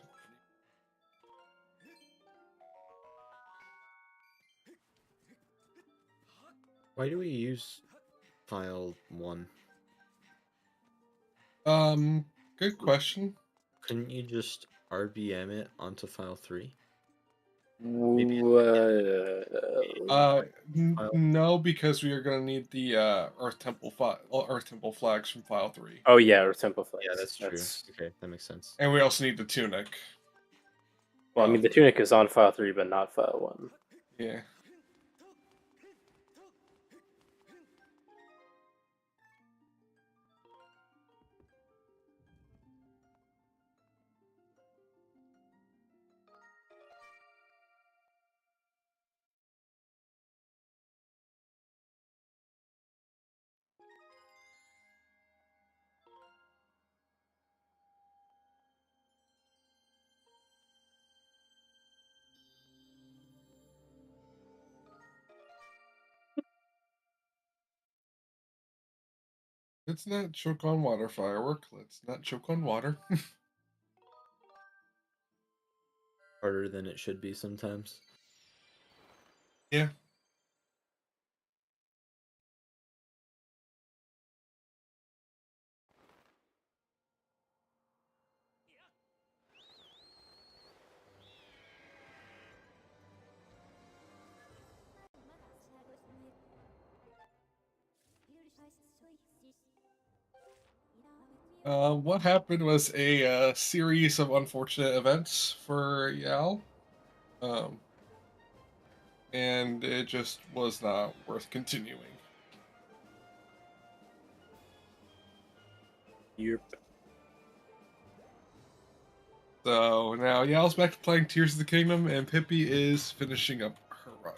Why do we use file 1? Good question. Couldn't you just RBM it onto file 3? No, because we are gonna need the Earth Temple flags from File 3. Oh yeah, or temple flags. Yeah, that's true. Okay, that makes sense. And we also need the tunic. Well, I mean, the tunic is on File 3, but not File 1. Yeah. Let's not choke on water, firework. Let's not choke on water. Harder than it should be sometimes. Yeah. What happened was a series of unfortunate events for YAL. And it just was not worth continuing. Yep. So now YAL's back to playing Tears of the Kingdom, and Pippi is finishing up her run.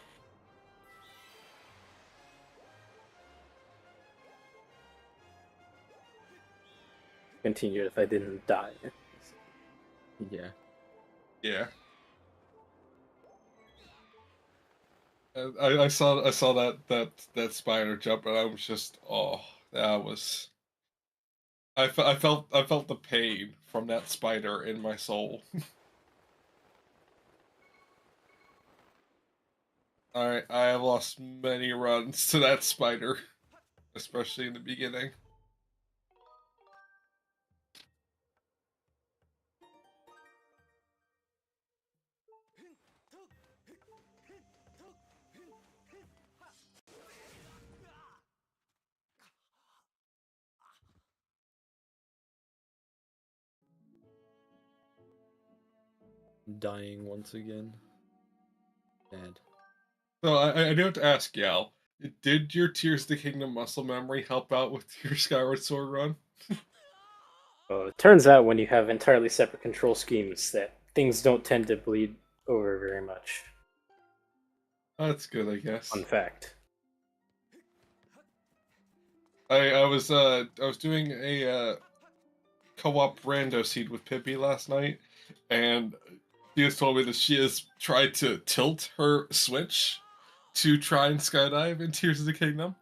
Continued if I didn't die. Yeah. Yeah. I saw that spider jump, and I was just, oh, that was. I felt the pain from that spider in my soul. I have lost many runs to that spider, especially in the beginning. Dying once again. Bad. So I do have to ask, Yal, did your Tears of the Kingdom muscle memory help out with your Skyward Sword run? Well, it turns out when you have entirely separate control schemes that things don't tend to bleed over very much. That's good, I guess. Fun fact. I was doing a co-op rando seed with Pippi last night, and she has told me that she has tried to tilt her Switch to try and skydive in Tears of the Kingdom.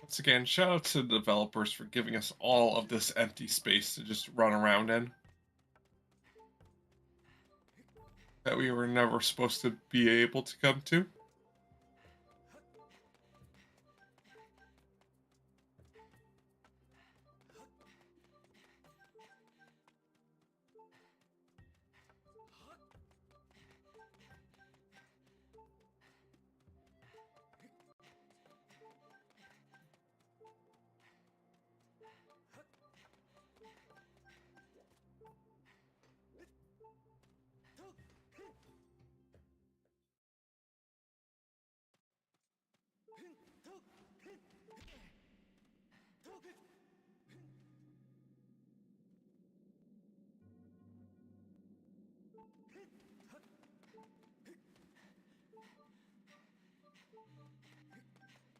Once again, shout out to the developers for giving us all of this empty space to just run around in. That we were never supposed to be able to come to.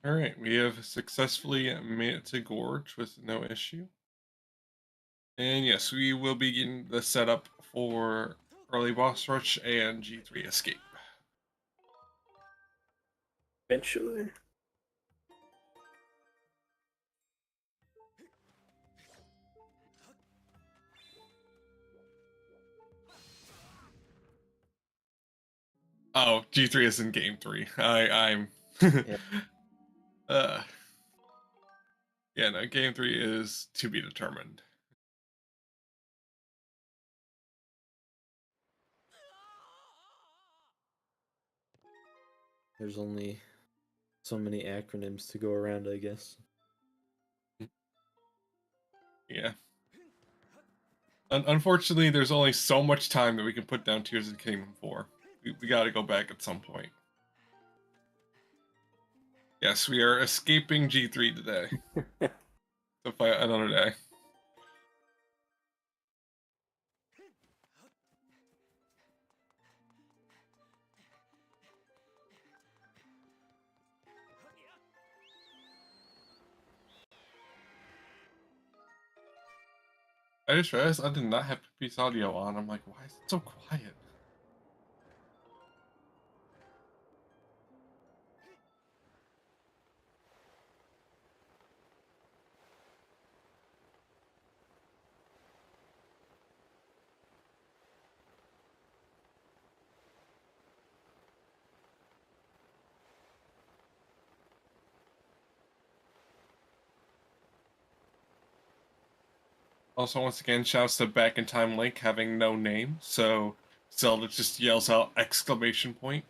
All right, we have successfully made it to Gorge with no issue. And yes, we will begin the setup for early boss rush and G3 escape. Eventually. Oh, G3 is in game 3. I'm Yeah. Yeah, no, game 3 is to be determined. There's only so many acronyms to go around, I guess. Yeah. Unfortunately, there's only so much time that we can put down Tears of the Kingdom for. We gotta go back at some point. Yes, we are escaping G3 today. To fight another day. I just realized I did not have Pippy's audio on. I'm like, why is it so quiet? Also, once again, shouts to Back in Time Link having no name, so Zelda just yells out exclamation point.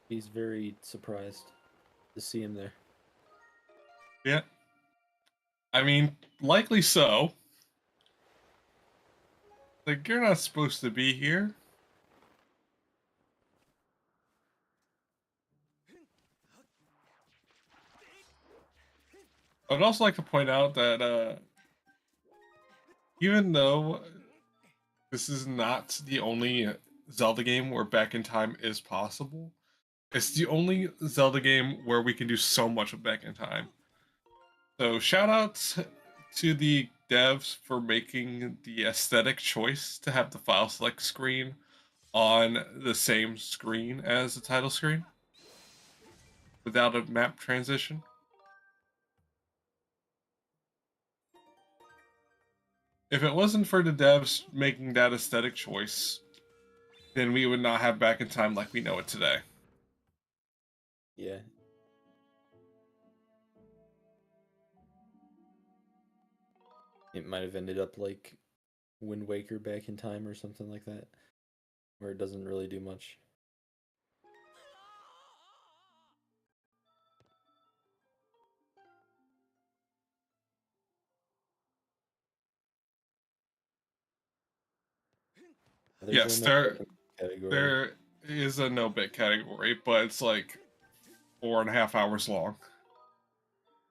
He's very surprised to see him there. Yeah. I mean, likely so. Like, you're not supposed to be here. I'd also like to point out that even though this is not the only Zelda game where Back in Time is possible, it's the only Zelda game where we can do so much with Back in Time. So shout outs to the devs for making the aesthetic choice to have the file select screen on the same screen as the title screen without a map transition. If it wasn't for the devs making that aesthetic choice, then we would not have Back in Time like we know it today. Yeah. It might have ended up like Wind Waker Back in Time or something like that, where it doesn't really do much. Yes, no category. there is a no bit category, but it's like 4.5 hours long.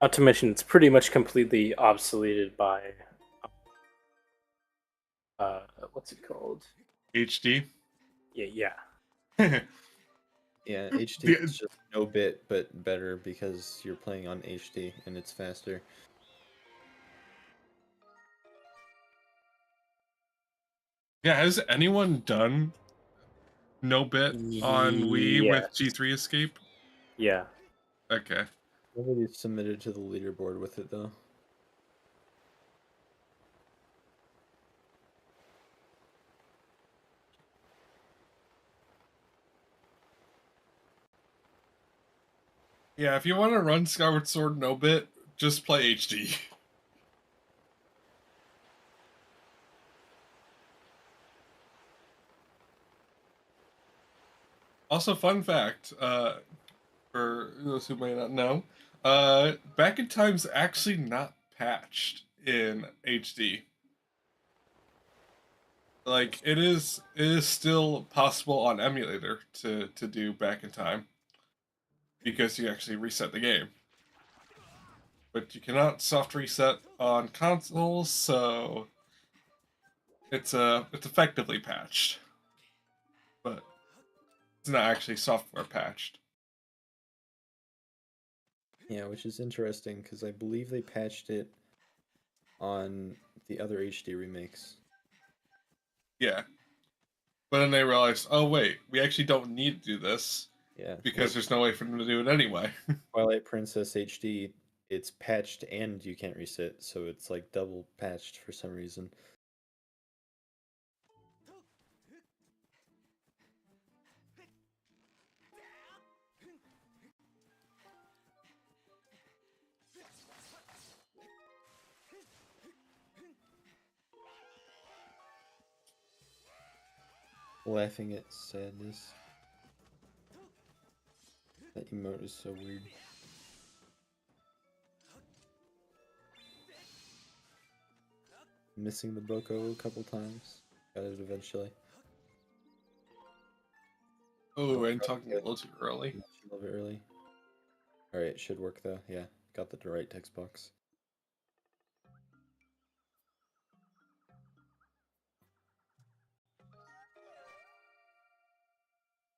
Not to mention, it's pretty much completely obsoleted by what's it called? HD. Yeah. Yeah, HD is just no bit, but better because you're playing on HD and it's faster. Yeah, has anyone done no bit on Wii with Yes. G3 Escape? Yeah. Okay. Nobody submitted to the leaderboard with it though. Yeah, if you want to run Skyward Sword no bit, just play HD. Also, fun fact, for those who may not know, Back in Time's actually not patched in HD. Like it is still possible on emulator to do Back in Time because you actually reset the game. but you cannot soft reset on consoles, so it's effectively patched, but it's not actually software patched. Yeah, which is interesting because I believe they patched it on the other HD remakes. Yeah. But then they realized, oh wait, we actually don't need to do this Yeah, because there's no way for them to do it anyway. Twilight Princess HD, it's patched and you can't reset, so it's like double patched for some reason. Laughing at sadness. That emote is so weird. Missing the Boko a couple times. Got it eventually. Oh, and talking a little too early. A little bit early. Alright, it should work though. Yeah, got the right text box.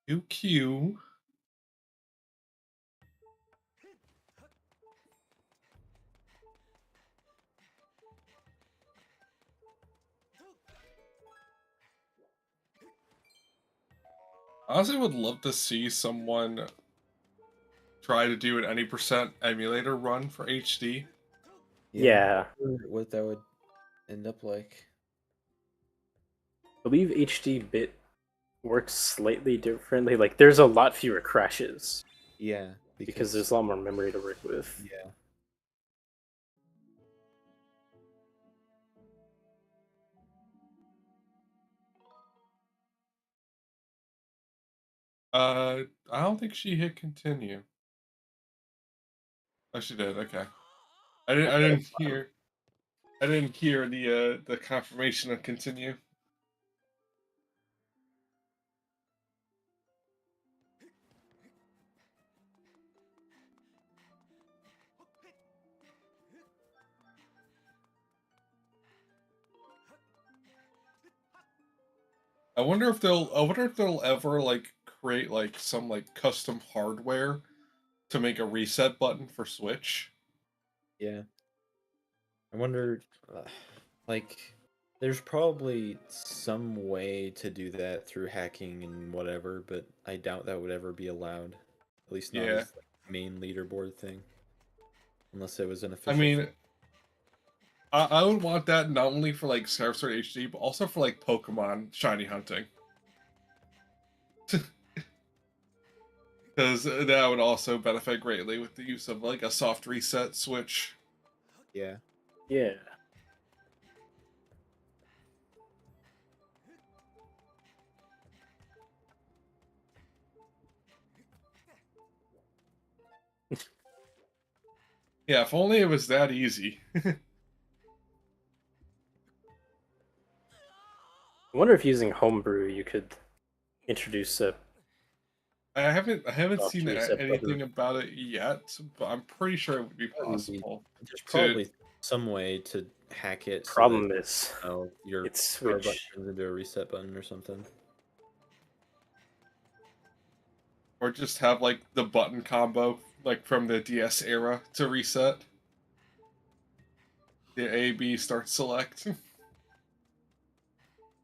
QQ. I honestly would love to see someone try to do an any percent emulator run for HD. Yeah. I wonder what that would end up like. I believe HD bit works slightly differently. Like, there's a lot fewer crashes Yeah, because there's a lot more memory to work with. Yeah. I don't think she hit continue. Oh, she did. Okay. I didn't hear the confirmation of continue. I wonder if they'll ever like create like some like custom hardware to make a reset button for Switch. Yeah. I wonder, like, there's probably some way to do that through hacking and whatever, but I doubt that would ever be allowed. At least not Yeah. as like, main leaderboard thing. Unless it was an official I mean, thing. I would want that not only for like Skyward Sword HD, but also for like Pokemon shiny hunting. Because that would also benefit greatly with the use of like a soft reset switch. Yeah. Yeah. Yeah, if only it was that easy. I wonder if using homebrew you could introduce a I haven't Soft seen reset anything button. about it yet, but I'm pretty sure it would be possible. There's probably some way to hack it. problem So is that, your it's power button Switch. turns into a reset button or something. Or just have like the button combo like from the DS era to reset. The A, B start select.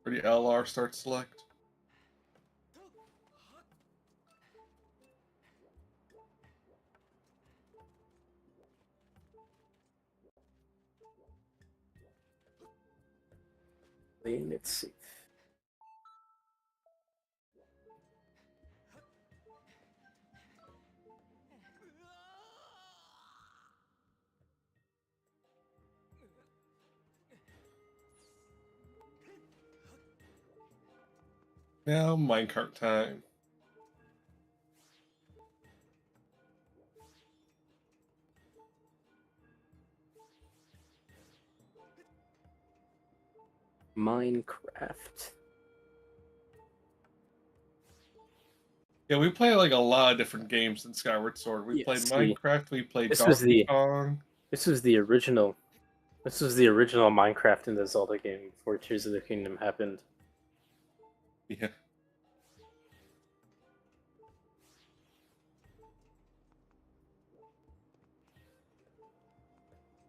Or the LR start select. Let's see. Now minecart time. Minecraft. Yeah, we play like a lot of different games in Skyward Sword. We Yeah, played see, Minecraft, we played this was Donkey the- Kong. This was the original. This was the original Minecraft in the Zelda game before Tears of the Kingdom happened. Yeah.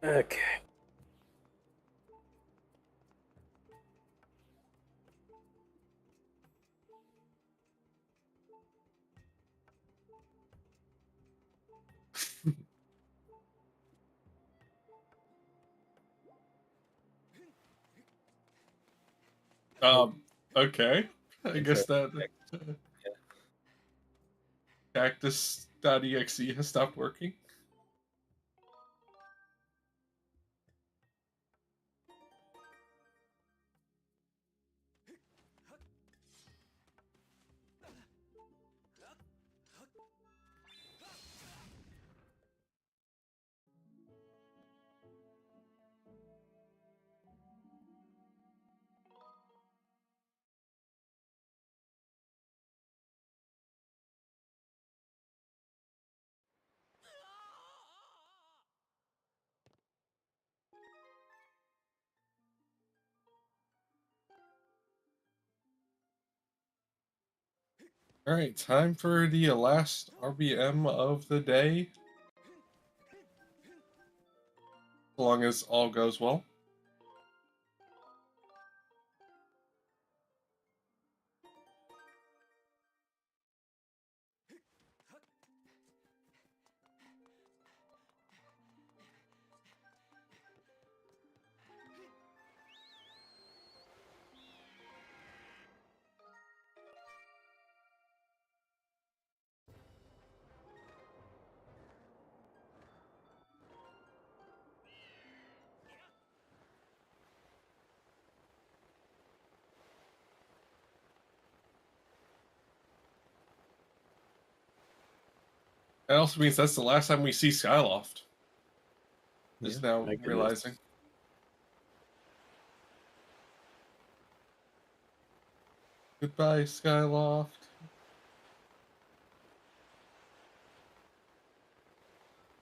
Okay. Okay. I guess that cactus.exe has stopped working. All right, time for the last RBM of the day. As long as all goes well. That also means that's the last time we see Skyloft. Just now my goodness. realizing. Goodbye, Skyloft.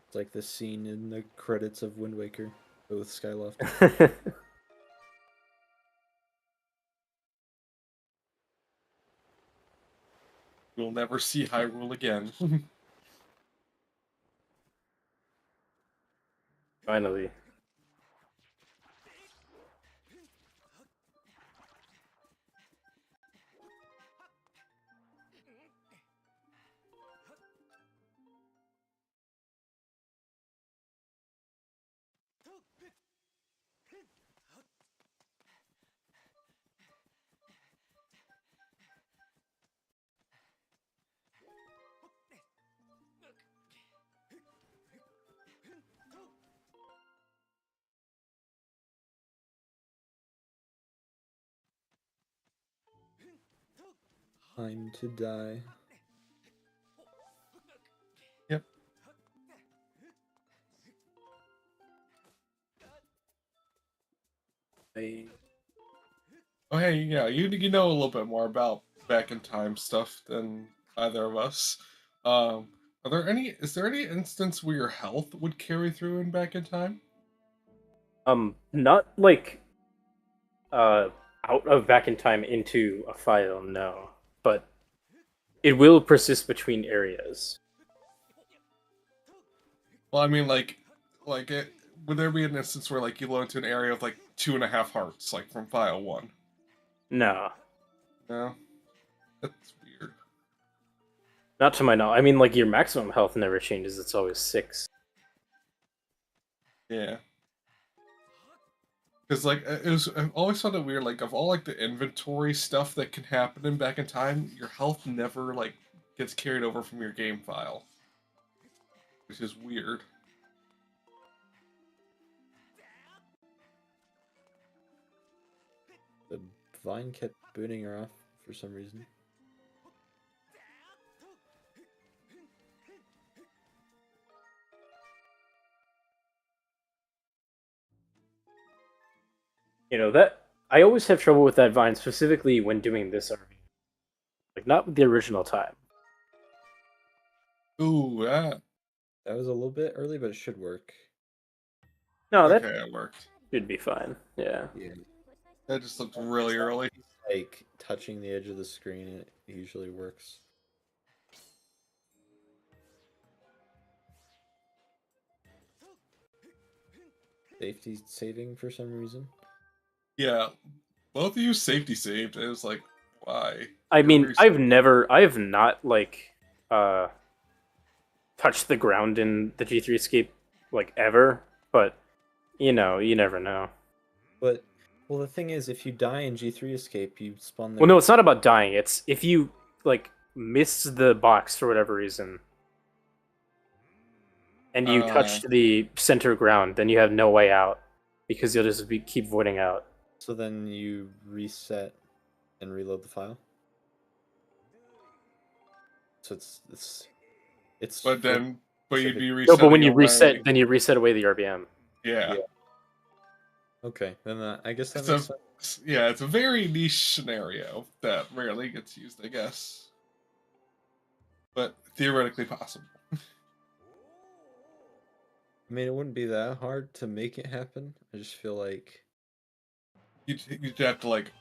It's like the scene in the credits of Wind Waker, but with Skyloft. We'll never see Hyrule again. Finally. Time to die. Yep. Oh, hey, yeah, you know a little bit more about back in time stuff than either of us. Is there any instance where your health would carry through in back in time? Not like out of back in time into a file, no. But it will persist between areas. Well, I mean, would there be an instance where like you load into an area of like 2.5 hearts, like from file 1? No. No, that's weird. Not to my knowledge. I mean, like, your maximum health never changes, it's always 6. Yeah. Because like I've always found it weird. Like of all like the inventory stuff that can happen in back in time, your health never like gets carried over from your game file, which is weird. The vine kept booting her off for some reason. You know, that I always have trouble with that vine, specifically when doing this RV. Like, not with the original time. Ooh, That was a little bit early, but it should work. No, that Okay, it worked. should be fine. Yeah. Yeah. That just looked really early. Like touching the edge of the screen, it usually works. Safety saving for some reason. Yeah, both of you safety saved. It was like, why? I You're mean, very I have not like touched the ground in the G3 escape like ever, but you know, you never know. But well, the thing is, if you die in G3 escape, you spawn there. Well, no, it's not about dying. It's if you like miss the box for whatever reason, and you touched the center ground, then you have no way out because you'll just keep voiding out. So then you reset and reload the file. So it's. But then, but you'd be No, resetting. but when you away. reset, then you reset away the RBM. Yeah. Okay, then I guess that It's makes a, sense. yeah, it's a very niche scenario that rarely gets used, I guess. But theoretically possible. I mean, it wouldn't be that hard to make it happen. I just feel like You'd have to like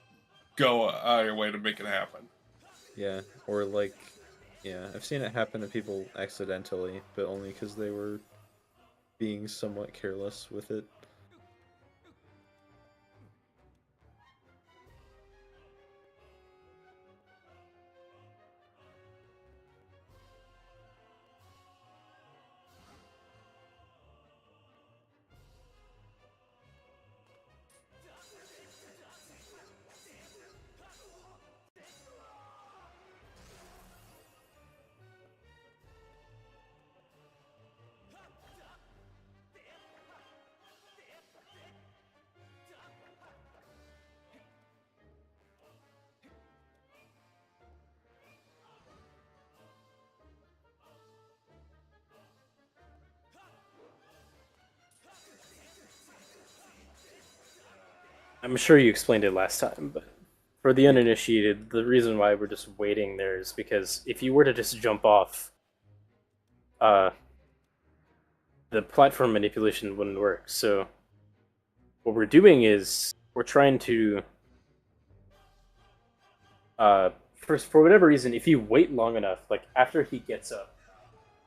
go out of your way to make it happen. yeah, or like yeah, I've seen it happen to people accidentally, but only because they were being somewhat careless with it. I'm sure you explained it last time, but for the uninitiated, the reason why we're just waiting there is because if you were to just jump off, the platform manipulation wouldn't work. So what we're doing is we're trying to, for whatever reason, if you wait long enough, like after he gets up,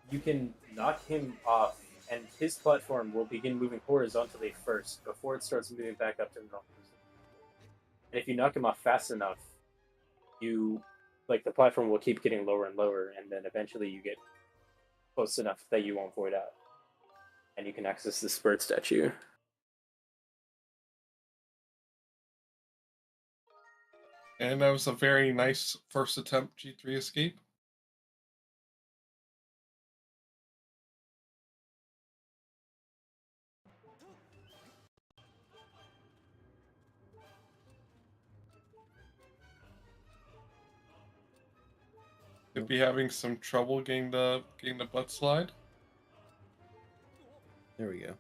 you can knock him off, and his platform will begin moving horizontally first before it starts moving back up to normal. And if you knock him off fast enough, you like the platform will keep getting lower and lower, and then eventually you get close enough that you won't void out, and you can access the Spurt statue. And that was a very nice first attempt G3 escape. Could be having some trouble getting the butt slide. There we go.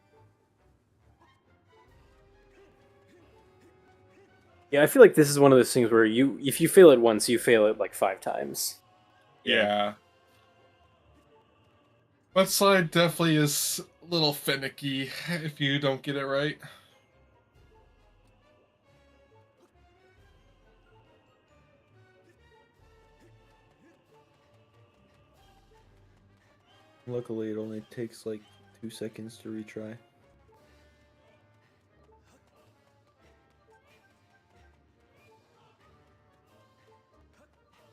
Yeah, I feel like this is one of those things where if you fail it once, you fail it like 5 times. Yeah. Butt slide definitely is a little finicky if you don't get it right. Luckily, it only takes like 2 seconds to retry.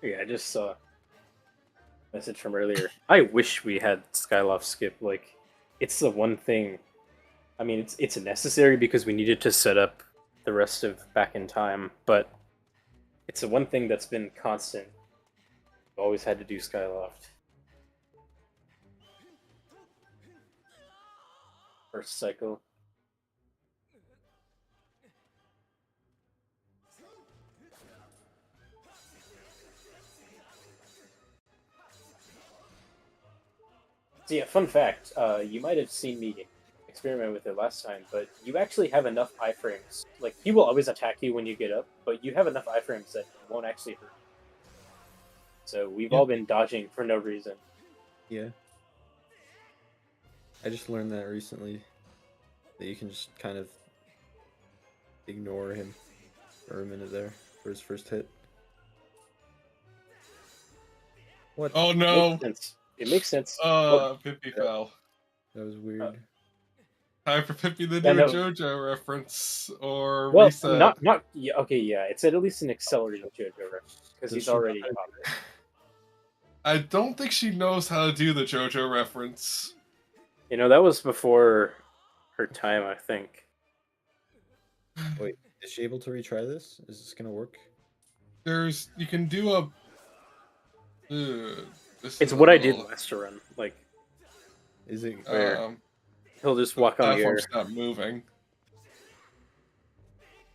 Yeah, I just saw a message from earlier. I wish we had Skyloft skip. Like, it's the one thing. I mean, it's necessary because we needed to set up the rest of Back in Time, but it's the one thing that's been constant. We've always had to do Skyloft. First cycle. So yeah, fun fact, you might have seen me experiment with it last time, but you actually have enough iframes. Like, he will always attack you when you get up, but you have enough iframes that won't actually hurt. So we've all been dodging for no reason. Yeah. I just learned that recently. that you can just kind of ignore him for a minute there for his first hit. What? Oh no! It makes sense. Pippi fell. That was weird. Time for Pippi to do Yeah, a no. JoJo reference or Well, reset. not yeah, okay, yeah. It's at least an accelerated JoJo reference because he's already popular. I don't think she knows how to do the JoJo reference. You know, that was before her time, I think. Wait, is she able to retry this? Is this gonna work? You can do a. It's what I did last run. Like, Is it? where he'll just walk on the air. Platform's not moving.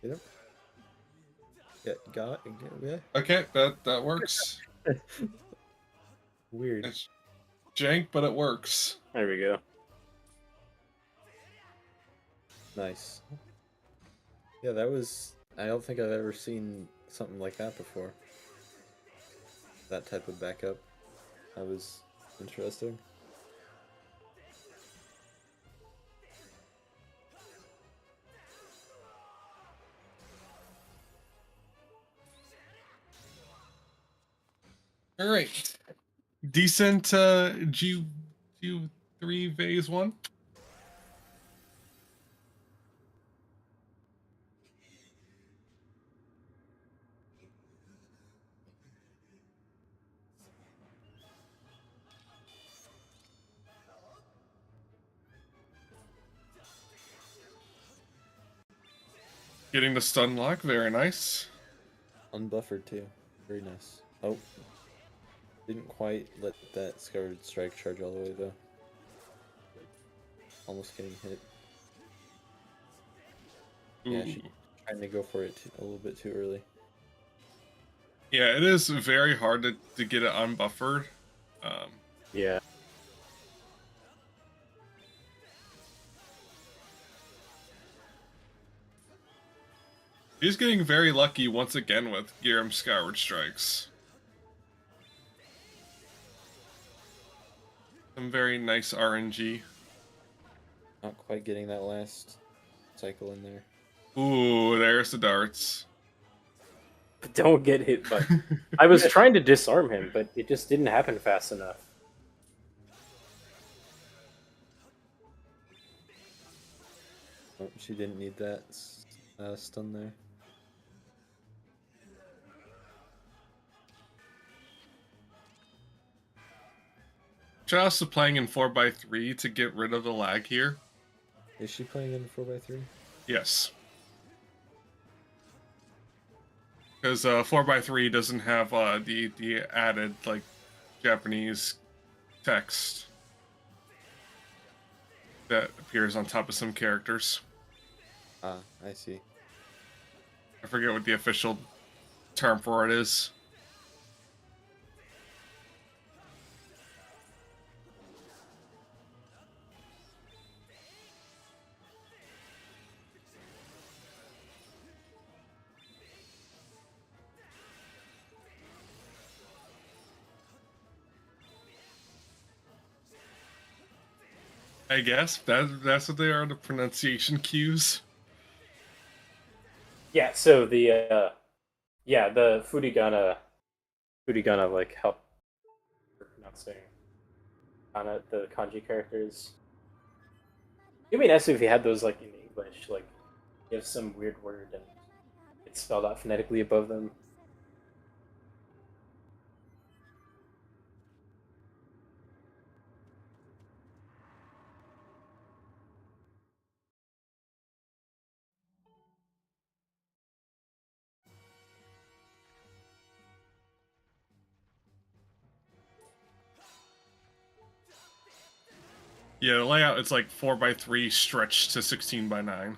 Yep. Yeah, got it. Yeah. Okay, that works. Weird. It's jank, but it works. There we go. Nice. Yeah, that was. I don't think I've ever seen something like that before. That type of backup. That was interesting. All right. Decent G3 phase 1. Getting the stun lock, very nice. Unbuffered too. Very nice. Oh. Didn't quite let that Skyward Strike charge all the way though. Almost getting hit. Yeah, she's trying to go for it a little bit too early. Yeah, it is very hard to get it unbuffered. Yeah. He's getting very lucky once again with Giram Skyward Strikes. Some very nice RNG. Not quite getting that last cycle in there. Ooh, there's the darts. Don't get hit by. I was trying to disarm him, but it just didn't happen fast enough. Oh, she didn't need that stun there. Just playing in 4x3 to get rid of the lag here. Is she playing in 4x3? Yes. Because 4x3 doesn't have the added like Japanese text that appears on top of some characters. Ah, I see. I forget what the official term for it is. I guess that's what they are, the pronunciation cues. Yeah. So the the Furigana like help pronouncing the kanji characters. It'd be nice if you had those like in English, like you have some weird word and it's spelled out phonetically above them. Yeah, the layout it's like 4x3 stretched to 16x9.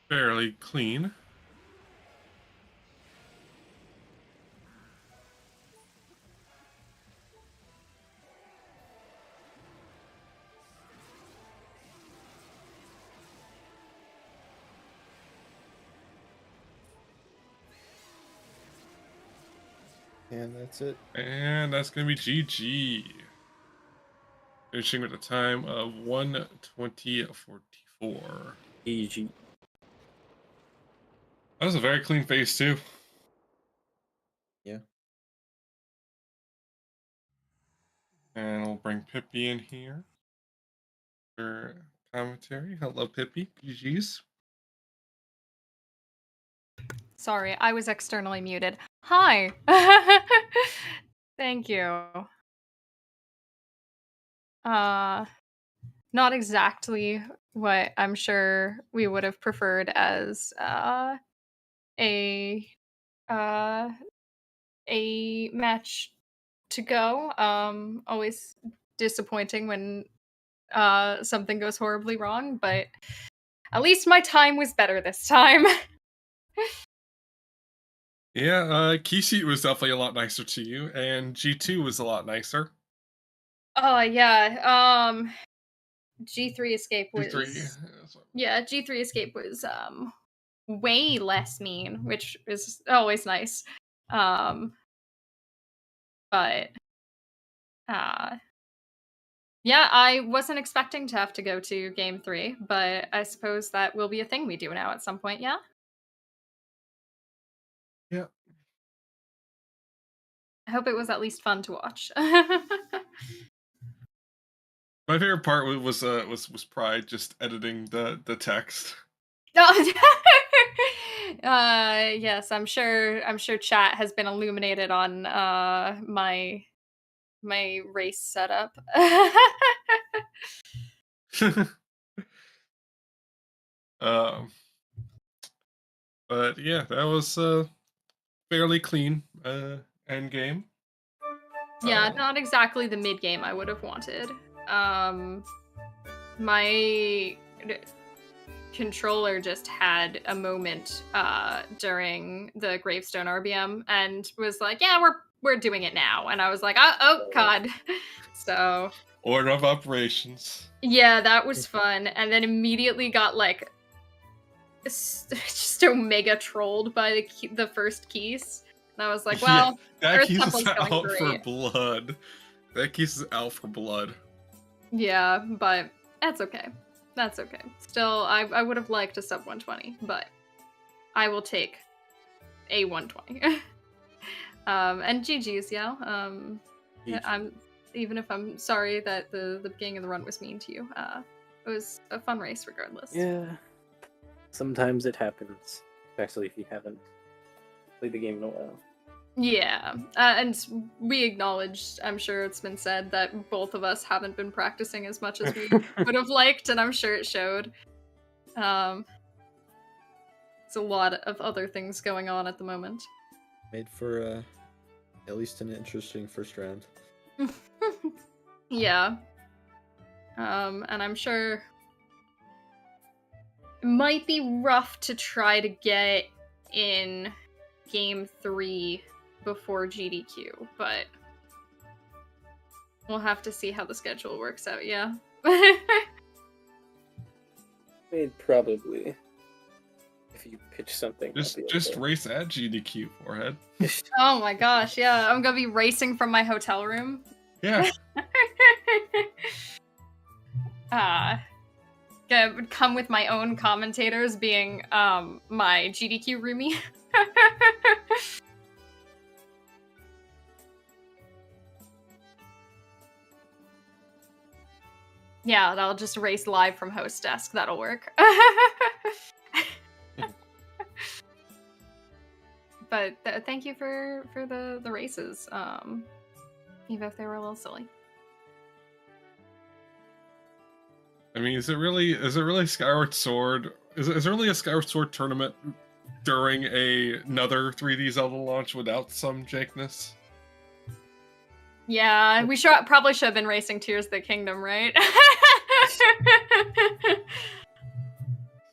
Fairly clean. And that's it. And that's going to be GG. Finishing with a time of 1:20:44. GG. That was a very clean face, too. Yeah. And we'll bring Pippy in here for commentary. Hello, Pippy. GG's. Sorry, I was externally muted. Hi. Thank you. Not exactly what I'm sure we would have preferred as a match to go. Always disappointing when something goes horribly wrong, but at least my time was better this time. Yeah, Key Sheet was definitely a lot nicer to you, and G2 was a lot nicer. Oh yeah. G3 Escape was G3. Yeah, G3 Escape was way less mean, which is always nice. But yeah, I wasn't expecting to have to go to game 3, but I suppose that will be a thing we do now at some point, yeah? Yeah. I hope it was at least fun to watch. My favorite part was Pride just editing the text. Yes, I'm sure chat has been illuminated on my race setup. But yeah, that was fairly clean end game. Yeah, not exactly the mid game I would have wanted. My controller just had a moment during the Gravestone RBM and was like, "Yeah, we're doing it now," and I was like, "Oh God!" So Order of operations. yeah, that was fun, and then immediately got like just omega trolled by the first keys. And I was like, well, yeah, that Earth keys Temple's is going out great. for blood. That keys is out for blood. Yeah, but that's okay. That's okay. Still, I would have liked a sub 120, but I will take a 120. And GG's, yeah. I'm even if I'm sorry that the beginning of the run was mean to you. It was a fun race regardless. Yeah. Sometimes it happens, especially if you haven't played the game in a while. Yeah, and we acknowledged, I'm sure it's been said, that both of us haven't been practicing as much as we would have liked, and I'm sure it showed. There's a lot of other things going on at the moment. Made for at least an interesting first round. Yeah. And I'm sure it might be rough to try to get in game 3 before GDQ, but we'll have to see how the schedule works out, yeah. Probably. If you pitch something. Just race at GDQ, forehead. Oh my gosh, yeah, I'm gonna be racing from my hotel room. Yeah. Gonna come with my own commentators being my GDQ roomie. Yeah, I'll just race live from host desk. That'll work. But thank you for the races, even if they were a little silly. I mean, is it really Skyward Sword? Is it really a Skyward Sword tournament during another 3D Zelda launch without some jankiness? Yeah, we probably should have been racing Tears of the Kingdom, right?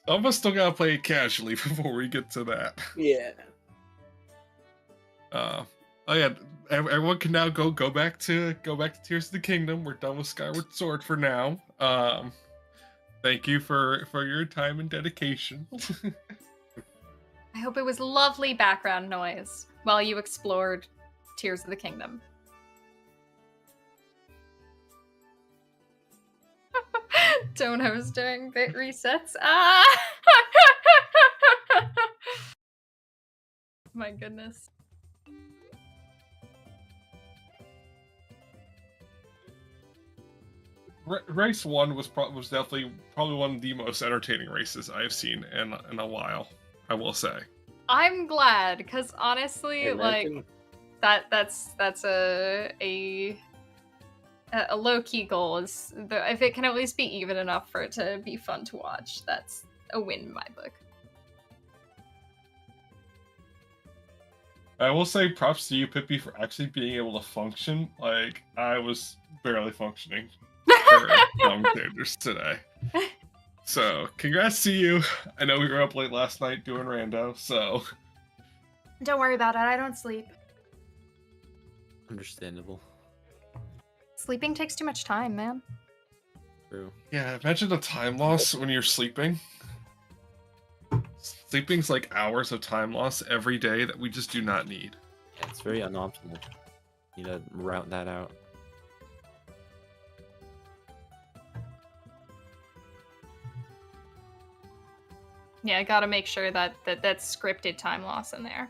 Some of us still gotta play it casually before we get to that. Yeah. Oh yeah, everyone can now go back to Tears of the Kingdom. We're done with Skyward Sword for now. Thank you for your time and dedication. I hope it was lovely background noise while you explored Tears of the Kingdom. Don't host during bit resets. Ah! My goodness. Race 1 was definitely probably one of the most entertaining races I've seen in a while, I will say. I'm glad, because honestly, like that's a low-key goal. Is if it can at least be even enough for it to be fun to watch, that's a win in my book. I will say props to you, Pippy, for actually being able to function. Like, I was barely functioning for young standards today. So, congrats to you. I know we were up late last night doing rando, so... Don't worry about it, I don't sleep. Understandable. Sleeping takes too much time, man. True. Yeah, imagine the time loss when you're sleeping. Sleeping's like hours of time loss every day that we just do not need. Yeah, it's very unoptimal. You need to route that out. Yeah, I gotta make sure that's scripted time loss in there.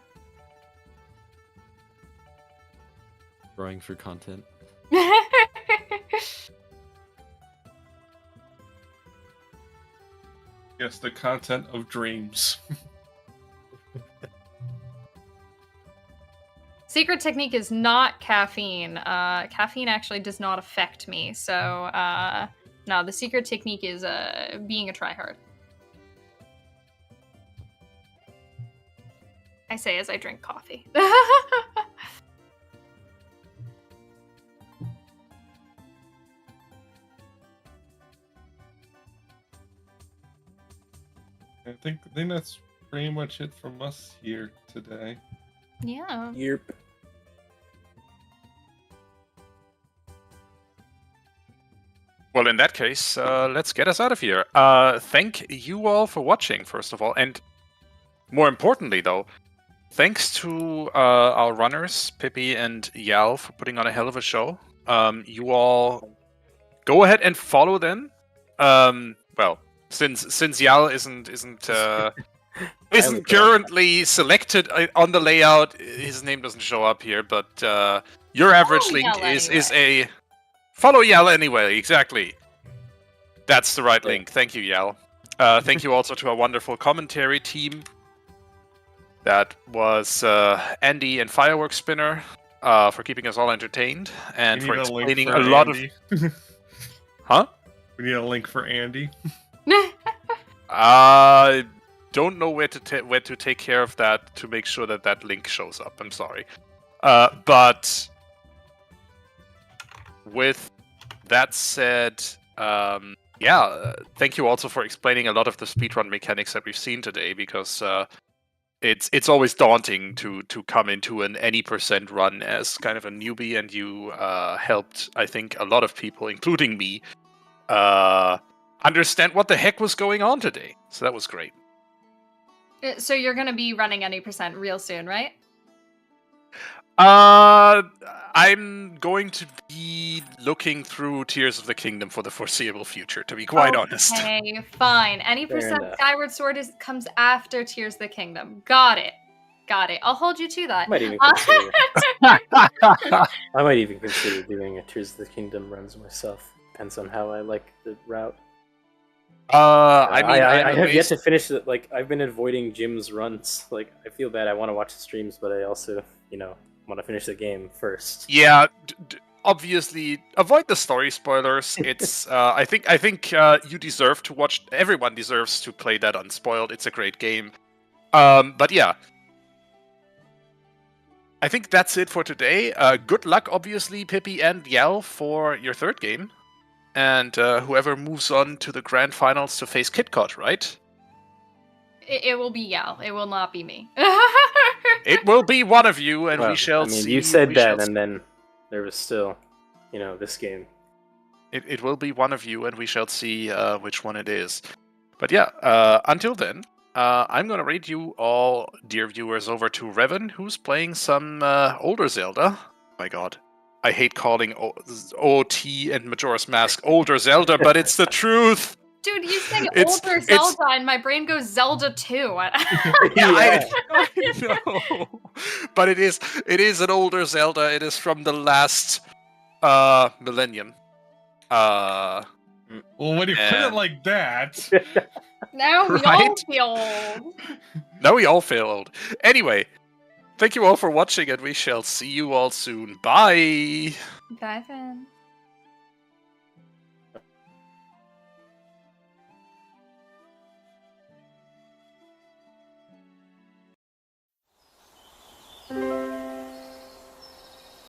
Growing for content. Yes, the content of dreams. Secret technique is not caffeine. Caffeine actually does not affect me. So, no, the secret technique is being a tryhard. I say as I drink coffee. I think that's pretty much it from us here today. Yeah. Yep. Well, in that case, let's get us out of here. Thank you all for watching, first of all. And more importantly, though, thanks to our runners, Pippy and YAL, for putting on a hell of a show. You all go ahead and follow them. Well, since YAL isn't currently selected on the layout, his name doesn't show up here. But your average link is a follow YAL anyway. Exactly. That's the right link. Thank you, YAL. Thank you also to our wonderful commentary team. That was Andy and Fireworks Spinner for keeping us all entertained and for explaining a lot of. Huh? We need a link for Andy. I don't know where to take care of that to make sure that link shows up. I'm sorry, but with that said, thank you also for explaining a lot of the speedrun mechanics that we've seen today, because it's always daunting to come into an any percent run as kind of a newbie, and you helped, I think, a lot of people, including me, understand what the heck was going on today. So that was great. So you're gonna be running any percent real soon, right? I'm going to be looking through Tears of the Kingdom for the foreseeable future, to be quite honest. Okay, fine. Any percent Skyward Sword comes after Tears of the Kingdom. Got it. I'll hold you to that. I might even consider doing a Tears of the Kingdom runs myself. Depends on how I like the route. I have yet to finish it. Like, I've been avoiding Jim's runs. Like, I feel bad. I want to watch the streams, but I also, want to finish the game first. Yeah, obviously, avoid the story spoilers. It's I think you deserve to watch. Everyone deserves to play that unspoiled. It's a great game. But yeah, I think that's it for today. Good luck, obviously, Pippy and YAL, for your third game. And whoever moves on to the grand finals to face KitKat, right? It will be YAL. It will not be me. It will be one of you, and we shall see. You said that, and then there was still, this game. It will be one of you, and we shall see which one it is. But yeah, until then, I'm going to read you all, dear viewers, over to Revan, who's playing some older Zelda. My god. I hate calling OT and Majora's Mask older Zelda, but it's the truth! Dude, you say It's- older Zelda, and my brain goes Zelda 2. I know. But it is an older Zelda. It is from the last millennium. Well, when you put it And- like that, Now we all Right? feel old. Now we all feel old. Anyway, thank you all for watching, and we shall see you all soon. Bye! Bye, Finn.